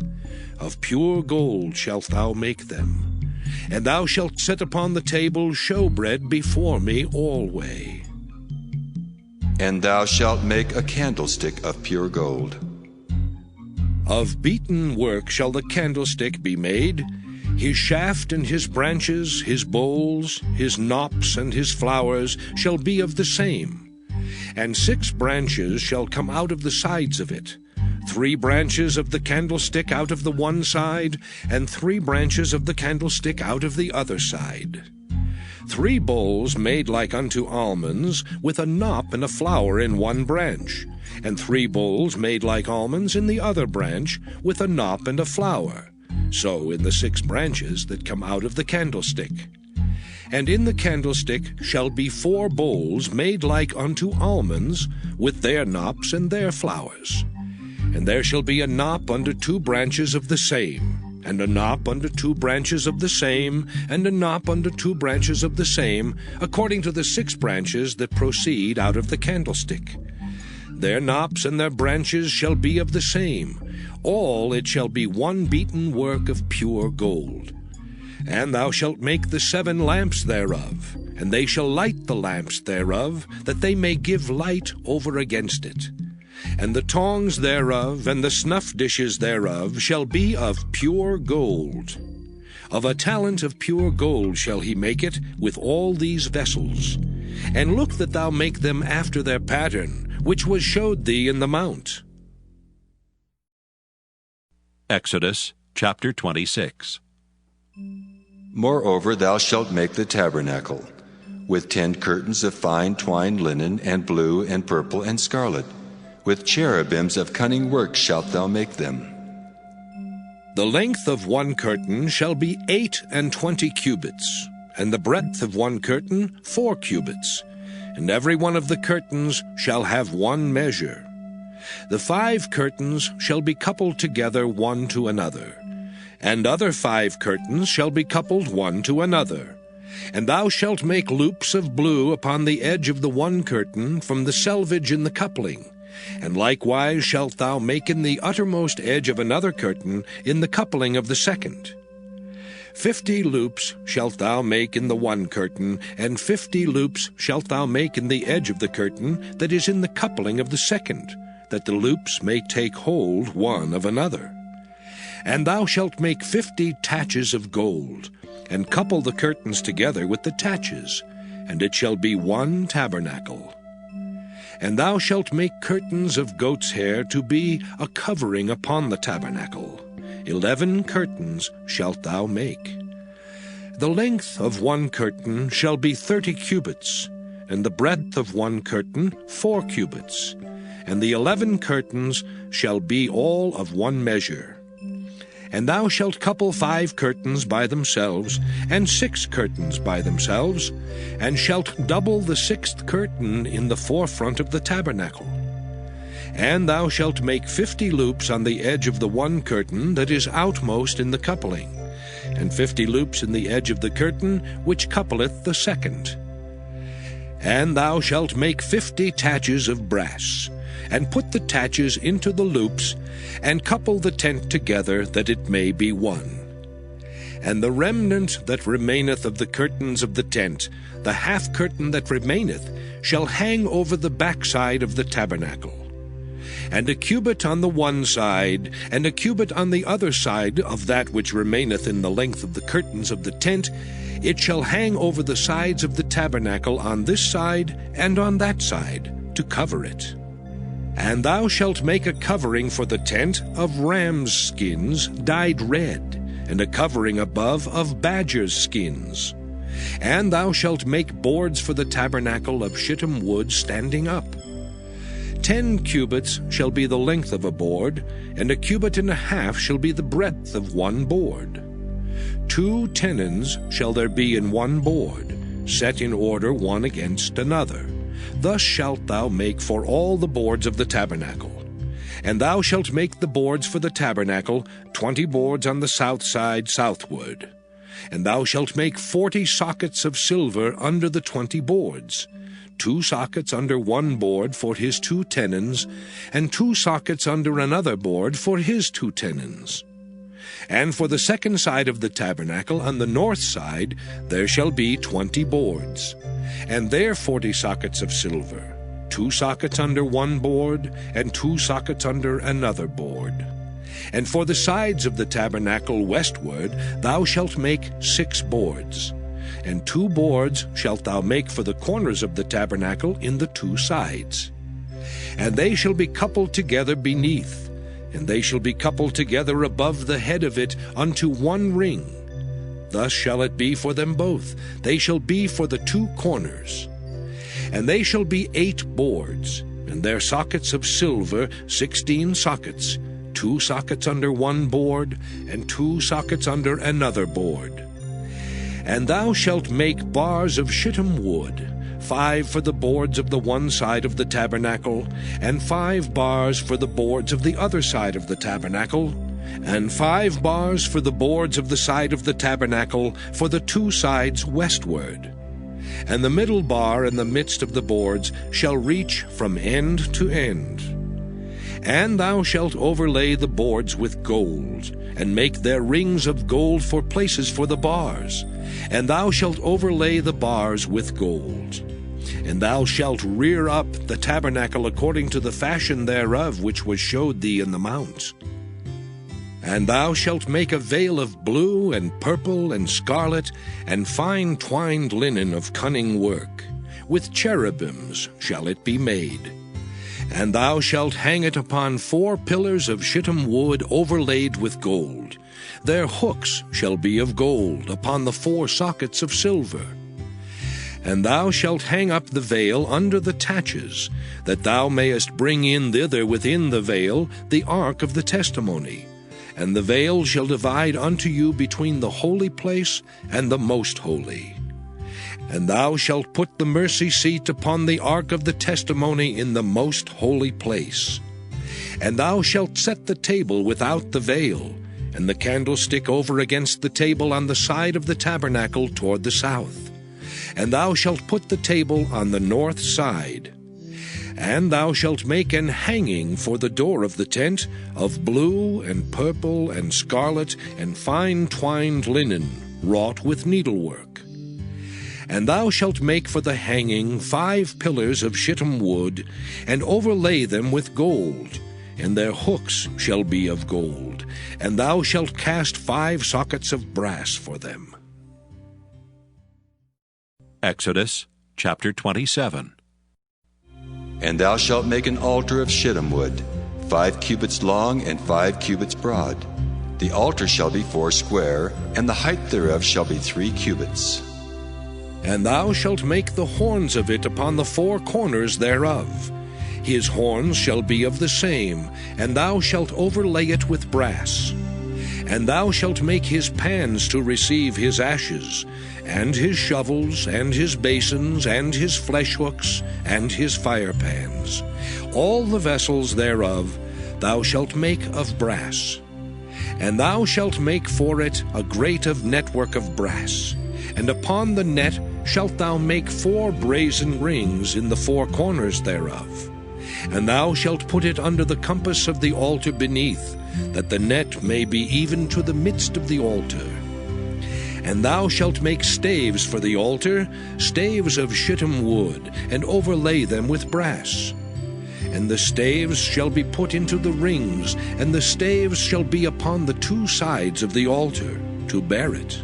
Of pure gold shalt thou make them. And thou shalt set upon the table showbread before me alway. And thou shalt make a candlestick of pure gold. Of beaten work shall the candlestick be made. His shaft and his branches, his bowls, his knops and his flowers shall be of the same. And 6 branches shall come out of the sides of it, 3 branches of the candlestick out of the one side, and 3 branches of the candlestick out of the other side. 3 bowls made like unto almonds, with a knop and a flower in one branch, and 3 bowls made like almonds in the other branch, with a knop and a flower, so in the 6 branches that come out of the candlestick. And in the candlestick shall be 4 bowls made like unto almonds, with their knops and their flowers. And there shall be a knop under 2 branches of the same, and a knop under 2 branches of the same, and a knop under 2 branches of the same, according to the 6 branches that proceed out of the candlestick. Their knops and their branches shall be of the same. All it shall be one beaten work of pure gold. And thou shalt make the 7 lamps thereof, and they shall light the lamps thereof, that they may give light over against it. And the tongs thereof and the snuff dishes thereof shall be of pure gold. Of a talent of pure gold shall he make it with all these vessels. And look that thou make them after their pattern, which was showed thee in the mount. Exodus chapter 26. Moreover, thou shalt make the tabernacle, with 10 curtains of fine twined linen, and blue, and purple, and scarlet. With cherubims of cunning work shalt thou make them. The length of 1 curtain shall be 28 cubits, and the breadth of 1 curtain 4 cubits, and every one of the curtains shall have 1 measure. The 5 curtains shall be coupled together one to another, and other 5 curtains shall be coupled one to another. And thou shalt make loops of blue upon the edge of the 1 curtain from the selvage in the coupling, and likewise shalt thou make in the uttermost edge of another curtain in the coupling of the 2nd. 50 loops shalt thou make in the 1 curtain, and 50 loops shalt thou make in the edge of the curtain that is in the coupling of the 2nd, that the loops may take hold one of another. And thou shalt make 50 taches of gold, and couple the curtains together with the taches, and it shall be 1 tabernacle. And thou shalt make curtains of goat's hair to be a covering upon the tabernacle. 11 curtains shalt thou make. The length of 1 curtain shall be 30 cubits, and the breadth of 1 curtain 4 cubits, and the 11 curtains shall be all of 1 measure. And thou shalt couple 5 curtains by themselves, and 6 curtains by themselves, and shalt double the 6th curtain in the forefront of the tabernacle. And thou shalt make 50 loops on the edge of the 1 curtain that is outmost in the coupling, and 50 loops in the edge of the curtain which coupleth the 2nd. And thou shalt make 50 taches of brass, and put the taches into the loops, and couple the tent together, that it may be one. And the remnant that remaineth of the curtains of the tent, the half curtain that remaineth, shall hang over the backside of the tabernacle. And a cubit on the one side, and a cubit on the other side of that which remaineth in the length of the curtains of the tent, it shall hang over the sides of the tabernacle on this side and on that side, to cover it. And thou shalt make a covering for the tent of rams' skins dyed red, and a covering above of badgers' skins. And thou shalt make boards for the tabernacle of shittim wood standing up. 10 cubits shall be the length of a board, and a cubit and a half shall be the breadth of 1 board. 2 tenons shall there be in 1 board, set in order one against another. Thus shalt thou make for all the boards of the tabernacle. And thou shalt make the boards for the tabernacle, 20 boards on the south side southward. And thou shalt make 40 sockets of silver under the 20 boards, 2 sockets under 1 board for his 2 tenons, and 2 sockets under another board for his 2 tenons. And for the 2nd side of the tabernacle, on the north side, there shall be 20 boards, and there 40 sockets of silver, 2 sockets under 1 board, and 2 sockets under another board. And for the sides of the tabernacle westward thou shalt make 6 boards, and 2 boards shalt thou make for the corners of the tabernacle in the 2 sides. And they shall be coupled together beneath, and they shall be coupled together above the head of it unto 1 ring. thus shall it be for them both. They shall be for the 2 corners. And they shall be 8 boards, and their sockets of silver 16 sockets, 2 sockets under one board, and 2 sockets under another board. And thou shalt make bars of shittim wood, 5 for the boards of the one side of the tabernacle, and 5 bars for the boards of the other side of the tabernacle, and 5 bars for the boards of the side of the tabernacle for the 2 sides westward. And the middle bar in the midst of the boards shall reach from end to end. And thou shalt overlay the boards with gold, and make their rings of gold for places for the bars. And thou shalt overlay the bars with gold. And thou shalt rear up the tabernacle according to the fashion thereof which was showed thee in the mount. And thou shalt make a veil of blue and purple and scarlet, and fine twined linen of cunning work. With cherubims shall it be made. And thou shalt hang it upon 4 pillars of shittim wood overlaid with gold. Their hooks shall be of gold upon the 4 sockets of silver. And thou shalt hang up the veil under the taches, that thou mayest bring in thither within the veil the ark of the testimony. And the veil shall divide unto you between the holy place and the most holy. And thou shalt put the mercy seat upon the ark of the testimony in the most holy place. And thou shalt set the table without the veil, and the candlestick over against the table on the side of the tabernacle toward the south. And thou shalt put the table on the north side. And thou shalt make an hanging for the door of the tent of blue and purple and scarlet and fine twined linen, wrought with needlework. And thou shalt make for the hanging 5 pillars of shittim wood, and overlay them with gold, and their hooks shall be of gold, and thou shalt cast 5 sockets of brass for them. Exodus chapter 27. And thou shalt make an altar of shittim wood, 5 cubits long and 5 cubits broad. The altar shall be 4 square, and the height thereof shall be 3 cubits. And thou shalt make the horns of it upon the 4 corners thereof. His horns shall be of the same, and thou shalt overlay it with brass. And thou shalt make his pans to receive his ashes, and his shovels, and his basins, and his flesh hooks, and his fire pans. All the vessels thereof thou shalt make of brass. And thou shalt make for it a grate of network of brass. And upon the net shalt thou make 4 brazen rings in the 4 corners thereof. And thou shalt put it under the compass of the altar beneath, that the net may be even to the midst of the altar. And thou shalt make staves for the altar, staves of shittim wood, and overlay them with brass. And the staves shall be put into the rings, and the staves shall be upon the 2 sides of the altar, to bear it.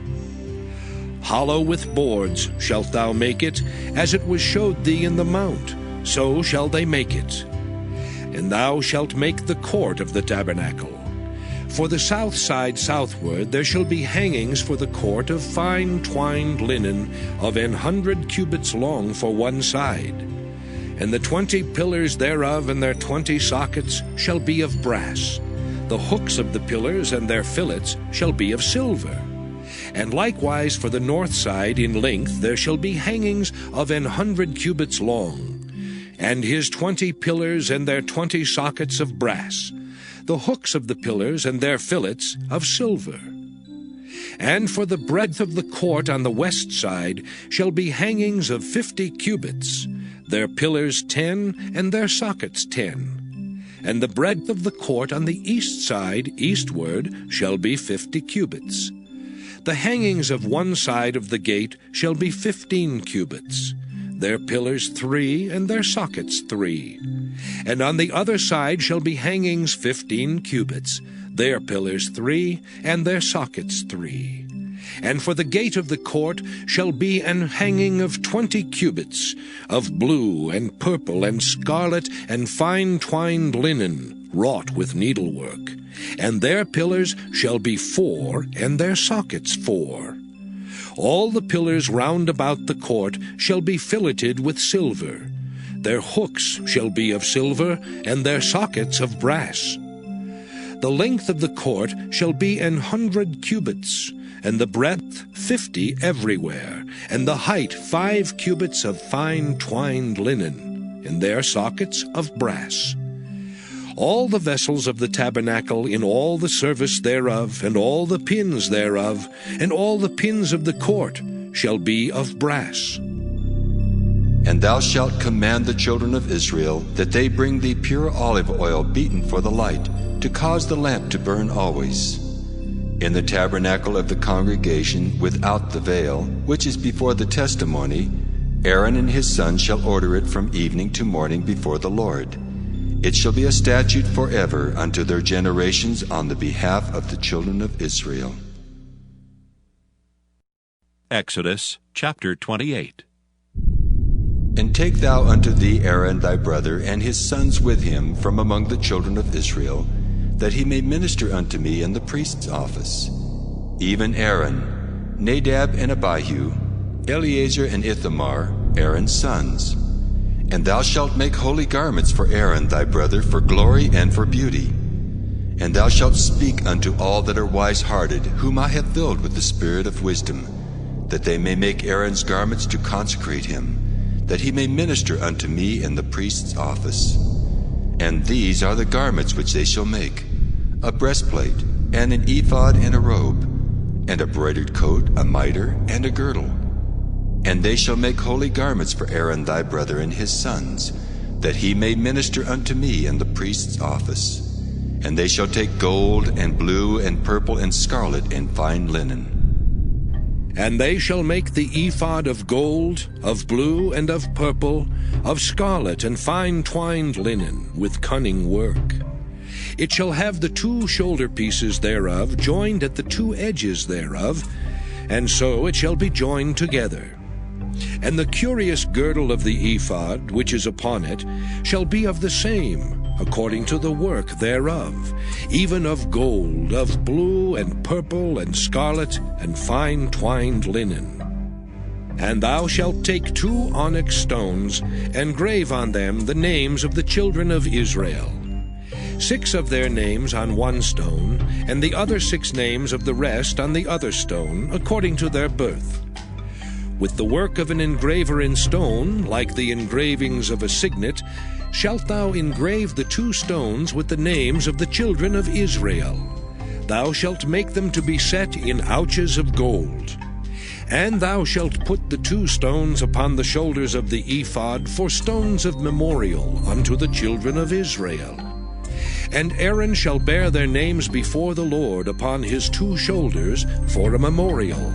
Hollow with boards shalt thou make it, as it was showed thee in the mount, so shall they make it. And thou shalt make the court of the tabernacle. For the south side southward there shall be hangings for the court of fine twined linen of 100 cubits long for one side. And the 20 pillars thereof and their 20 sockets shall be of brass. The hooks of the pillars and their fillets shall be of silver. And likewise for the north side in length there shall be hangings of 100 cubits long, and his 20 pillars and their 20 sockets of brass. The hooks of the pillars and their fillets of silver. And for the breadth of the court on the west side shall be hangings of 50 cubits, their pillars 10, and their sockets 10. And the breadth of the court on the east side eastward shall be 50 cubits. The hangings of one side of the gate shall be 15 cubits, their pillars 3, and their sockets 3. And on the other side shall be hangings 15 cubits, their pillars 3, and their sockets 3. And for the gate of the court shall be an hanging of 20 cubits, of blue and purple and scarlet and fine twined linen, wrought with needlework. And their pillars shall be 4, and their sockets 4. All the pillars round about the court shall be filleted with silver. Their hooks shall be of silver, and their sockets of brass. The length of the court shall be 100 cubits, and the breadth 50 everywhere, and the height 5 cubits of fine twined linen, and their sockets of brass. All the vessels of the tabernacle in all the service thereof, and all the pins thereof, and all the pins of the court shall be of brass. And thou shalt command the children of Israel that they bring thee pure olive oil beaten for the light, to cause the lamp to burn always. In the tabernacle of the congregation without the veil, which is before the testimony, Aaron and his sons shall order it from evening to morning before the Lord. It shall be a statute forever unto their generations on the behalf of the children of Israel. Exodus chapter 28. And take thou unto thee Aaron thy brother and his sons with him from among the children of Israel, that he may minister unto me in the priest's office. Even Aaron, Nadab and Abihu, Eleazar and Ithamar, Aaron's sons. And thou shalt make holy garments for Aaron thy brother for glory and for beauty. And thou shalt speak unto all that are wise-hearted, whom I have filled with the spirit of wisdom, that they may make Aaron's garments to consecrate him, that he may minister unto me in the priest's office. And these are the garments which they shall make: a breastplate, and an ephod, and a robe, and a broidered coat, a mitre, and a girdle. And they shall make holy garments for Aaron thy brother and his sons, that he may minister unto me in the priest's office. And they shall take gold, and blue, and purple, and scarlet, and fine linen. And they shall make the ephod of gold, of blue, and of purple, of scarlet, and fine twined linen, with cunning work. It shall have the 2 shoulder pieces thereof joined at the 2 edges thereof, and so it shall be joined together. And the curious girdle of the ephod, which is upon it, shall be of the same, according to the work thereof, even of gold, of blue, and purple, and scarlet, and fine twined linen. And thou shalt take 2 onyx stones, and grave on them the names of the children of Israel, 6 of their names on one stone, and the other 6 names of the rest on the other stone, according to their birth. With the work of an engraver in stone, like the engravings of a signet, shalt thou engrave the 2 stones with the names of the children of Israel. Thou shalt make them to be set in ouches of gold. And thou shalt put the 2 stones upon the shoulders of the ephod for stones of memorial unto the children of Israel. And Aaron shall bear their names before the Lord upon his 2 shoulders for a memorial.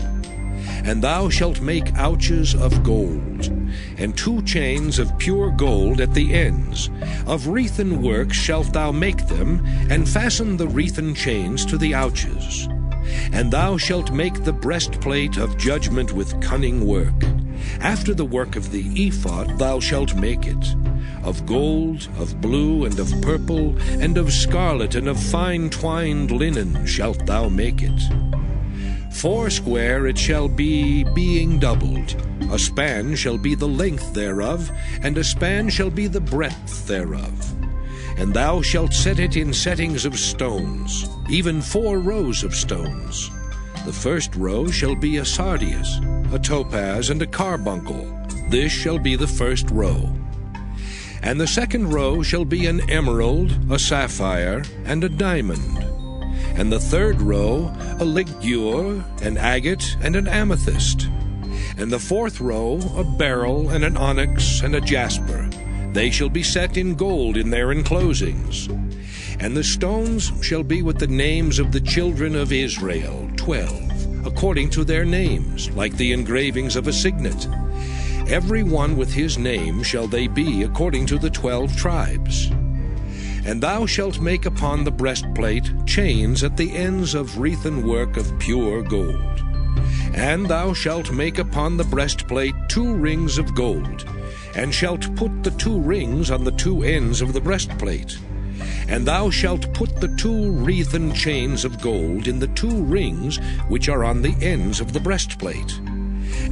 And thou shalt make ouches of gold, and 2 chains of pure gold at the ends. Of wreathen work shalt thou make them, and fasten the wreathen chains to the ouches. And thou shalt make the breastplate of judgment with cunning work. After the work of the ephod thou shalt make it. Of gold, of blue, and of purple, and of scarlet, and of fine twined linen shalt thou make it. 4 square it shall be, being doubled. A span shall be the length thereof, and a span shall be the breadth thereof. And thou shalt set it in settings of stones, even 4 rows of stones. The first row shall be a sardius, a topaz, and a carbuncle. This shall be the first row. And the second row shall be an emerald, a sapphire, and a diamond. And the third row a ligure, an agate, and an amethyst. And the 4th row a beryl, and an onyx, and a jasper. They shall be set in gold in their enclosings. And the stones shall be with the names of the children of Israel, 12, according to their names, like the engravings of a signet. Every one with his name shall they be according to the 12 tribes. And thou shalt make upon the breastplate chains at the ends of wreathen work of pure gold. And thou shalt make upon the breastplate 2 rings of gold, and shalt put the 2 rings on the 2 ends of the breastplate. And thou shalt put the 2 wreathen chains of gold in the 2 rings which are on the ends of the breastplate.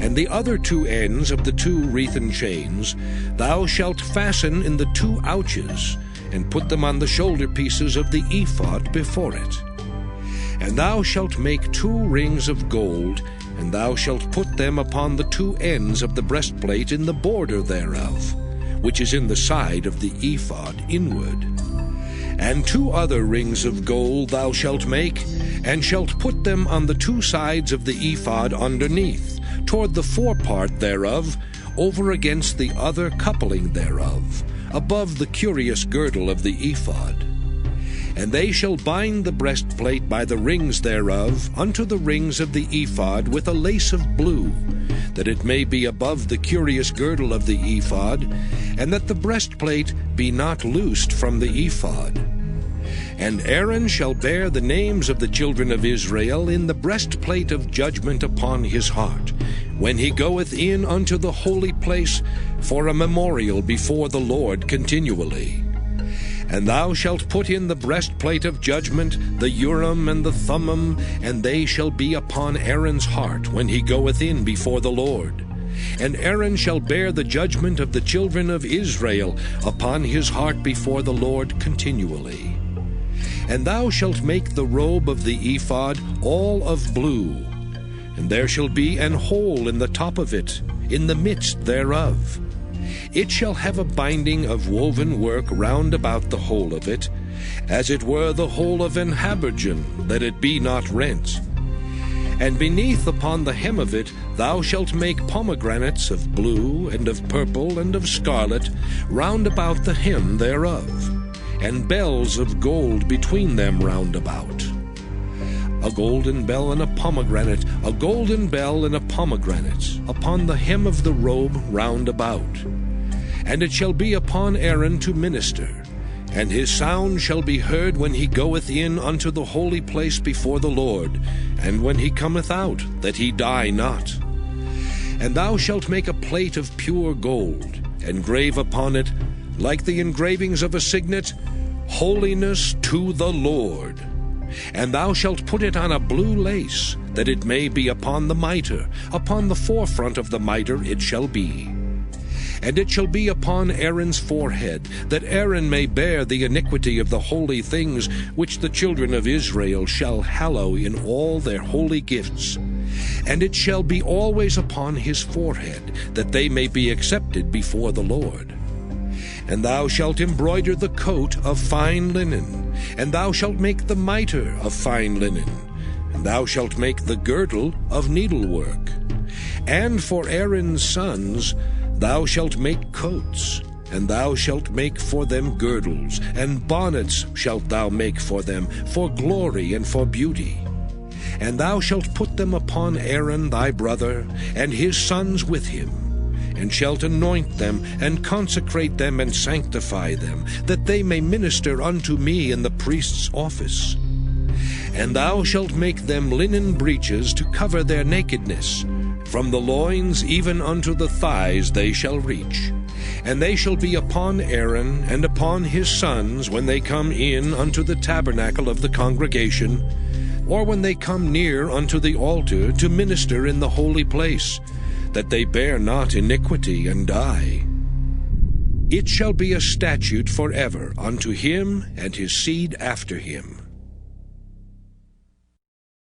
And the other 2 ends of the 2 wreathen chains thou shalt fasten in the 2 ouches, and put them on the shoulder pieces of the ephod before it. And thou shalt make 2 rings of gold, and thou shalt put them upon the 2 ends of the breastplate in the border thereof, which is in the side of the ephod inward. And 2 other rings of gold thou shalt make, and shalt put them on the 2 sides of the ephod underneath, toward the forepart thereof, over against the other coupling thereof, above the curious girdle of the ephod. And they shall bind the breastplate by the rings thereof unto the rings of the ephod with a lace of blue, that it may be above the curious girdle of the ephod, and that the breastplate be not loosed from the ephod. And Aaron shall bear the names of the children of Israel in the breastplate of judgment upon his heart, when he goeth in unto the holy place for a memorial before the Lord continually. And thou shalt put in the breastplate of judgment the Urim and the Thummim, and they shall be upon Aaron's heart when he goeth in before the Lord. And Aaron shall bear the judgment of the children of Israel upon his heart before the Lord continually. And thou shalt make the robe of the ephod all of blue, and there shall be an hole in the top of it, in the midst thereof. It shall have a binding of woven work round about the whole of it, as it were the whole of an habergeon, that it be not rent. And beneath upon the hem of it thou shalt make pomegranates of blue, and of purple, and of scarlet, round about the hem thereof, and bells of gold between them round about. A golden bell and a pomegranate, a golden bell and a pomegranate, upon the hem of the robe round about. And it shall be upon Aaron to minister, and his sound shall be heard when he goeth in unto the holy place before the Lord, and when he cometh out, that he die not. And thou shalt make a plate of pure gold, and grave upon it, like the engravings of a signet, Holiness to the Lord. And thou shalt put it on a blue lace, that it may be upon the mitre, upon the forefront of the mitre it shall be. And it shall be upon Aaron's forehead, that Aaron may bear the iniquity of the holy things which the children of Israel shall hallow in all their holy gifts. And it shall be always upon his forehead, that they may be accepted before the Lord. And thou shalt embroider the coat of fine linen, and thou shalt make the mitre of fine linen, and thou shalt make the girdle of needlework. And for Aaron's sons thou shalt make coats, and thou shalt make for them girdles, and bonnets shalt thou make for them, for glory and for beauty. And thou shalt put them upon Aaron thy brother, and his sons with him, and shalt anoint them, and consecrate them, and sanctify them, that they may minister unto me in the priest's office. And thou shalt make them linen breeches to cover their nakedness. From the loins even unto the thighs they shall reach. And they shall be upon Aaron and upon his sons when they come in unto the tabernacle of the congregation, or when they come near unto the altar to minister in the holy place, that they bear not iniquity and die. It shall be a statute forever unto him and his seed after him.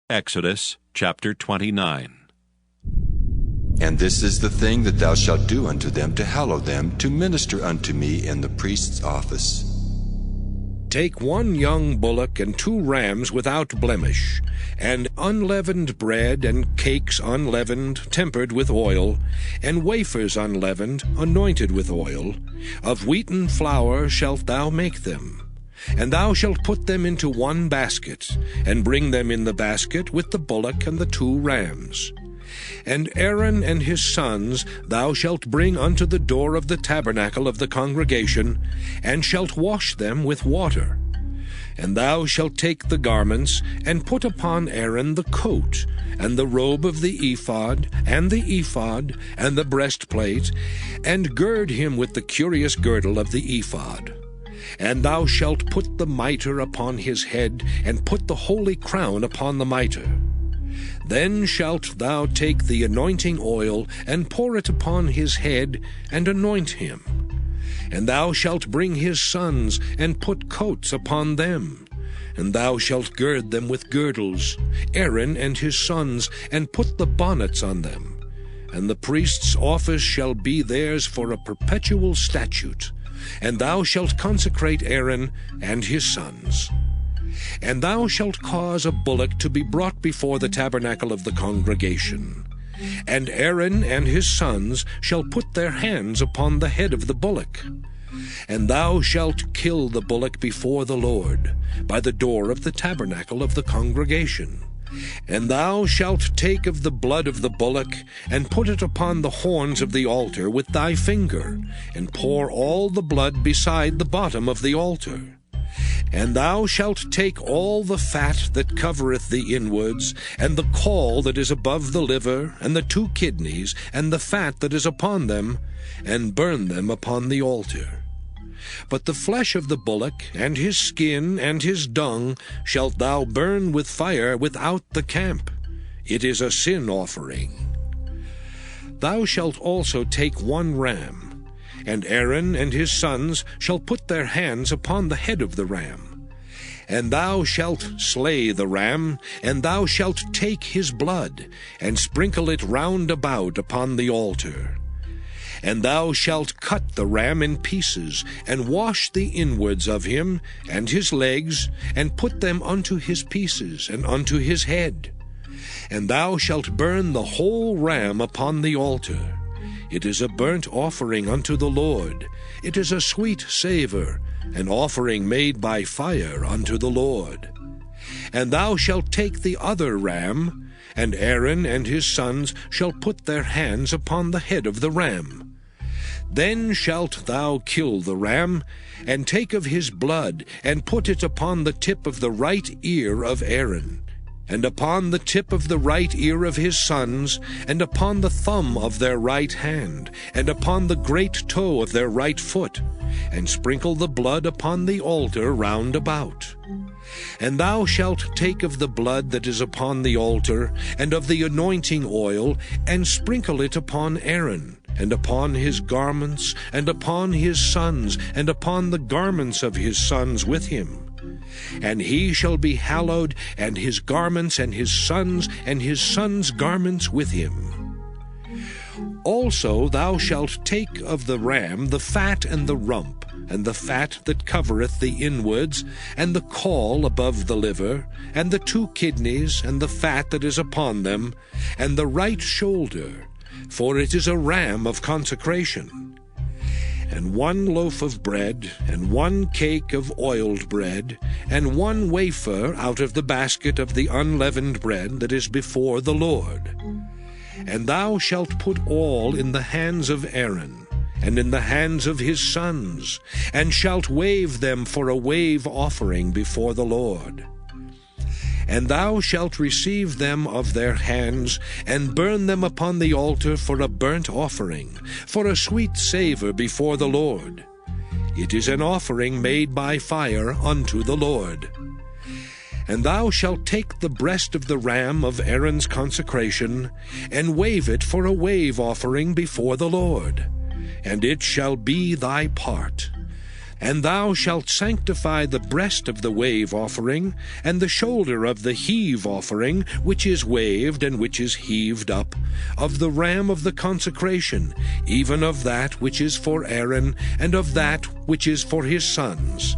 Exodus chapter 29. And this is the thing that thou shalt do unto them to hallow them, to minister unto me in the priest's office. Take 1 young bullock and 2 rams without blemish, and unleavened bread, and cakes unleavened, tempered with oil, and wafers unleavened, anointed with oil. Of wheaten flour shalt thou make them. And thou shalt put them into 1 basket, and bring them in the basket with the bullock and the 2 rams. And Aaron and his sons thou shalt bring unto the door of the tabernacle of the congregation, and shalt wash them with water. And thou shalt take the garments, and put upon Aaron the coat, and the robe of the ephod, and the breastplate, and gird him with the curious girdle of the ephod. And thou shalt put the mitre upon his head, and put the holy crown upon the mitre. Then shalt thou take the anointing oil, and pour it upon his head, and anoint him. And thou shalt bring his sons, and put coats upon them. And thou shalt gird them with girdles, Aaron and his sons, and put the bonnets on them. And the priest's office shall be theirs for a perpetual statute. And thou shalt consecrate Aaron and his sons. And thou shalt cause a bullock to be brought before the tabernacle of the congregation. And Aaron and his sons shall put their hands upon the head of the bullock. And thou shalt kill the bullock before the Lord, by the door of the tabernacle of the congregation. And thou shalt take of the blood of the bullock, and put it upon the horns of the altar with thy finger, and pour all the blood beside the bottom of the altar. And thou shalt take all the fat that covereth the inwards, and the caul that is above the liver, and the 2 kidneys, and the fat that is upon them, and burn them upon the altar. But the flesh of the bullock, and his skin, and his dung, shalt thou burn with fire without the camp. It is a sin offering. Thou shalt also take 1 ram, and Aaron and his sons shall put their hands upon the head of the ram. And thou shalt slay the ram, and thou shalt take his blood, and sprinkle it round about upon the altar. And thou shalt cut the ram in pieces, and wash the inwards of him, and his legs, and put them unto his pieces, and unto his head. And thou shalt burn the whole ram upon the altar. It is a burnt offering unto the Lord. It is a sweet savour, an offering made by fire unto the Lord. And thou shalt take the other ram, and Aaron and his sons shall put their hands upon the head of the ram. Then shalt thou kill the ram, and take of his blood, and put it upon the tip of the right ear of Aaron, and upon the tip of the right ear of his sons, and upon the thumb of their right hand, and upon the great toe of their right foot, and sprinkle the blood upon the altar round about. And thou shalt take of the blood that is upon the altar, and of the anointing oil, and sprinkle it upon Aaron, and upon his garments, and upon his sons, and upon the garments of his sons with him. And he shall be hallowed, and his garments, and his sons' garments with him. Also thou shalt take of the ram the fat and the rump, and the fat that covereth the inwards, and the caul above the liver, and the 2 kidneys, and the fat that is upon them, and the right shoulder, for it is a ram of consecration. And 1 loaf of bread, and 1 cake of oiled bread, and 1 wafer out of the basket of the unleavened bread that is before the Lord. And thou shalt put all in the hands of Aaron, and in the hands of his sons, and shalt wave them for a wave offering before the Lord. And thou shalt receive them of their hands, and burn them upon the altar for a burnt offering, for a sweet savour before the Lord. It is an offering made by fire unto the Lord. And thou shalt take the breast of the ram of Aaron's consecration, and wave it for a wave offering before the Lord, and it shall be thy part. And thou shalt sanctify the breast of the wave offering, and the shoulder of the heave offering, which is waved and which is heaved up, of the ram of the consecration, even of that which is for Aaron, and of that which is for his sons.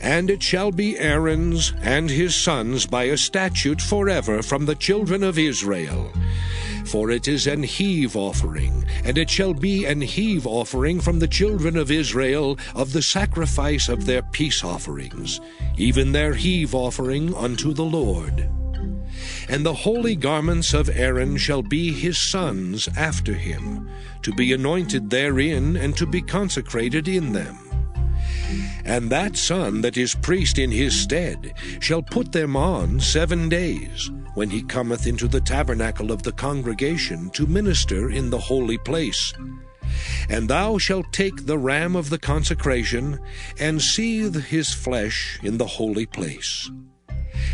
And it shall be Aaron's and his sons by a statute forever from the children of Israel. For it is an heave offering, and it shall be an heave offering from the children of Israel of the sacrifice of their peace offerings, even their heave offering unto the Lord. And the holy garments of Aaron shall be his sons after him, to be anointed therein, and to be consecrated in them. And that son that is priest in his stead shall put them on 7 days, when he cometh into the tabernacle of the congregation to minister in the holy place. And thou shalt take the ram of the consecration, and seethe his flesh in the holy place.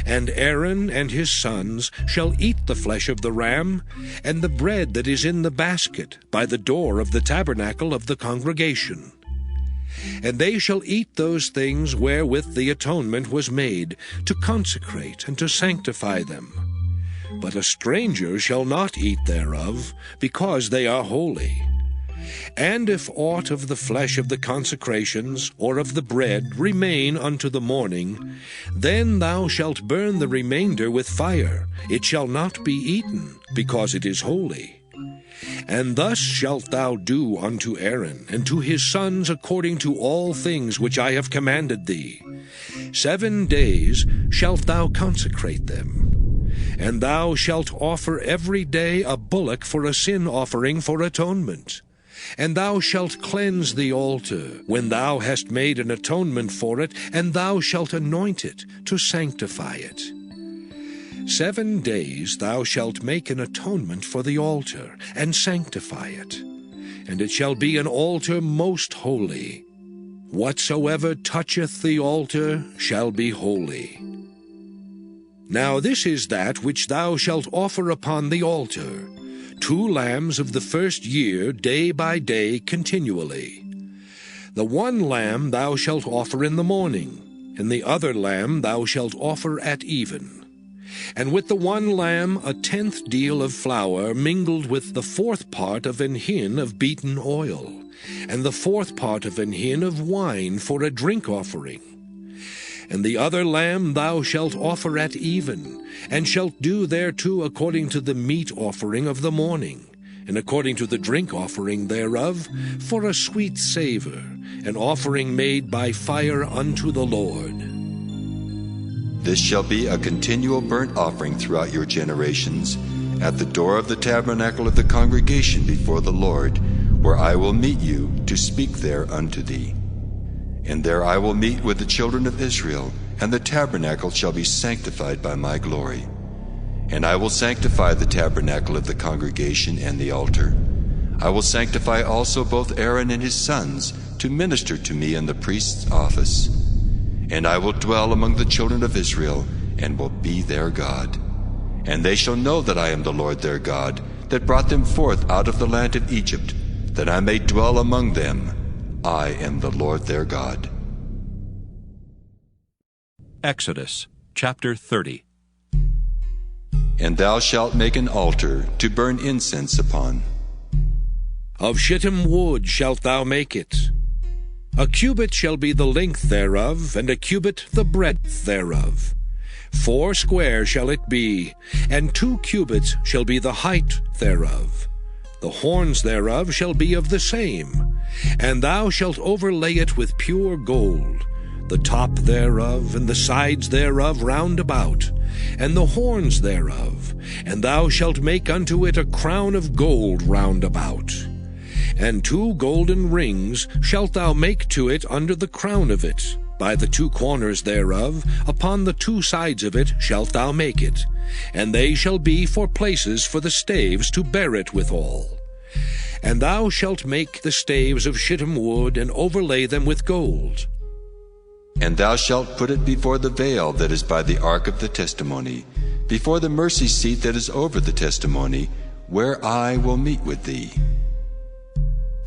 And Aaron and his sons shall eat the flesh of the ram, and the bread that is in the basket by the door of the tabernacle of the congregation. And they shall eat those things wherewith the atonement was made, to consecrate and to sanctify them. But a stranger shall not eat thereof, because they are holy. And if aught of the flesh of the consecrations, or of the bread, remain unto the morning, then thou shalt burn the remainder with fire. It shall not be eaten, because it is holy. And thus shalt thou do unto Aaron and to his sons according to all things which I have commanded thee. 7 days shalt thou consecrate them. And thou shalt offer every day a bullock for a sin offering for atonement. And thou shalt cleanse the altar, when thou hast made an atonement for it, and thou shalt anoint it, to sanctify it. 7 days thou shalt make an atonement for the altar, and sanctify it. And it shall be an altar most holy. Whatsoever toucheth the altar shall be holy. Now this is that which thou shalt offer upon the altar, 2 lambs of the first year, day by day, continually. The 1 lamb thou shalt offer in the morning, and the other lamb thou shalt offer at even. And with the 1 lamb 1/10 deal of flour mingled with the 4th part of an hin of beaten oil, and the 4th part of an hin of wine for a drink offering. And the other lamb thou shalt offer at even, and shalt do thereto according to the meat offering of the morning, and according to the drink offering thereof, for a sweet savour, an offering made by fire unto the Lord. This shall be a continual burnt offering throughout your generations, at the door of the tabernacle of the congregation before the Lord, where I will meet you to speak there unto thee. And there I will meet with the children of Israel, and the tabernacle shall be sanctified by my glory. And I will sanctify the tabernacle of the congregation and the altar. I will sanctify also both Aaron and his sons to minister to me in the priest's office. And I will dwell among the children of Israel, and will be their God. And they shall know that I am the Lord their God, that brought them forth out of the land of Egypt, that I may dwell among them. I am the Lord their God. Exodus chapter 30. And thou shalt make an altar to burn incense upon. Of shittim wood shalt thou make it. A cubit shall be the length thereof, and a cubit the breadth thereof. 4 square shall it be, and 2 cubits shall be the height thereof. The horns thereof shall be of the same. And thou shalt overlay it with pure gold, the top thereof, and the sides thereof round about, and the horns thereof. And thou shalt make unto it a crown of gold round about. And 2 golden rings shalt thou make to it under the crown of it. By the 2 corners thereof, upon the 2 sides of it shalt thou make it. And they shall be for places for the staves to bear it withal. And thou shalt make the staves of shittim wood, and overlay them with gold. And thou shalt put it before the veil that is by the ark of the testimony, before the mercy seat that is over the testimony, where I will meet with thee.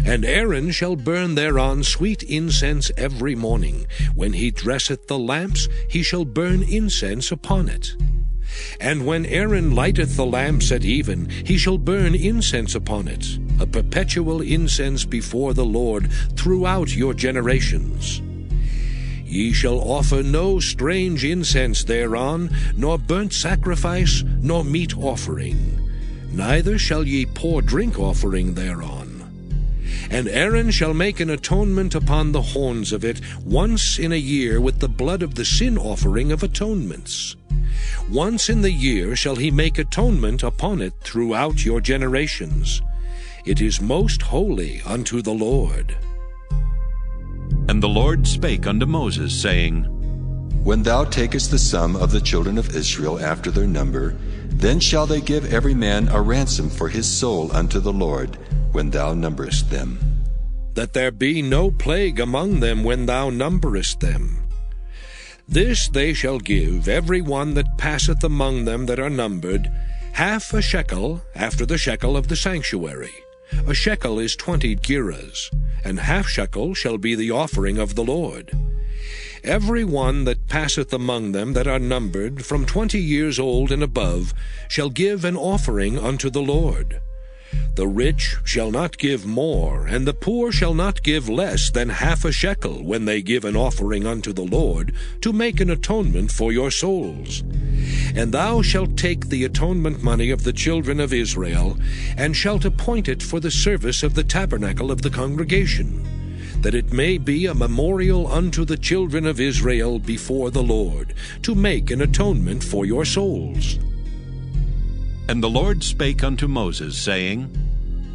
And Aaron shall burn thereon sweet incense every morning. When he dresseth the lamps, he shall burn incense upon it. And when Aaron lighteth the lamps at even, he shall burn incense upon it, a perpetual incense before the Lord throughout your generations. Ye shall offer no strange incense thereon, nor burnt sacrifice, nor meat offering. Neither shall ye pour drink offering thereon. And Aaron shall make an atonement upon the horns of it once in a year with the blood of the sin offering of atonements. Once in the year shall he make atonement upon it throughout your generations. It is most holy unto the Lord. And the Lord spake unto Moses, saying, When thou takest the sum of the children of Israel after their number, then shall they give every man a ransom for his soul unto the Lord, when thou numberest them. That there be no plague among them when thou numberest them. This they shall give every one that passeth among them that are numbered, half a shekel after the shekel of the sanctuary. A shekel is 20 gerahs, and half shekel shall be the offering of the Lord. Every one that passeth among them that are numbered, from 20 years old and above, shall give an offering unto the Lord. The rich shall not give more, and the poor shall not give less than half a shekel when they give an offering unto the Lord, to make an atonement for your souls. And thou shalt take the atonement money of the children of Israel, and shalt appoint it for the service of the tabernacle of the congregation, that it may be a memorial unto the children of Israel before the Lord, to make an atonement for your souls. And the Lord spake unto Moses, saying,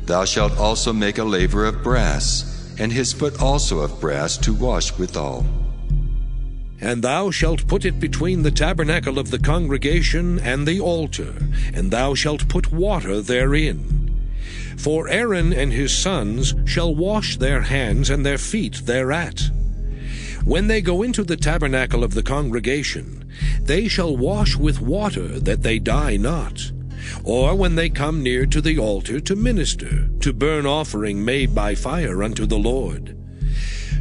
Thou shalt also make a laver of brass, and his foot also of brass to wash withal. And thou shalt put it between the tabernacle of the congregation and the altar, and thou shalt put water therein. For Aaron and his sons shall wash their hands and their feet thereat. When they go into the tabernacle of the congregation, they shall wash with water, that they die not. Or when they come near to the altar to minister, to burn offering made by fire unto the Lord.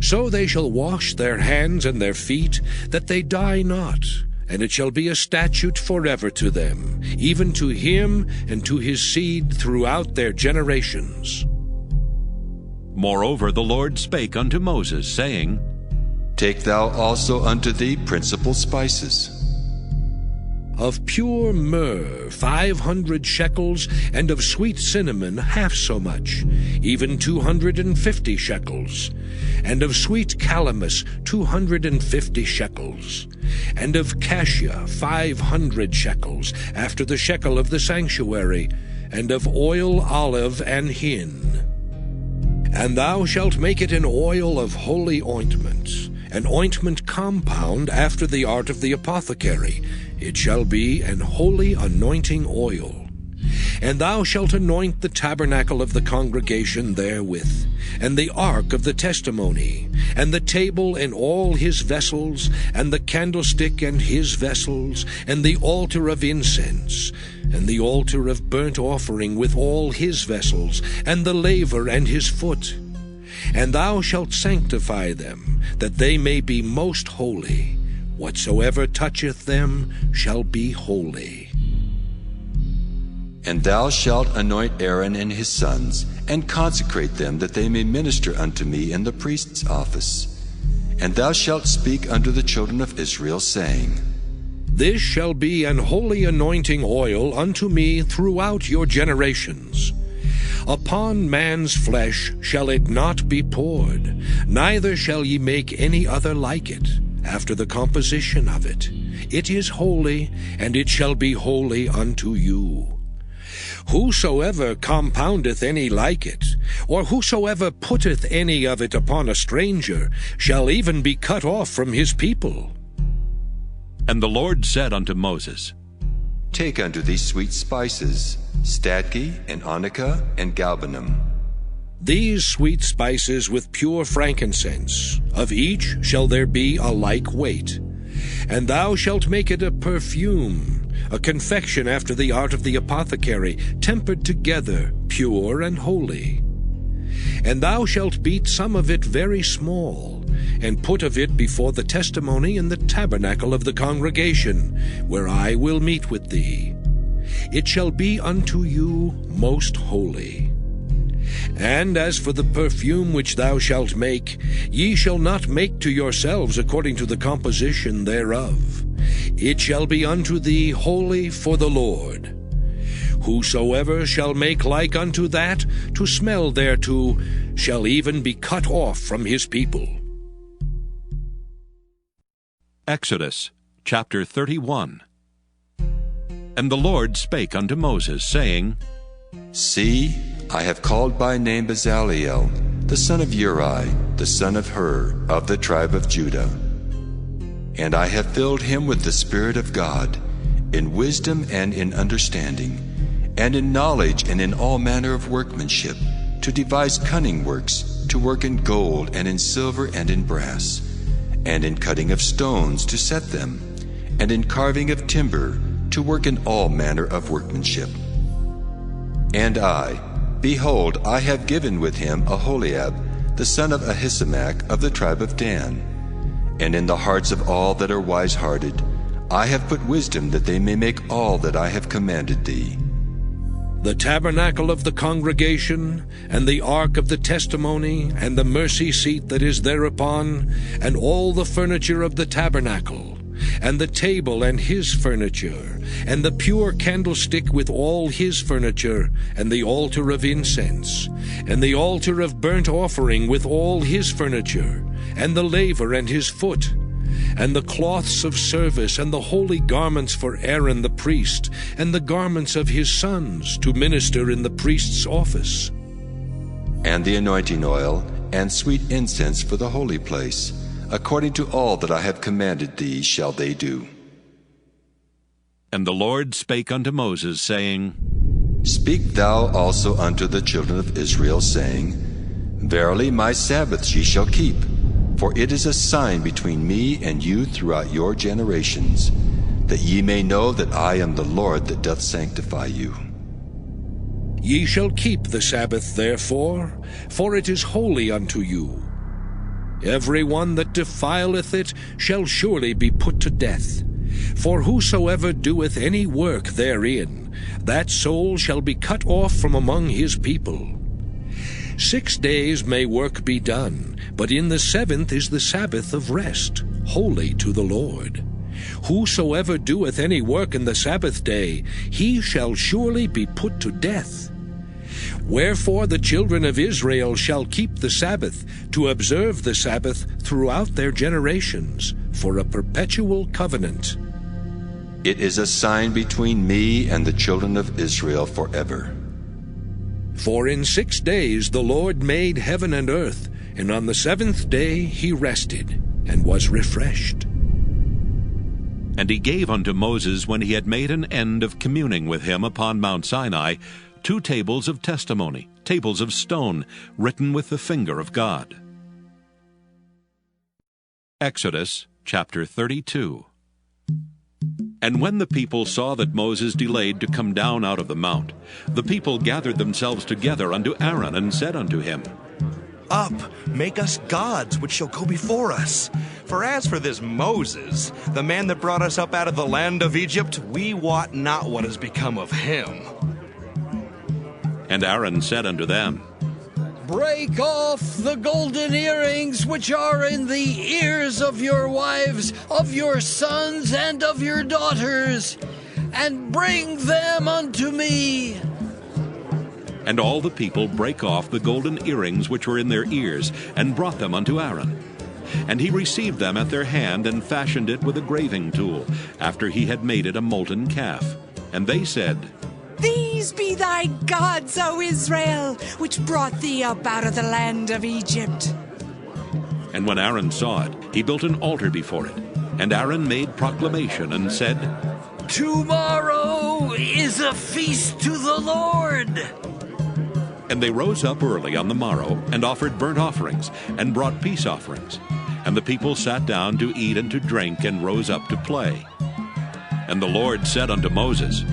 So they shall wash their hands and their feet, that they die not, and it shall be a statute forever to them, even to him and to his seed throughout their generations. Moreover the Lord spake unto Moses, saying, Take thou also unto thee principal spices. Of pure myrrh 500 shekels, and of sweet cinnamon half so much, even 250 shekels, and of sweet calamus 250 shekels, and of cassia 500 shekels, after the shekel of the sanctuary, and of oil olive and hin. And thou shalt make it an oil of holy ointment, an ointment compound after the art of the apothecary. It shall be an holy anointing oil. And thou shalt anoint the tabernacle of the congregation therewith, and the ark of the testimony, and the table and all his vessels, and the candlestick and his vessels, and the altar of incense, and the altar of burnt offering with all his vessels, and the laver and his foot. And thou shalt sanctify them, that they may be most holy. Whatsoever toucheth them shall be holy. And thou shalt anoint Aaron and his sons, and consecrate them, that they may minister unto me in the priest's office. And thou shalt speak unto the children of Israel, saying, This shall be an holy anointing oil unto me throughout your generations. Upon man's flesh shall it not be poured, neither shall ye make any other like it, after the composition of it. It is holy, and it shall be holy unto you. Whosoever compoundeth any like it, or whosoever putteth any of it upon a stranger, shall even be cut off from his people. And the Lord said unto Moses, Take unto thee sweet spices, stadge, and onycha, and galbanum. These sweet spices with pure frankincense, of each shall there be a like weight. And thou shalt make it a perfume, a confection after the art of the apothecary, tempered together, pure and holy. And thou shalt beat some of it very small, and put of it before the testimony in the tabernacle of the congregation, where I will meet with thee. It shall be unto you most holy. And as for the perfume which thou shalt make, ye shall not make to yourselves according to the composition thereof. It shall be unto thee holy for the Lord. Whosoever shall make like unto that, to smell thereto, shall even be cut off from his people. Exodus chapter 31. And the Lord spake unto Moses, saying, See, I have called by name Bezaleel, the son of Uri, the son of Hur, of the tribe of Judah. And I have filled him with the Spirit of God, in wisdom and in understanding, and in knowledge and in all manner of workmanship, to devise cunning works, to work in gold and in silver and in brass, and in cutting of stones to set them, and in carving of timber, to work in all manner of workmanship. And I, behold, I have given with him Aholiab, the son of Ahisamach of the tribe of Dan. And in the hearts of all that are wise-hearted, I have put wisdom that they may make all that I have commanded thee. The tabernacle of the congregation, and the ark of the testimony, and the mercy seat that is thereupon, and all the furniture of the tabernacle, and the table and his furniture, and the pure candlestick with all his furniture, and the altar of incense, and the altar of burnt offering with all his furniture, and the laver and his foot, and the cloths of service, and the holy garments for Aaron the priest, and the garments of his sons to minister in the priest's office. And the anointing oil, and sweet incense for the holy place, according to all that I have commanded thee shall they do. And the Lord spake unto Moses, saying, Speak thou also unto the children of Israel, saying, Verily my Sabbaths ye shall keep, for it is a sign between me and you throughout your generations, that ye may know that I am the Lord that doth sanctify you. Ye shall keep the Sabbath therefore, for it is holy unto you. Every one that defileth it shall surely be put to death. For whosoever doeth any work therein, that soul shall be cut off from among his people. 6 days may work be done, but in the 7th is the Sabbath of rest, holy to the Lord. Whosoever doeth any work in the Sabbath day, he shall surely be put to death. Wherefore the children of Israel shall keep the Sabbath, to observe the Sabbath throughout their generations, for a perpetual covenant. It is a sign between me and the children of Israel forever. For in 6 days the Lord made heaven and earth, and on the 7th day he rested, and was refreshed. And he gave unto Moses, when he had made an end of communing with him upon Mount Sinai, 2 tables of testimony, tables of stone, written with the finger of God. Exodus chapter 32. And when the people saw that Moses delayed to come down out of the mount, the people gathered themselves together unto Aaron, and said unto him, Up, make us gods which shall go before us. For as for this Moses, the man that brought us up out of the land of Egypt, we wot not what has become of him. And Aaron said unto them, Break off the golden earrings which are in the ears of your wives, of your sons, and of your daughters, and bring them unto me. And all the people brake off the golden earrings which were in their ears, and brought them unto Aaron. And he received them at their hand, and fashioned it with a graving tool, after he had made it a molten calf. And they said, These be thy gods, O Israel, which brought thee up out of the land of Egypt. And when Aaron saw it, he built an altar before it. And Aaron made proclamation, and said, Tomorrow is a feast to the Lord. And they rose up early on the morrow, and offered burnt offerings, and brought peace offerings. And the people sat down to eat and to drink, and rose up to play. And the Lord said unto Moses,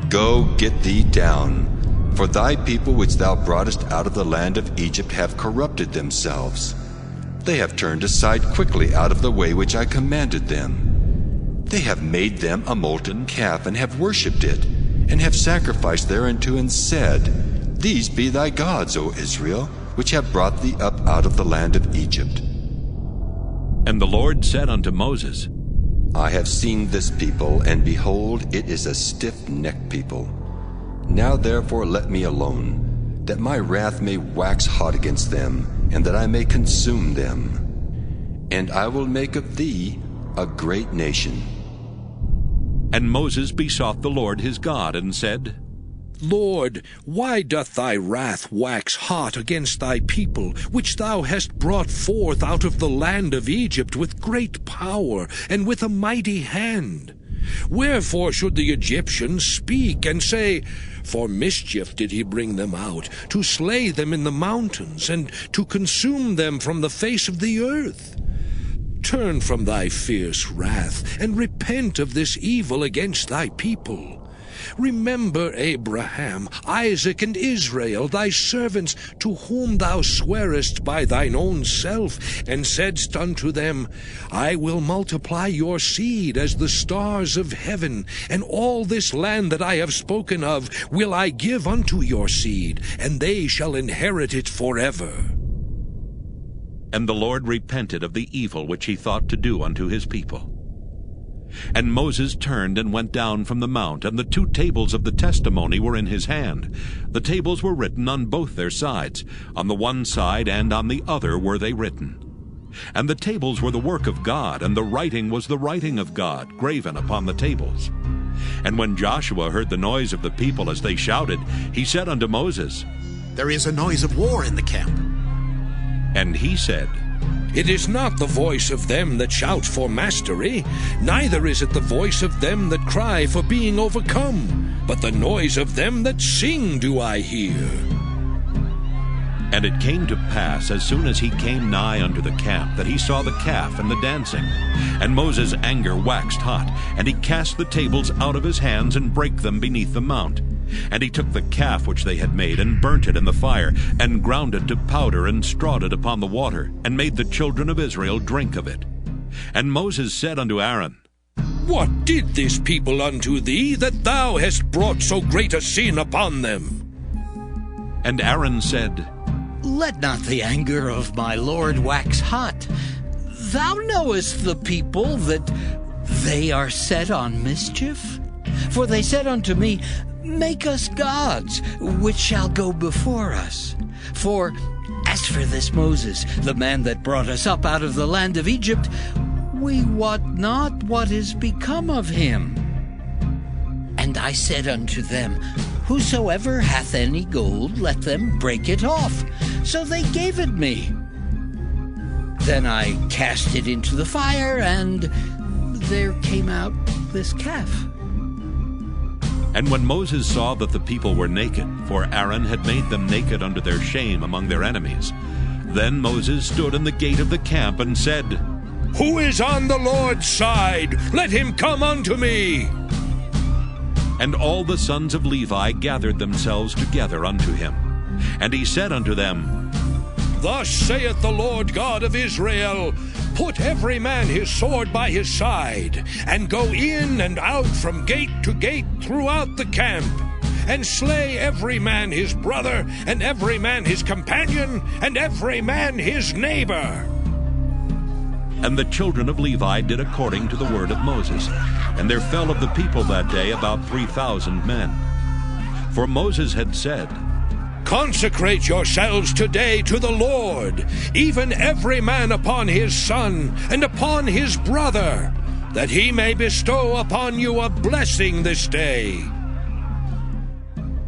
Go, get thee down, for thy people which thou broughtest out of the land of Egypt have corrupted themselves. They have turned aside quickly out of the way which I commanded them. They have made them a molten calf, and have worshipped it, and have sacrificed thereunto, and said, These be thy gods, O Israel, which have brought thee up out of the land of Egypt. And the Lord said unto Moses, I have seen this people, and behold, it is a stiff-necked people. Now therefore let me alone, that my wrath may wax hot against them, and that I may consume them. And I will make of thee a great nation. And Moses besought the Lord his God, and said, Lord, why doth thy wrath wax hot against thy people, which thou hast brought forth out of the land of Egypt with great power and with a mighty hand? Wherefore should the Egyptians speak and say, For mischief did he bring them out, to slay them in the mountains, and to consume them from the face of the earth? turn from thy fierce wrath, and repent of this evil against thy people. Remember Abraham, Isaac, and Israel, thy servants, to whom thou swarest by thine own self, and saidst unto them, I will multiply your seed as the stars of heaven, and all this land that I have spoken of will I give unto your seed, and they shall inherit it forever. And the Lord repented of the evil which he thought to do unto his people. And Moses turned and went down from the mount, and the 2 tables of the testimony were in his hand. The tables were written on both their sides. On the one side and on the other were they written. And the tables were the work of God, and the writing was the writing of God, graven upon the tables. And when Joshua heard the noise of the people as they shouted, he said unto Moses, There is a noise of war in the camp. And he said, It is not the voice of them that shout for mastery, neither is it the voice of them that cry for being overcome, but the noise of them that sing do I hear. And it came to pass, as soon as he came nigh unto the camp, that he saw the calf and the dancing. And Moses' anger waxed hot, and he cast the tables out of his hands, and brake them beneath the mount. And he took the calf which they had made, and burnt it in the fire, and ground it to powder, and strawed it upon the water, and made the children of Israel drink of it. And Moses said unto Aaron, What did this people unto thee, that thou hast brought so great a sin upon them? And Aaron said, Let not the anger of my Lord wax hot. Thou knowest the people that they are set on mischief. For they said unto me, Make us gods, which shall go before us. For as for this Moses, the man that brought us up out of the land of Egypt, we wot not what is become of him. And I said unto them, Whosoever hath any gold, let them break it off. So they gave it me. Then I cast it into the fire, and there came out this calf. And when Moses saw that the people were naked, for Aaron had made them naked unto their shame among their enemies, then Moses stood in the gate of the camp and said, Who is on the Lord's side? Let him come unto me. And all the sons of Levi gathered themselves together unto him. And he said unto them, Thus saith the Lord God of Israel, Put every man his sword by his side, and go in and out from gate to gate throughout the camp, and slay every man his brother, and every man his companion, and every man his neighbor. And the children of Levi did according to the word of Moses. And there fell of the people that day about 3,000 men. For Moses had said, Consecrate yourselves today to the Lord, even every man upon his son, and upon his brother, that he may bestow upon you a blessing this day.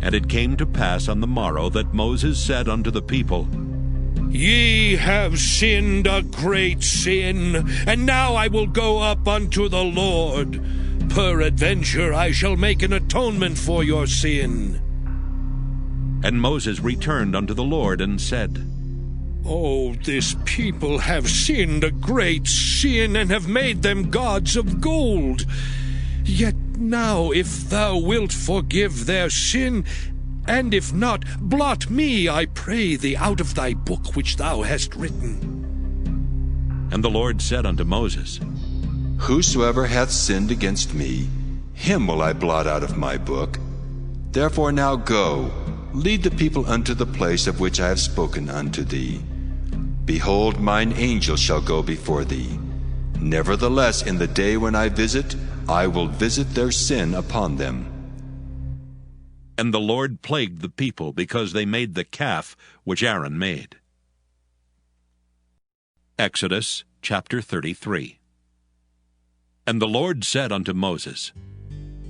And it came to pass on the morrow that Moses said unto the people, Ye have sinned a great sin, and now I will go up unto the Lord. Peradventure I shall make an atonement for your sin. And Moses returned unto the Lord and said, Oh, this people have sinned a great sin, and have made them gods of gold. Yet now, if thou wilt forgive their sin, and if not, blot me, I pray thee, out of thy book which thou hast written. And the Lord said unto Moses, Whosoever hath sinned against me, him will I blot out of my book. Therefore now go, lead the people unto the place of which I have spoken unto thee. Behold, mine angel shall go before thee. Nevertheless, in the day when I visit, I will visit their sin upon them. And the Lord plagued the people, because they made the calf which Aaron made. Exodus chapter 33. And the Lord said unto Moses,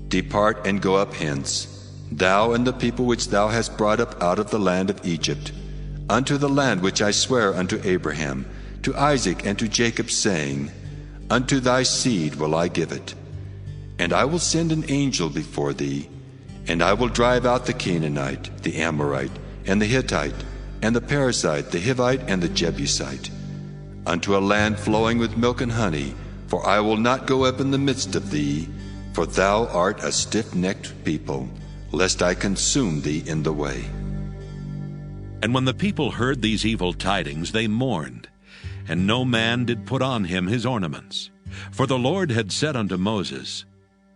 Depart and go up hence, thou and the people which thou hast brought up out of the land of Egypt, unto the land which I swear unto Abraham, to Isaac, and to Jacob, saying, Unto thy seed will I give it. And I will send an angel before thee, and I will drive out the Canaanite, the Amorite, and the Hittite, and the Perizzite, the Hivite, and the Jebusite. unto a land flowing with milk and honey, for I will not go up in the midst of thee, for thou art a stiff-necked people, lest I consume thee in the way. And when the people heard these evil tidings, they mourned, and no man did put on him his ornaments. For the Lord had said unto Moses,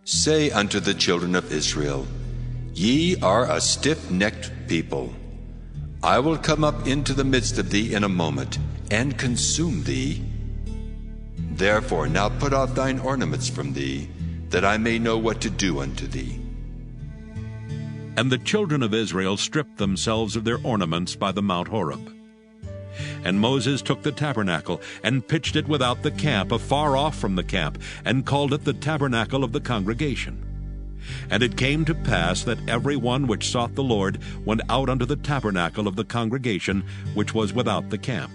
Say unto the children of Israel, Ye are a stiff-necked people. I will come up into the midst of thee in a moment, and consume thee. Therefore now put off thine ornaments from thee, that I may know what to do unto thee. And the children of Israel stripped themselves of their ornaments by the Mount Horeb. And Moses took the tabernacle, and pitched it without the camp, afar off from the camp, and called it the tabernacle of the congregation. And it came to pass that every one which sought the Lord went out unto the tabernacle of the congregation, which was without the camp.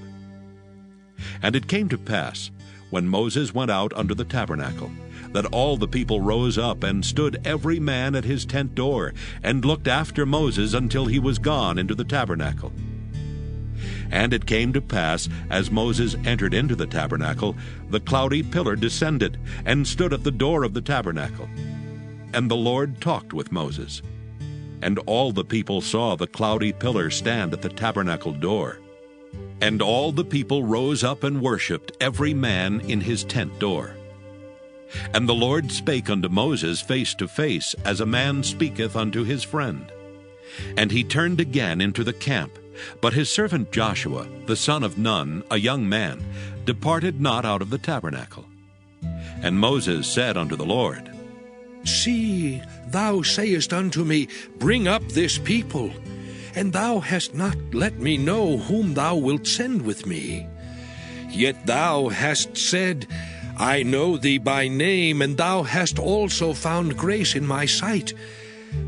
And it came to pass, when Moses went out unto the tabernacle, that all the people rose up, and stood every man at his tent door, and looked after Moses until he was gone into the tabernacle. And it came to pass, as Moses entered into the tabernacle, the cloudy pillar descended, and stood at the door of the tabernacle. And the Lord talked with Moses. And all the people saw the cloudy pillar stand at the tabernacle door. And all the people rose up and worshipped, every man in his tent door. And the Lord spake unto Moses face to face, as a man speaketh unto his friend. And he turned again into the camp. But his servant Joshua, the son of Nun, a young man, departed not out of the tabernacle. And Moses said unto the Lord, See, thou sayest unto me, Bring up this people, and thou hast not let me know whom thou wilt send with me. Yet thou hast said, I know thee by name, and thou hast also found grace in my sight.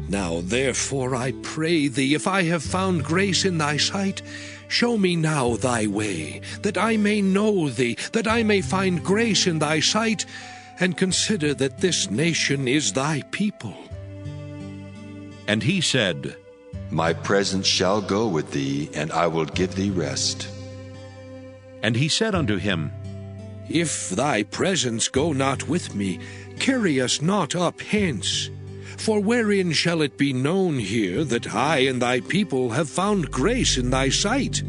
Now therefore I pray thee, if I have found grace in thy sight, show me now thy way, that I may know thee, that I may find grace in thy sight, and consider that this nation is thy people. And he said, My presence shall go with thee, and I will give thee rest. And he said unto him, If thy presence go not with me, carry us not up hence. For wherein shall it be known here that I and thy people have found grace in thy sight?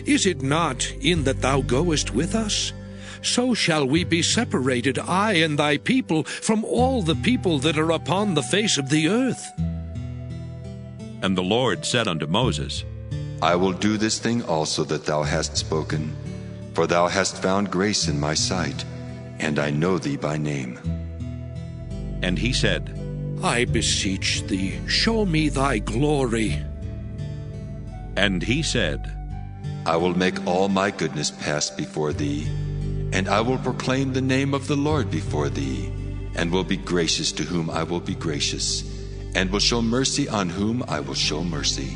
Is it not in that thou goest with us? So shall we be separated, I and thy people, from all the people that are upon the face of the earth. And the Lord said unto Moses, I will do this thing also that thou hast spoken, for thou hast found grace in my sight, and I know thee by name. And he said, I beseech thee, show me thy glory. And he said, I will make all my goodness pass before thee, and I will proclaim the name of the Lord before thee, and will be gracious to whom I will be gracious, and will show mercy on whom I will show mercy.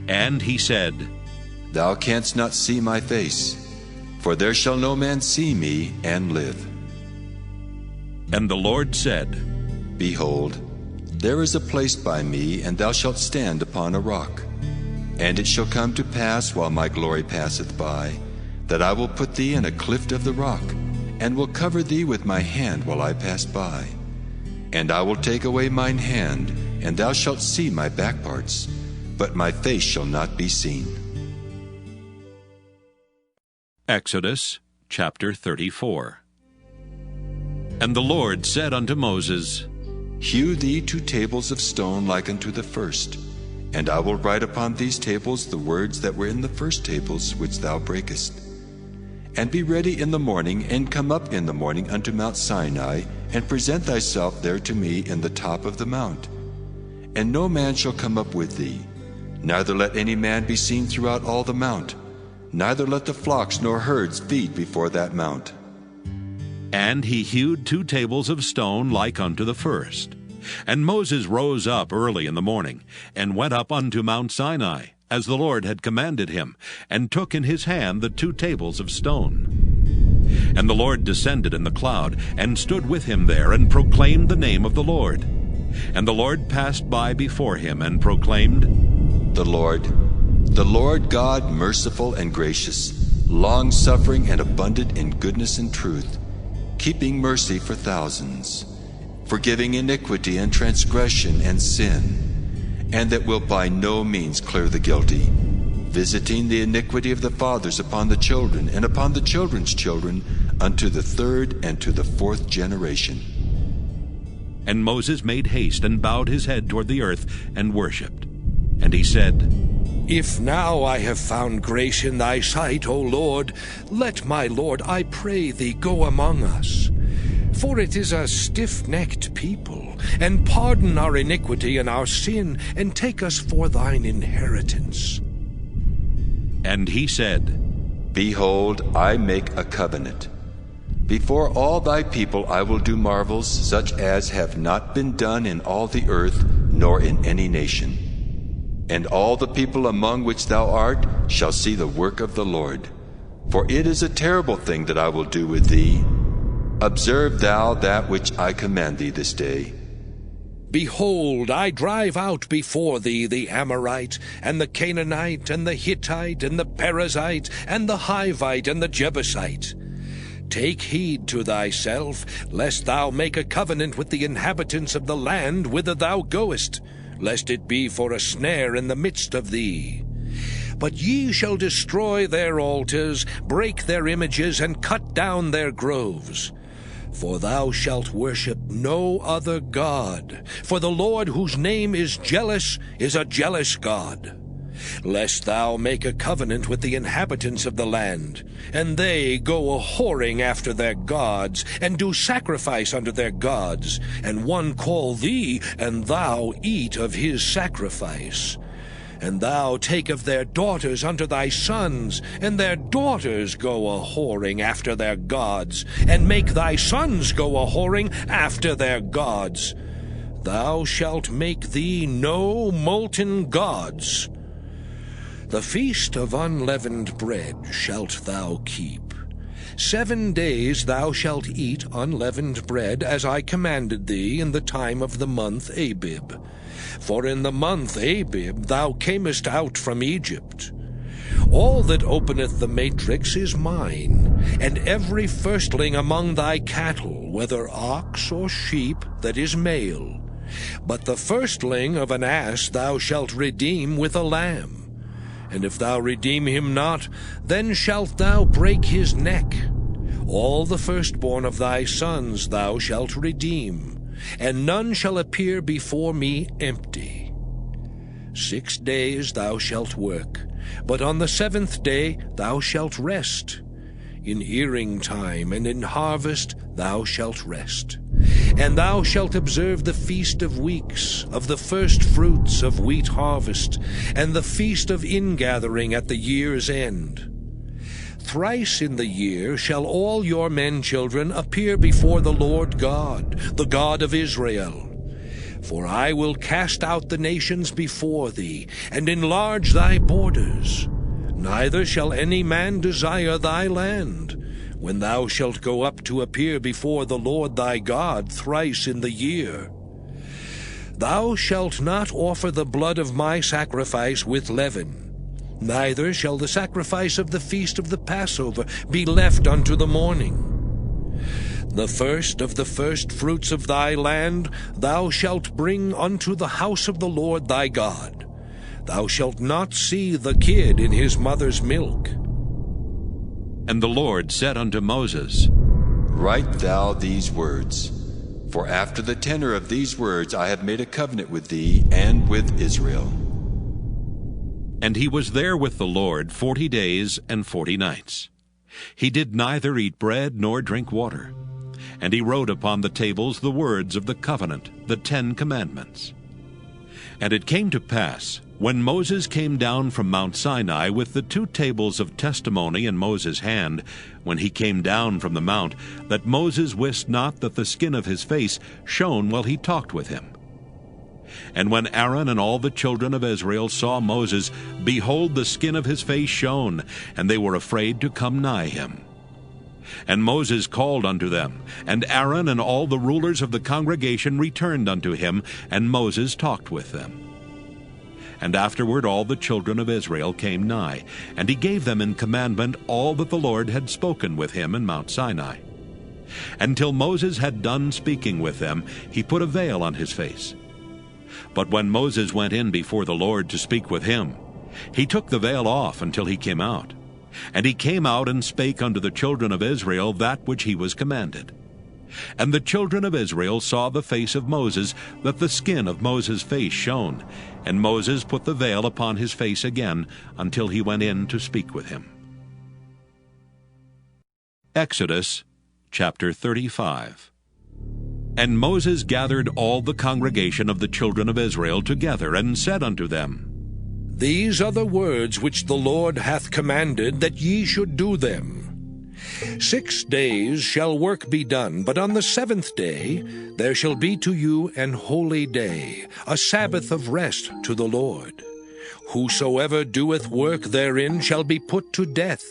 And he said, Thou canst not see my face, for there shall no man see me and live. And the Lord said, Behold, there is a place by me, and thou shalt stand upon a rock. And it shall come to pass, while my glory passeth by, that I will put thee in a cleft of the rock, and will cover thee with my hand while I pass by. And I will take away mine hand, and thou shalt see my back parts, but my face shall not be seen. Exodus chapter 34. And the Lord said unto Moses, Hew thee 2 tables of stone like unto the first, and I will write upon these tables the words that were in the first tables which thou breakest. And be ready in the morning, and come up in the morning unto Mount Sinai, and present thyself there to me in the top of the mount. And no man shall come up with thee, neither let any man be seen throughout all the mount, neither let the flocks nor herds feed before that mount. And he hewed 2 tables of stone like unto the first. And Moses rose up early in the morning, and went up unto Mount Sinai, as the Lord had commanded him, and took in his hand the 2 tables of stone. And the Lord descended in the cloud, and stood with him there, and proclaimed the name of the Lord. And the Lord passed by before him, and proclaimed, The Lord God, merciful and gracious, long-suffering and abundant in goodness and truth, keeping mercy for thousands, forgiving iniquity and transgression and sin, and that will by no means clear the guilty, visiting the iniquity of the fathers upon the children and upon the children's children unto the third and to the fourth generation. And Moses made haste and bowed his head toward the earth and worshipped. And he said, If now I have found grace in thy sight, O Lord, let my Lord, I pray thee, go among us. For it is a stiff-necked people, and pardon our iniquity and our sin, and take us for thine inheritance. And he said, Behold, I make a covenant. Before all thy people I will do marvels such as have not been done in all the earth, nor in any nation. And all the people among which thou art shall see the work of the Lord. For it is a terrible thing that I will do with thee. Observe thou that which I command thee this day. Behold, I drive out before thee the Amorite, and the Canaanite, and the Hittite, and the Perizzite, and the Hivite, and the Jebusite. Take heed to thyself, lest thou make a covenant with the inhabitants of the land whither thou goest, lest it be for a snare in the midst of thee. But ye shall destroy their altars, break their images, and cut down their groves. For thou shalt worship no other God, for the Lord whose name is jealous is a jealous God. Lest thou make a covenant with the inhabitants of the land, and they go a-whoring after their gods, and do sacrifice unto their gods, and one call thee, and thou eat of his sacrifice. And thou take of their daughters unto thy sons, and their daughters go a-whoring after their gods, and make thy sons go a-whoring after their gods. Thou shalt make thee no molten gods. The feast of unleavened bread shalt thou keep. 7 days thou shalt eat unleavened bread, as I commanded thee in the time of the month Abib. For in the month Abib thou camest out from Egypt. All that openeth the matrix is mine, and every firstling among thy cattle, whether ox or sheep, that is male. But the firstling of an ass thou shalt redeem with a lamb. And if thou redeem him not, then shalt thou break his neck. All the firstborn of thy sons thou shalt redeem, and none shall appear before me empty. 6 days thou shalt work, but on the 7th day thou shalt rest. In earing time and in harvest thou shalt rest. And thou shalt observe the feast of weeks, of the first fruits of wheat harvest, and the feast of ingathering at the year's end. Thrice in the year shall all your men children appear before the Lord God, the God of Israel. For I will cast out the nations before thee, and enlarge thy borders. Neither shall any man desire thy land, when thou shalt go up to appear before the Lord thy God thrice in the year. Thou shalt not offer the blood of my sacrifice with leaven, neither shall the sacrifice of the feast of the Passover be left unto the morning. The first of the first fruits of thy land thou shalt bring unto the house of the Lord thy God. Thou shalt not see the kid in his mother's milk. And the Lord said unto Moses, Write thou these words, for after the tenor of these words I have made a covenant with thee and with Israel. And he was there with the Lord 40 days and 40 nights. He did neither eat bread nor drink water. And he wrote upon the tables the words of the covenant, the 10 commandments. And it came to pass, when Moses came down from Mount Sinai with the 2 tables of testimony in Moses' hand, when he came down from the mount, that Moses wist not that the skin of his face shone while he talked with him. And when Aaron and all the children of Israel saw Moses, behold, the skin of his face shone, and they were afraid to come nigh him. And Moses called unto them, and Aaron and all the rulers of the congregation returned unto him, and Moses talked with them. And afterward all the children of Israel came nigh, and he gave them in commandment all that the Lord had spoken with him in Mount Sinai. Until Moses had done speaking with them, he put a veil on his face. But when Moses went in before the Lord to speak with him, he took the veil off until he came out. And he came out and spake unto the children of Israel that which he was commanded. And the children of Israel saw the face of Moses, that the skin of Moses' face shone. And Moses put the veil upon his face again, until he went in to speak with him. Exodus chapter 35. And Moses gathered all the congregation of the children of Israel together, and said unto them, These are the words which the Lord hath commanded, that ye should do them. 6 days shall work be done, but on the 7th day there shall be to you an holy day, a Sabbath of rest to the Lord. Whosoever doeth work therein shall be put to death.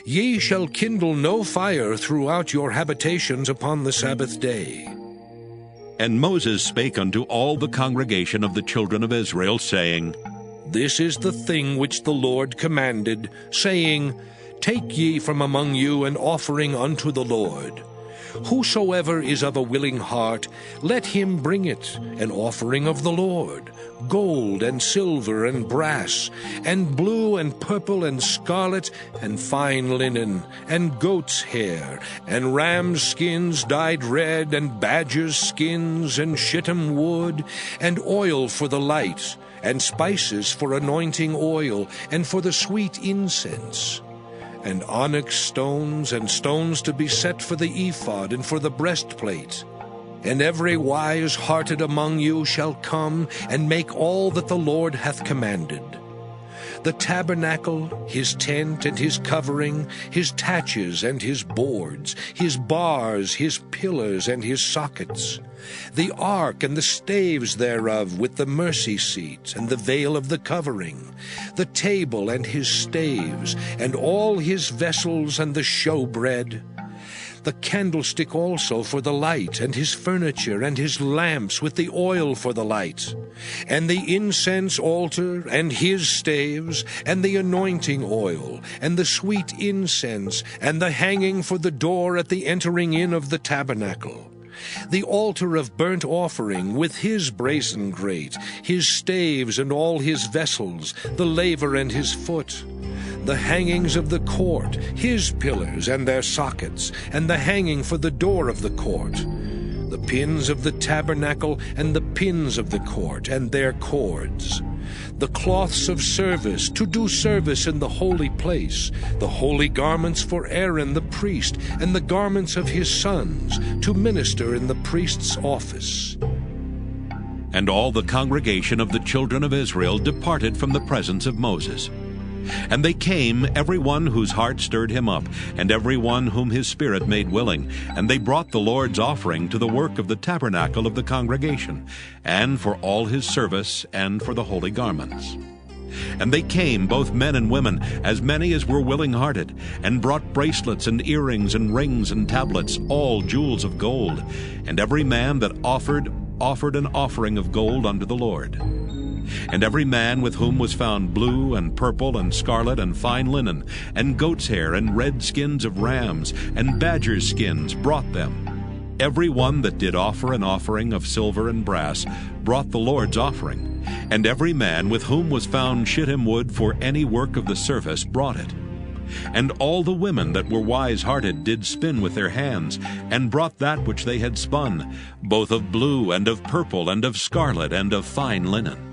Ye shall kindle no fire throughout your habitations upon the Sabbath day. And Moses spake unto all the congregation of the children of Israel, saying, This is the thing which the Lord commanded, saying, Take ye from among you an offering unto the Lord. Whosoever is of a willing heart, let him bring it, an offering of the Lord, gold and silver and brass, and blue and purple and scarlet, and fine linen, and goat's hair, and ram's skins dyed red, and badger's skins, and shittim wood, and oil for the light, and spices for anointing oil, and for the sweet incense, and onyx stones, and stones to be set for the ephod and for the breastplate. And every wise-hearted among you shall come and make all that the Lord hath commanded. The tabernacle, his tent and his covering, his taches and his boards, his bars, his pillars and his sockets, the ark and the staves thereof with the mercy seat and the veil of the covering, the table and his staves, and all his vessels and the showbread, the candlestick also for the light, and his furniture, and his lamps with the oil for the light, and the incense altar, and his staves, and the anointing oil, and the sweet incense, and the hanging for the door at the entering in of the tabernacle, the altar of burnt offering with his brazen grate, his staves and all his vessels, the laver and his foot, the hangings of the court, his pillars and their sockets, and the hanging for the door of the court, the pins of the tabernacle and the pins of the court and their cords, the cloths of service to do service in the holy place, the holy garments for Aaron the priest, and the garments of his sons to minister in the priest's office. And all the congregation of the children of Israel departed from the presence of Moses. And they came, every one whose heart stirred him up, and every one whom his spirit made willing, and they brought the Lord's offering to the work of the tabernacle of the congregation, and for all his service, and for the holy garments. And they came, both men and women, as many as were willing-hearted, and brought bracelets and earrings and rings and tablets, all jewels of gold. And every man that offered an offering of gold unto the Lord. And every man with whom was found blue and purple and scarlet and fine linen, and goat's hair and red skins of rams and badgers' skins brought them. Every one that did offer an offering of silver and brass brought the Lord's offering. And every man with whom was found shittim wood for any work of the service brought it. And all the women that were wise-hearted did spin with their hands, and brought that which they had spun, both of blue and of purple and of scarlet and of fine linen.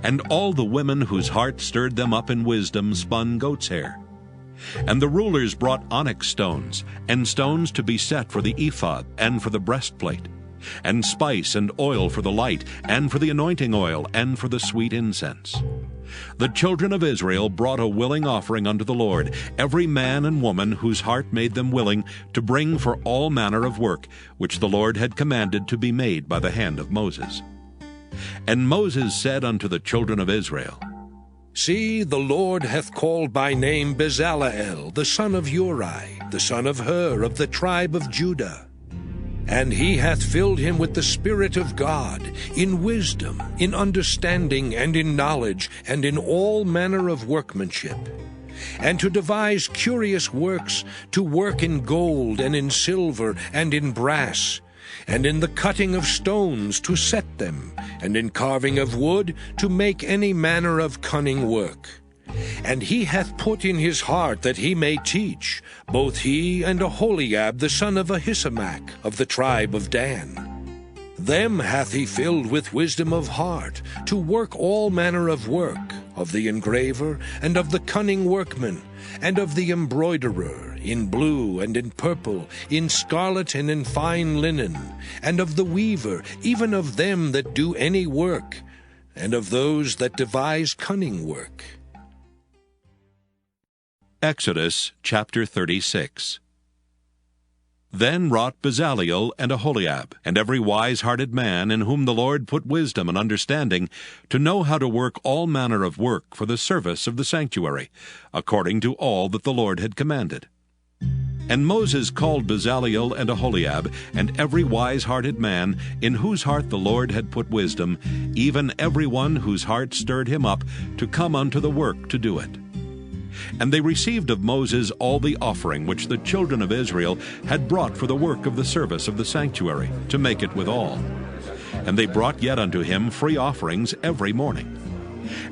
And all the women whose heart stirred them up in wisdom spun goat's hair. And the rulers brought onyx stones, and stones to be set for the ephod and for the breastplate, and spice and oil for the light, and for the anointing oil, and for the sweet incense. The children of Israel brought a willing offering unto the Lord, every man and woman whose heart made them willing to bring for all manner of work, which the Lord had commanded to be made by the hand of Moses. And Moses said unto the children of Israel, See, the Lord hath called by name Bezaleel, the son of Uri, the son of Hur, of the tribe of Judah. And he hath filled him with the Spirit of God, in wisdom, in understanding, and in knowledge, and in all manner of workmanship, and to devise curious works, to work in gold, and in silver, and in brass, and in the cutting of stones to set them, and in carving of wood to make any manner of cunning work. And he hath put in his heart that he may teach, both he and Aholiab the son of Ahisamach of the tribe of Dan. Them hath he filled with wisdom of heart, to work all manner of work, of the engraver, and of the cunning workman, and of the embroiderer, in blue and in purple, in scarlet and in fine linen, and of the weaver, even of them that do any work, and of those that devise cunning work. Exodus chapter 36. Then wrought Bezaleel and Aholiab, and every wise-hearted man in whom the Lord put wisdom and understanding, to know how to work all manner of work for the service of the sanctuary, according to all that the Lord had commanded. And Moses called Bezaleel and Aholiab, and every wise-hearted man, in whose heart the Lord had put wisdom, even every one whose heart stirred him up, to come unto the work to do it. And they received of Moses all the offering which the children of Israel had brought for the work of the service of the sanctuary, to make it withal. And they brought yet unto him free offerings every morning.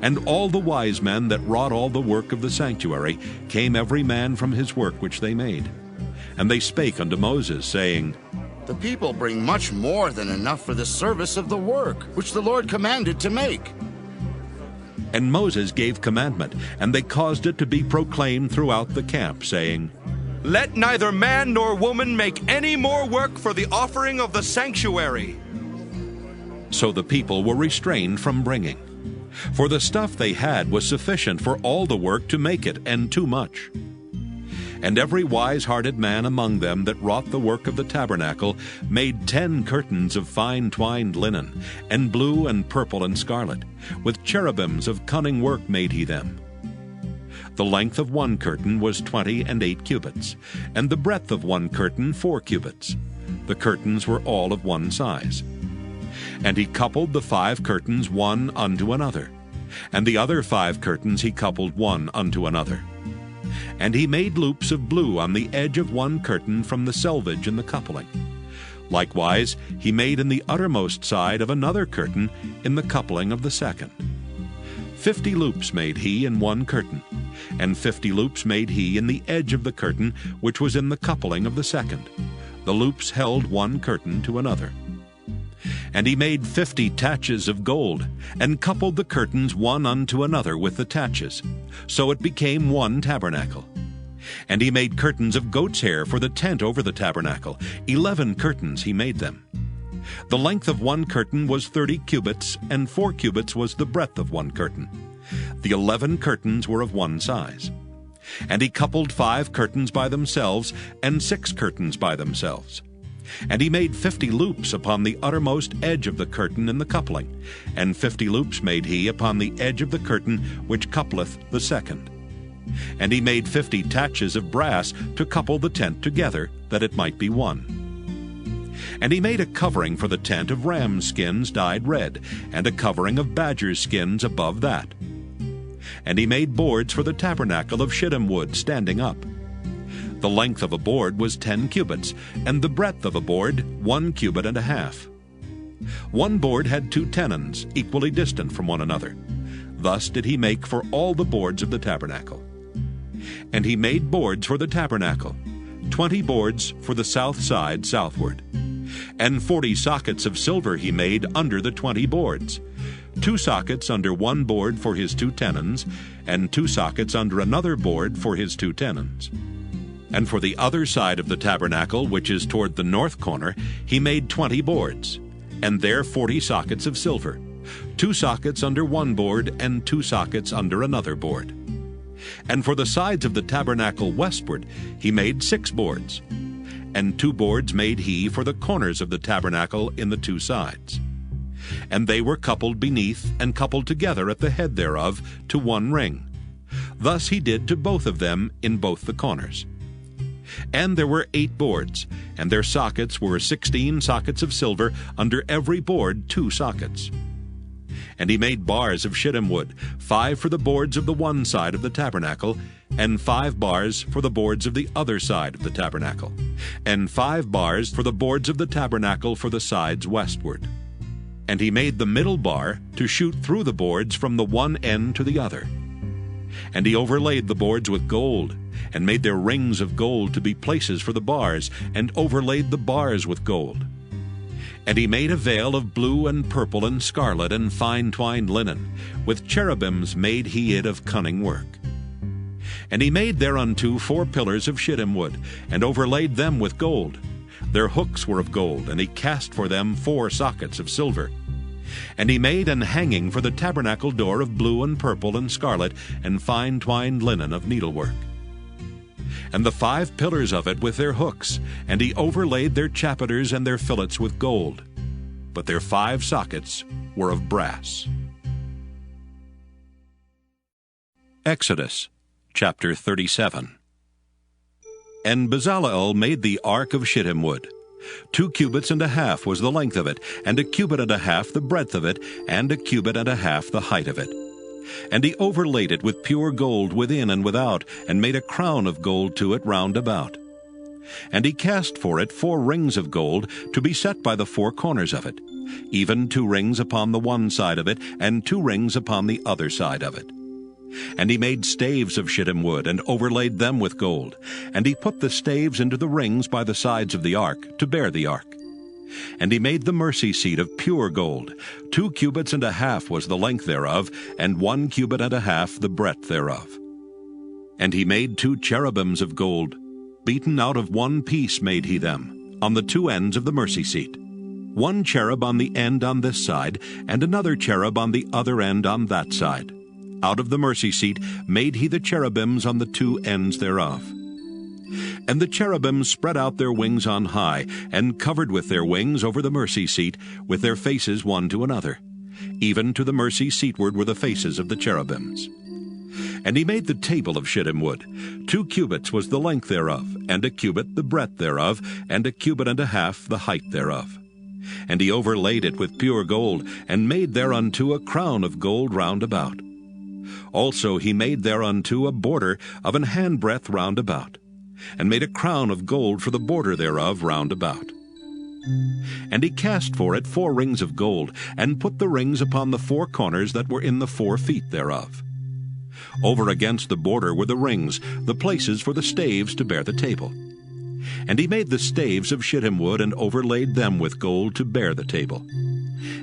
And all the wise men that wrought all the work of the sanctuary came every man from his work which they made. And they spake unto Moses, saying, The people bring much more than enough for the service of the work which the Lord commanded to make. And Moses gave commandment, and they caused it to be proclaimed throughout the camp, saying, Let neither man nor woman make any more work for the offering of the sanctuary. So the people were restrained from bringing. For the stuff they had was sufficient for all the work to make it, and too much. And every wise-hearted man among them that wrought the work of the tabernacle made 10 curtains of fine twined linen, and blue and purple and scarlet. With cherubims of cunning work made he them. The length of one curtain was 28 cubits, and the breadth of one curtain 4 cubits. The curtains were all of one size. And he coupled the 5 curtains one unto another, and the other 5 curtains he coupled one unto another. And he made loops of blue on the edge of one curtain from the selvage in the coupling. Likewise he made in the uttermost side of another curtain in the coupling of the second. 50 loops made he in one curtain, and 50 loops made he in the edge of the curtain which was in the coupling of the second. The loops held one curtain to another. And he made 50 taches of gold, and coupled the curtains one unto another with the taches. So it became one tabernacle. And he made curtains of goat's hair for the tent over the tabernacle. 11 curtains he made them. The length of one curtain was 30 cubits, and 4 cubits was the breadth of one curtain. The 11 curtains were of one size. And he coupled 5 curtains by themselves, and 6 curtains by themselves. And he made 50 loops upon the uttermost edge of the curtain in the coupling, and 50 loops made he upon the edge of the curtain which coupleth the second. And he made 50 taches of brass to couple the tent together, that it might be one. And he made a covering for the tent of ram skins dyed red, and a covering of badger skins above that. And he made boards for the tabernacle of shittim wood standing up. The length of a board was 10 cubits, and the breadth of a board 1 cubit and a half. One board had 2 tenons, equally distant from one another. Thus did he make for all the boards of the tabernacle. And he made boards for the tabernacle, 20 boards for the south side southward. And 40 sockets of silver he made under the 20 boards, 2 sockets under one board for his 2 tenons, and 2 sockets under another board for his 2 tenons. And for the other side of the tabernacle, which is toward the north corner, he made 20 boards, and there 40 sockets of silver, 2 sockets under one board, and 2 sockets under another board. And for the sides of the tabernacle westward he made 6 boards, and 2 boards made he for the corners of the tabernacle in the 2 sides. And they were coupled beneath and coupled together at the head thereof to one ring. Thus he did to both of them in both the corners. And there were 8 boards, and their sockets were 16 sockets of silver, under every board 2 sockets. And he made bars of shittim wood, 5 for the boards of the one side of the tabernacle, and 5 bars for the boards of the other side of the tabernacle, and 5 bars for the boards of the tabernacle for the sides westward. And he made the middle bar to shoot through the boards from the one end to the other. And he overlaid the boards with gold, and made their rings of gold to be places for the bars, and overlaid the bars with gold. And he made a veil of blue and purple and scarlet and fine twined linen. With cherubims made he it of cunning work. And he made thereunto 4 pillars of shittim wood, and overlaid them with gold. Their hooks were of gold, and he cast for them 4 sockets of silver. And he made an hanging for the tabernacle door of blue and purple and scarlet and fine twined linen of needlework. And the 5 pillars of it with their hooks, and he overlaid their chapiters and their fillets with gold. But their 5 sockets were of brass. Exodus chapter 37. And Bezaleel made the ark of shittim wood. 2 cubits and a half was the length of it, and 1 cubit and a half the breadth of it, and 1 cubit and a half the height of it. And he overlaid it with pure gold within and without, and made a crown of gold to it round about. And he cast for it 4 rings of gold, to be set by the 4 corners of it, even 2 rings upon the one side of it, and 2 rings upon the other side of it. And he made staves of shittim wood, and overlaid them with gold. And he put the staves into the rings by the sides of the ark, to bear the ark. And he made the mercy seat of pure gold. 2 cubits and a half was the length thereof, and 1 cubit and a half the breadth thereof. And he made 2 cherubims of gold. Beaten out of 1 piece made he them, on the 2 ends of the mercy seat. 1 cherub on the end on this side, and another cherub on the other end on that side. Out of the mercy seat made he the cherubims on the 2 ends thereof. And the cherubims spread out their wings on high, and covered with their wings over the mercy seat, with their faces one to another. Even to the mercy seatward were the faces of the cherubims. And he made the table of shittim wood. 2 cubits was the length thereof, and 1 cubit the breadth thereof, and 1 cubit and a half the height thereof. And he overlaid it with pure gold, and made thereunto a crown of gold round about. Also he made thereunto a border of an handbreadth round about, and made a crown of gold for the border thereof round about. And he cast for it 4 rings of gold, and put the rings upon the 4 corners that were in the 4 feet thereof. Over against the border were the rings, the places for the staves to bear the table. And he made the staves of shittim wood, and overlaid them with gold to bear the table.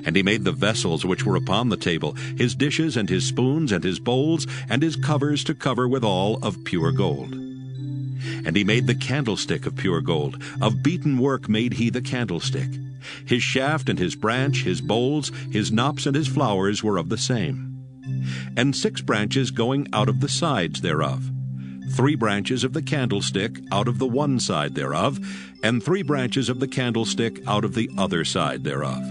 And he made the vessels which were upon the table, his dishes and his spoons and his bowls, and his covers to cover withal of pure gold. And he made the candlestick of pure gold. Of beaten work made he the candlestick. His shaft and his branch, his bowls, his knops and his flowers were of the same. And 6 branches going out of the sides thereof. 3 branches of the candlestick out of the one side thereof, and 3 branches of the candlestick out of the other side thereof.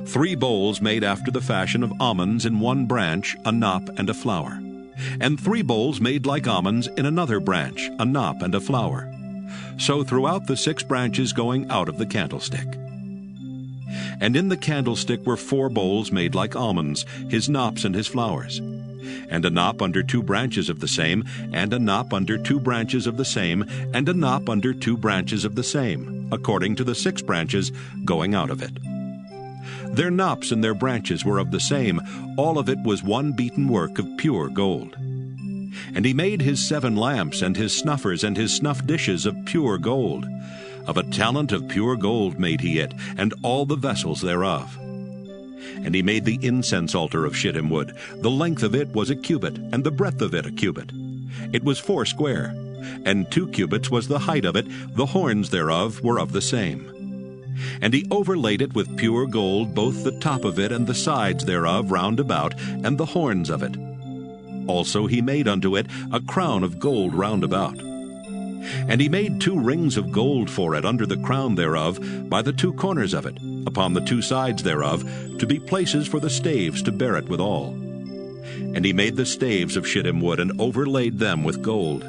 3 bowls made after the fashion of almonds in 1 branch, a knop and a flower. And 3 bowls made like almonds in another branch, a knop and a flower. So throughout the 6 branches going out of the candlestick. And in the candlestick were 4 bowls made like almonds, his knops and his flowers. And a knop under 2 branches of the same, and a knop under 2 branches of the same, and a knop under 2 branches of the same, according to the 6 branches going out of it. Their knops and their branches were of the same, all of it was 1 beaten work of pure gold. And he made his 7 lamps, and his snuffers, and his snuff dishes of pure gold. Of a talent of pure gold made he it, and all the vessels thereof. And he made the incense altar of shittim wood. The length of it was 1 cubit, and the breadth of it 1 cubit. It was 4 square, and 2 cubits was the height of it. The horns thereof were of the same. And he overlaid it with pure gold, both the top of it and the sides thereof round about, and the horns of it. Also he made unto it a crown of gold round about. And he made 2 rings of gold for it under the crown thereof, by the 2 corners of it, upon the 2 sides thereof, to be places for the staves to bear it withal. And he made the staves of shittim wood, and overlaid them with gold.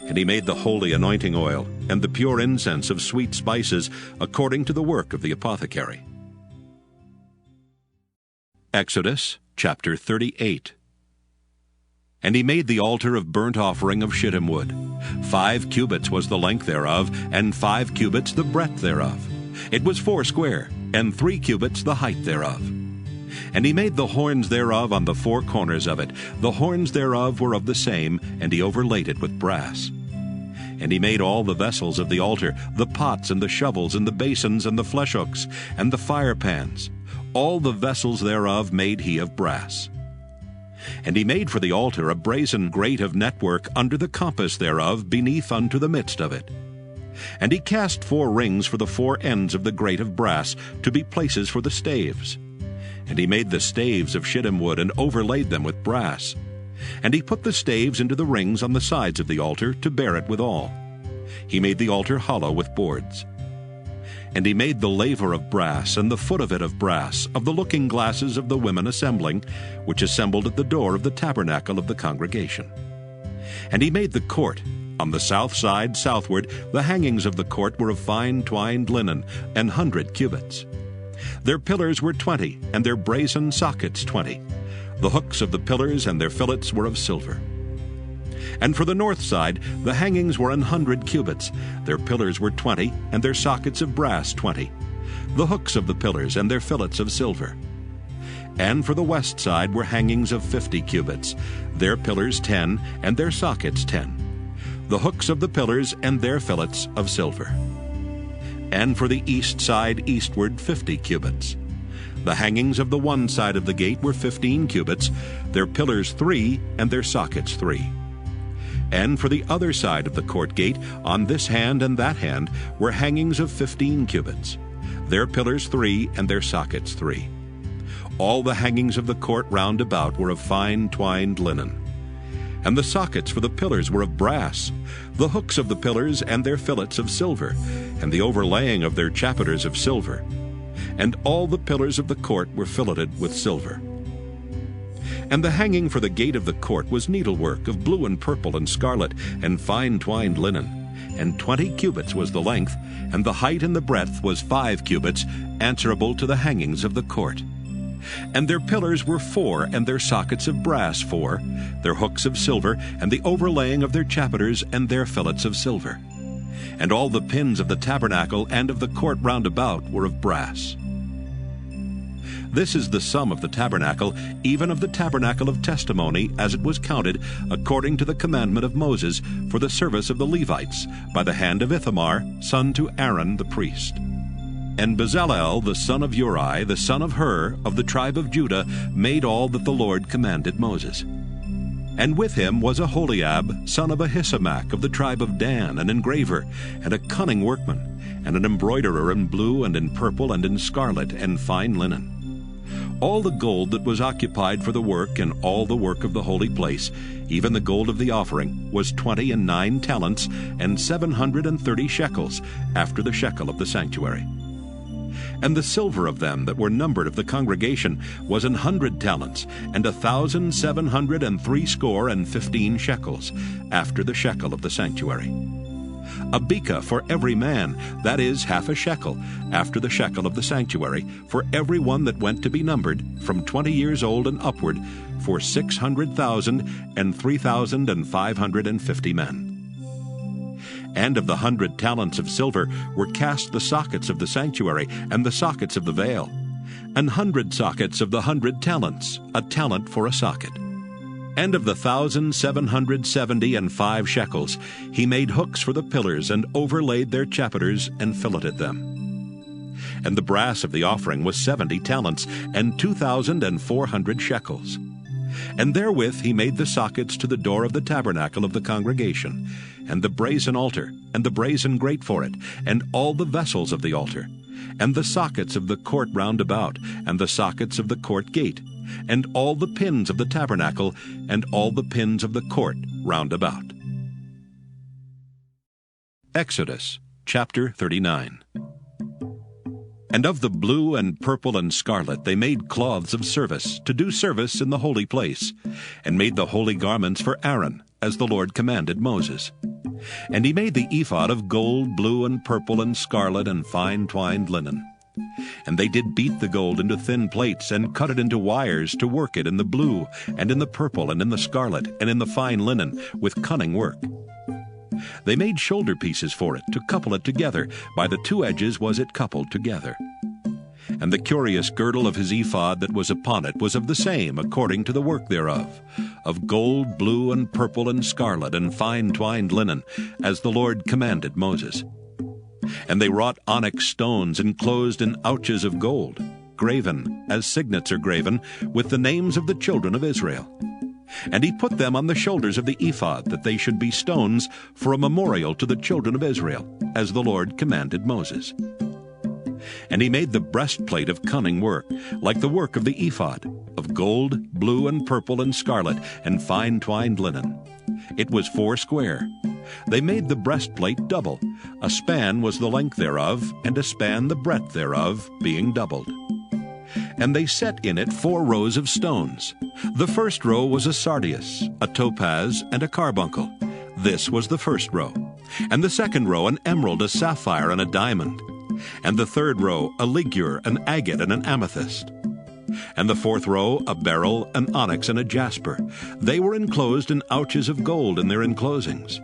And he made the holy anointing oil and the pure incense of sweet spices according to the work of the apothecary. Exodus chapter 38. And he made the altar of burnt offering of shittim wood. 5 cubits was the length thereof, and 5 cubits the breadth thereof. It was 4 square, and 3 cubits the height thereof. And he made the horns thereof on the 4 corners of it. The horns thereof were of the same, and he overlaid it with brass. And he made all the vessels of the altar, the pots and the shovels and the basins and the flesh hooks and the fire pans. All the vessels thereof made he of brass. And he made for the altar a brazen grate of network under the compass thereof, beneath unto the midst of it. And he cast 4 rings for the 4 ends of the grate of brass, to be places for the staves. And he made the staves of shittim wood, and overlaid them with brass. And he put the staves into the rings on the sides of the altar, to bear it withal. He made the altar hollow with boards. And he made the laver of brass, and the foot of it of brass, of the looking glasses of the women assembling, which assembled at the door of the tabernacle of the congregation. And he made the court. On the south side southward, the hangings of the court were of fine twined linen, 100 cubits. Their pillars were 20, and their brazen sockets 20. The hooks of the pillars and their fillets were of silver. And for the north side, the hangings were 100 cubits. Their pillars were 20, and their sockets of brass 20. The hooks of the pillars and their fillets of silver. And for the west side were hangings of 50 cubits. Their pillars 10, and their sockets 10. The hooks of the pillars and their fillets of silver. And for the east side eastward 50 cubits. The hangings of the one side of the gate were 15 cubits, their pillars 3, and their sockets 3. And for the other side of the court gate, on this hand and that hand, were hangings of 15 cubits, their pillars 3, and their sockets 3. All the hangings of the court round about were of fine twined linen. And the sockets for the pillars were of brass, the hooks of the pillars and their fillets of silver, and the overlaying of their chapiters of silver. And all the pillars of the court were filleted with silver. And the hanging for the gate of the court was needlework of blue and purple and scarlet, and fine twined linen. And 20 cubits was the length, and the height and the breadth was 5 cubits, answerable to the hangings of the court. And their pillars were 4, and their sockets of brass 4, their hooks of silver, and the overlaying of their chapiters and their fillets of silver. And all the pins of the tabernacle and of the court round about were of brass. This is the sum of the tabernacle, even of the tabernacle of testimony, as it was counted, according to the commandment of Moses, for the service of the Levites, by the hand of Ithamar, son to Aaron the priest. And Bezalel, the son of Uri, the son of Hur, of the tribe of Judah, made all that the Lord commanded Moses. And with him was Aholiab, son of Ahisamach, of the tribe of Dan, an engraver, and a cunning workman, and an embroiderer in blue and in purple and in scarlet and fine linen. All the gold that was occupied for the work and all the work of the holy place, even the gold of the offering, was 29 talents and 730 shekels, after the shekel of the sanctuary. And the silver of them that were numbered of the congregation was 100 talents, and 1,760 shekels, after the shekel of the sanctuary. A beka for every man, that is, half a shekel, after the shekel of the sanctuary, for every one that went to be numbered, from 20 years old and upward, for 600,000 and 3,550 men. And of the 100 talents of silver were cast the sockets of the sanctuary, and the sockets of the veil. 100 sockets of the 100 talents, a talent for a socket. And of the 1,775 shekels, he made hooks for the pillars, and overlaid their chapiters, and filleted them. And the brass of the offering was 70 talents, and 2,400 shekels. And therewith he made the sockets to the door of the tabernacle of the congregation, and the brazen altar, and the brazen grate for it, and all the vessels of the altar, and the sockets of the court round about, and the sockets of the court gate, and all the pins of the tabernacle, and all the pins of the court round about. Exodus chapter 39. And of the blue and purple and scarlet they made cloths of service, to do service in the holy place, and made the holy garments for Aaron, as the Lord commanded Moses. And he made the ephod of gold, blue, and purple, and scarlet, and fine twined linen. And they did beat the gold into thin plates, and cut it into wires to work it in the blue, and in the purple, and in the scarlet, and in the fine linen, with cunning work. They made shoulder pieces for it, to couple it together. By the two edges was it coupled together. And the curious girdle of his ephod that was upon it was of the same, according to the work thereof, of gold, blue, and purple, and scarlet, and fine twined linen, as the Lord commanded Moses. And they wrought onyx stones enclosed in ouches of gold, graven, as signets are graven, with the names of the children of Israel. And he put them on the shoulders of the ephod, that they should be stones for a memorial to the children of Israel, as the Lord commanded Moses. And he made the breastplate of cunning work, like the work of the ephod, of gold, blue, and purple, and scarlet, and fine twined linen. It was 4 square. They made the breastplate double. A span was the length thereof, and a span the breadth thereof, being doubled. And they set in it 4 rows of stones. The first row was a sardius, a topaz, and a carbuncle. This was the first row. And the second row an emerald, a sapphire, and a diamond. And the third row a ligure, an agate, and an amethyst. And the fourth row a beryl, an onyx, and a jasper. They were enclosed in ouches of gold in their enclosings.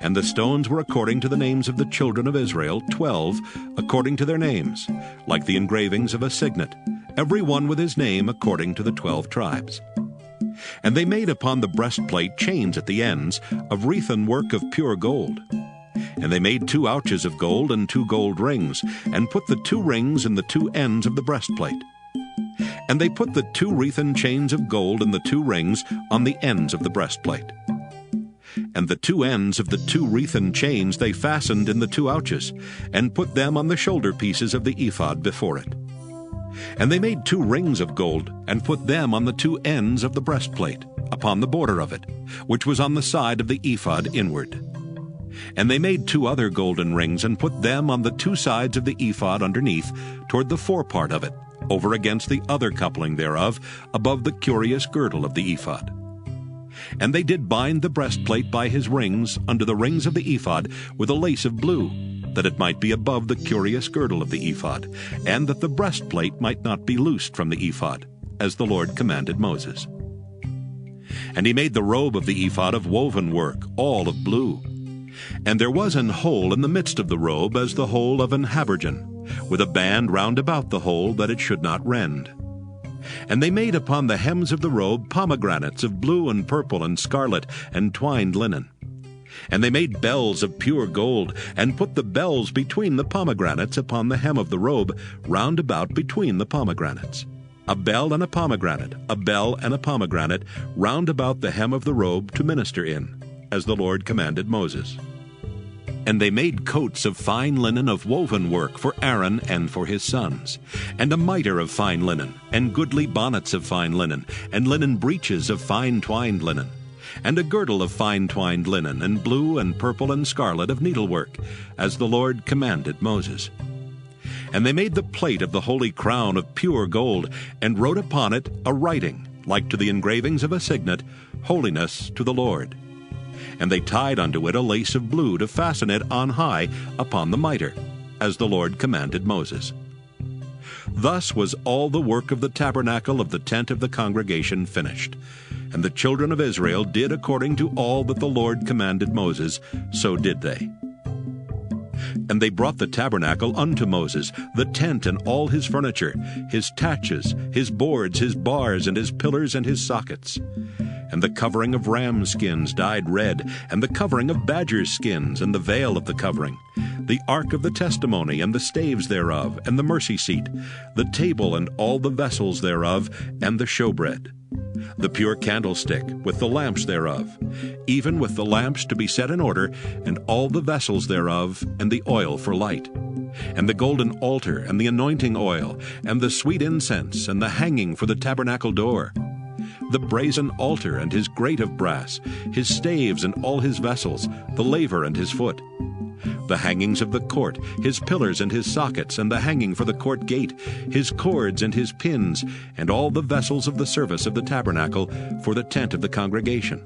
And the stones were according to the names of the children of Israel, 12, according to their names, like the engravings of a signet, every one with his name according to the 12 tribes. And they made upon the breastplate chains at the ends of wreathen work of pure gold. And they made 2 ouches of gold and 2 gold rings, and put the 2 rings in the 2 ends of the breastplate. And they put the 2 wreathen chains of gold and the 2 rings on the ends of the breastplate. And the 2 ends of the 2 wreathen chains they fastened in the 2 ouches, and put them on the shoulder pieces of the ephod before it. And they made 2 rings of gold, and put them on the 2 ends of the breastplate, upon the border of it, which was on the side of the ephod inward. And they made 2 other golden rings, and put them on the 2 sides of the ephod underneath, toward the forepart of it, over against the other coupling thereof, above the curious girdle of the ephod. And they did bind the breastplate by his rings under the rings of the ephod with a lace of blue, that it might be above the curious girdle of the ephod, and that the breastplate might not be loosed from the ephod, as the Lord commanded Moses. And he made the robe of the ephod of woven work, all of blue. And there was an hole in the midst of the robe as the hole of an habergeon, with a band round about the hole that it should not rend. And they made upon the hems of the robe pomegranates of blue and purple and scarlet and twined linen. And they made bells of pure gold, and put the bells between the pomegranates upon the hem of the robe, round about between the pomegranates. A bell and a pomegranate, a bell and a pomegranate, round about the hem of the robe to minister in, as the Lord commanded Moses. And they made coats of fine linen of woven work for Aaron and for his sons, and a mitre of fine linen, and goodly bonnets of fine linen, and linen breeches of fine twined linen, and a girdle of fine twined linen, and blue and purple and scarlet of needlework, as the Lord commanded Moses. And they made the plate of the holy crown of pure gold, and wrote upon it a writing, like to the engravings of a signet, Holiness to the Lord. And they tied unto it a lace of blue to fasten it on high upon the mitre, as the Lord commanded Moses. Thus was all the work of the tabernacle of the tent of the congregation finished. And the children of Israel did according to all that the Lord commanded Moses, so did they. And they brought the tabernacle unto Moses, the tent and all his furniture, his taches, his boards, his bars, and his pillars and his sockets. And the covering of ram skins dyed red, and the covering of badger skins, and the veil of the covering, the ark of the testimony, and the staves thereof, and the mercy seat, the table and all the vessels thereof, and the showbread, the pure candlestick, with the lamps thereof, even with the lamps to be set in order, and all the vessels thereof, and the oil for light, and the golden altar, and the anointing oil, and the sweet incense, and the hanging for the tabernacle door, the brazen altar and his grate of brass, his staves and all his vessels, the laver and his foot, the hangings of the court, his pillars and his sockets, and the hanging for the court gate, his cords and his pins, and all the vessels of the service of the tabernacle for the tent of the congregation,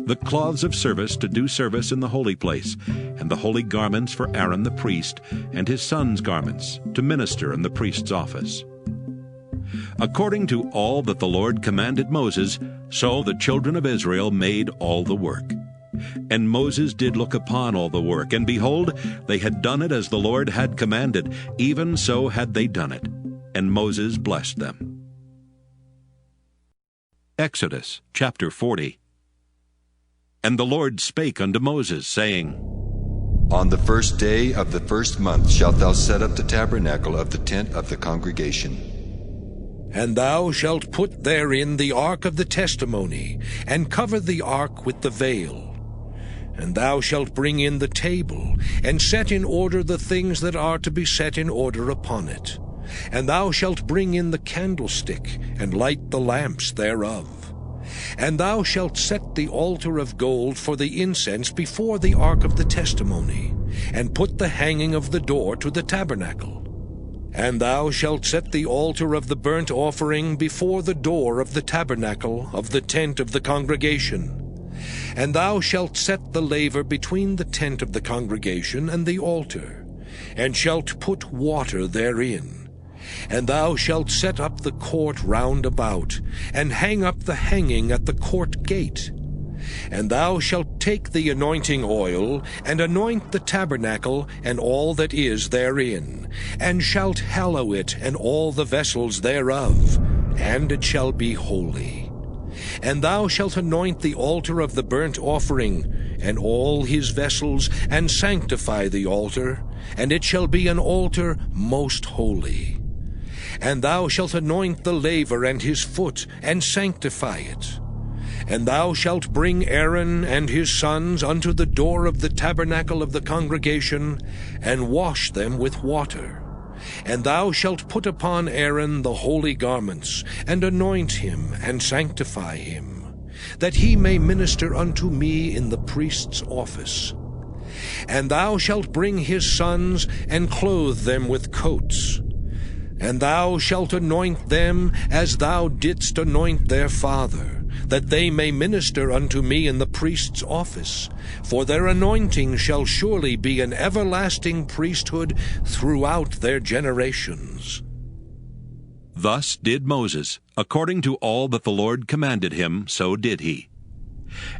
the cloths of service to do service in the holy place, and the holy garments for Aaron the priest, and his sons' garments, to minister in the priest's office. According to all that the Lord commanded Moses, so the children of Israel made all the work. And Moses did look upon all the work, and behold, they had done it as the Lord had commanded, even so had they done it. And Moses blessed them. Exodus chapter 40. And the Lord spake unto Moses, saying, On the first day of the first month shalt thou set up the tabernacle of the tent of the congregation. And thou shalt put therein the ark of the testimony, and cover the ark with the veil. And thou shalt bring in the table, and set in order the things that are to be set in order upon it. And thou shalt bring in the candlestick, and light the lamps thereof. And thou shalt set the altar of gold for the incense before the ark of the testimony, and put the hanging of the door to the tabernacle. And thou shalt set the altar of the burnt offering before the door of the tabernacle of the tent of the congregation. And thou shalt set the laver between the tent of the congregation and the altar, and shalt put water therein. And thou shalt set up the court round about, and hang up the hanging at the court gate. And thou shalt take the anointing oil, and anoint the tabernacle and all that is therein, and shalt hallow it and all the vessels thereof, and it shall be holy. And thou shalt anoint the altar of the burnt offering, and all his vessels, and sanctify the altar, and it shall be an altar most holy. And thou shalt anoint the laver and his foot, and sanctify it. And thou shalt bring Aaron and his sons unto the door of the tabernacle of the congregation, and wash them with water. And thou shalt put upon Aaron the holy garments, and anoint him, and sanctify him, that he may minister unto me in the priest's office. And thou shalt bring his sons, and clothe them with coats. And thou shalt anoint them as thou didst anoint their father, that they may minister unto me in the priest's office. For their anointing shall surely be an everlasting priesthood throughout their generations. Thus did Moses, according to all that the Lord commanded him, so did he.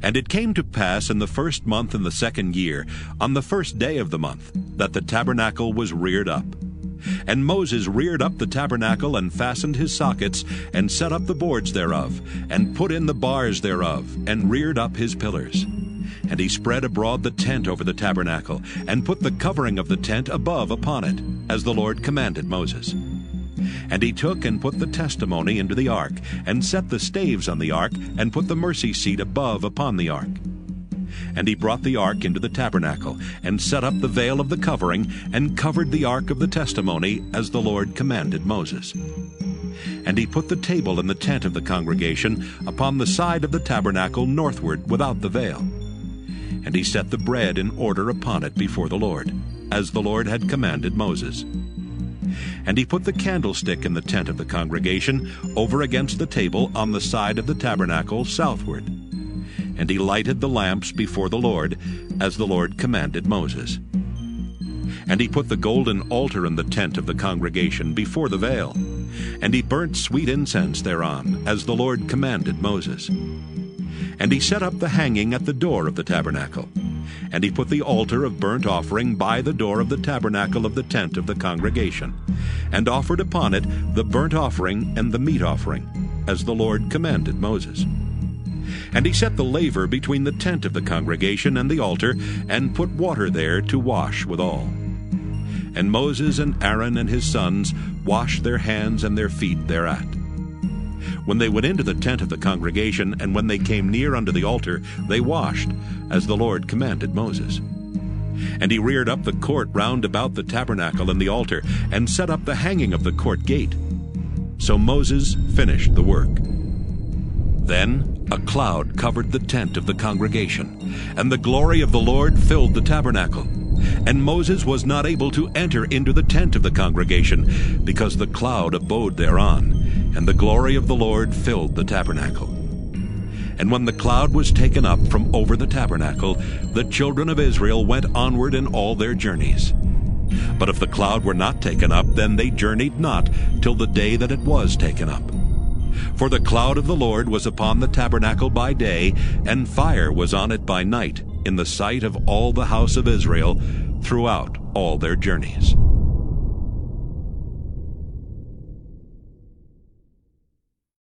And it came to pass in the first month in the second year, on the first day of the month, that the tabernacle was reared up. And Moses reared up the tabernacle, and fastened his sockets, and set up the boards thereof, and put in the bars thereof, and reared up his pillars. And he spread abroad the tent over the tabernacle, and put the covering of the tent above upon it, as the Lord commanded Moses. And he took and put the testimony into the ark, and set the staves on the ark, and put the mercy seat above upon the ark. And he brought the ark into the tabernacle, and set up the veil of the covering, and covered the ark of the testimony, as the Lord commanded Moses. And he put the table in the tent of the congregation upon the side of the tabernacle northward without the veil. And he set the bread in order upon it before the Lord, as the Lord had commanded Moses. And he put the candlestick in the tent of the congregation over against the table on the side of the tabernacle southward. And he lighted the lamps before the Lord, as the Lord commanded Moses. And he put the golden altar in the tent of the congregation before the veil. And he burnt sweet incense thereon, as the Lord commanded Moses. And he set up the hanging at the door of the tabernacle. And he put the altar of burnt offering by the door of the tabernacle of the tent of the congregation, and offered upon it the burnt offering and the meat offering, as the Lord commanded Moses. And he set the laver between the tent of the congregation and the altar, and put water there to wash withal. And Moses and Aaron and his sons washed their hands and their feet thereat. When they went into the tent of the congregation, and when they came near unto the altar, they washed, as the Lord commanded Moses. And he reared up the court round about the tabernacle and the altar, and set up the hanging of the court gate. So Moses finished the work. Then a cloud covered the tent of the congregation, and the glory of the Lord filled the tabernacle. And Moses was not able to enter into the tent of the congregation, because the cloud abode thereon, and the glory of the Lord filled the tabernacle. And when the cloud was taken up from over the tabernacle, the children of Israel went onward in all their journeys. But if the cloud were not taken up, then they journeyed not till the day that it was taken up. For the cloud of the Lord was upon the tabernacle by day, and fire was on it by night, in the sight of all the house of Israel, throughout all their journeys.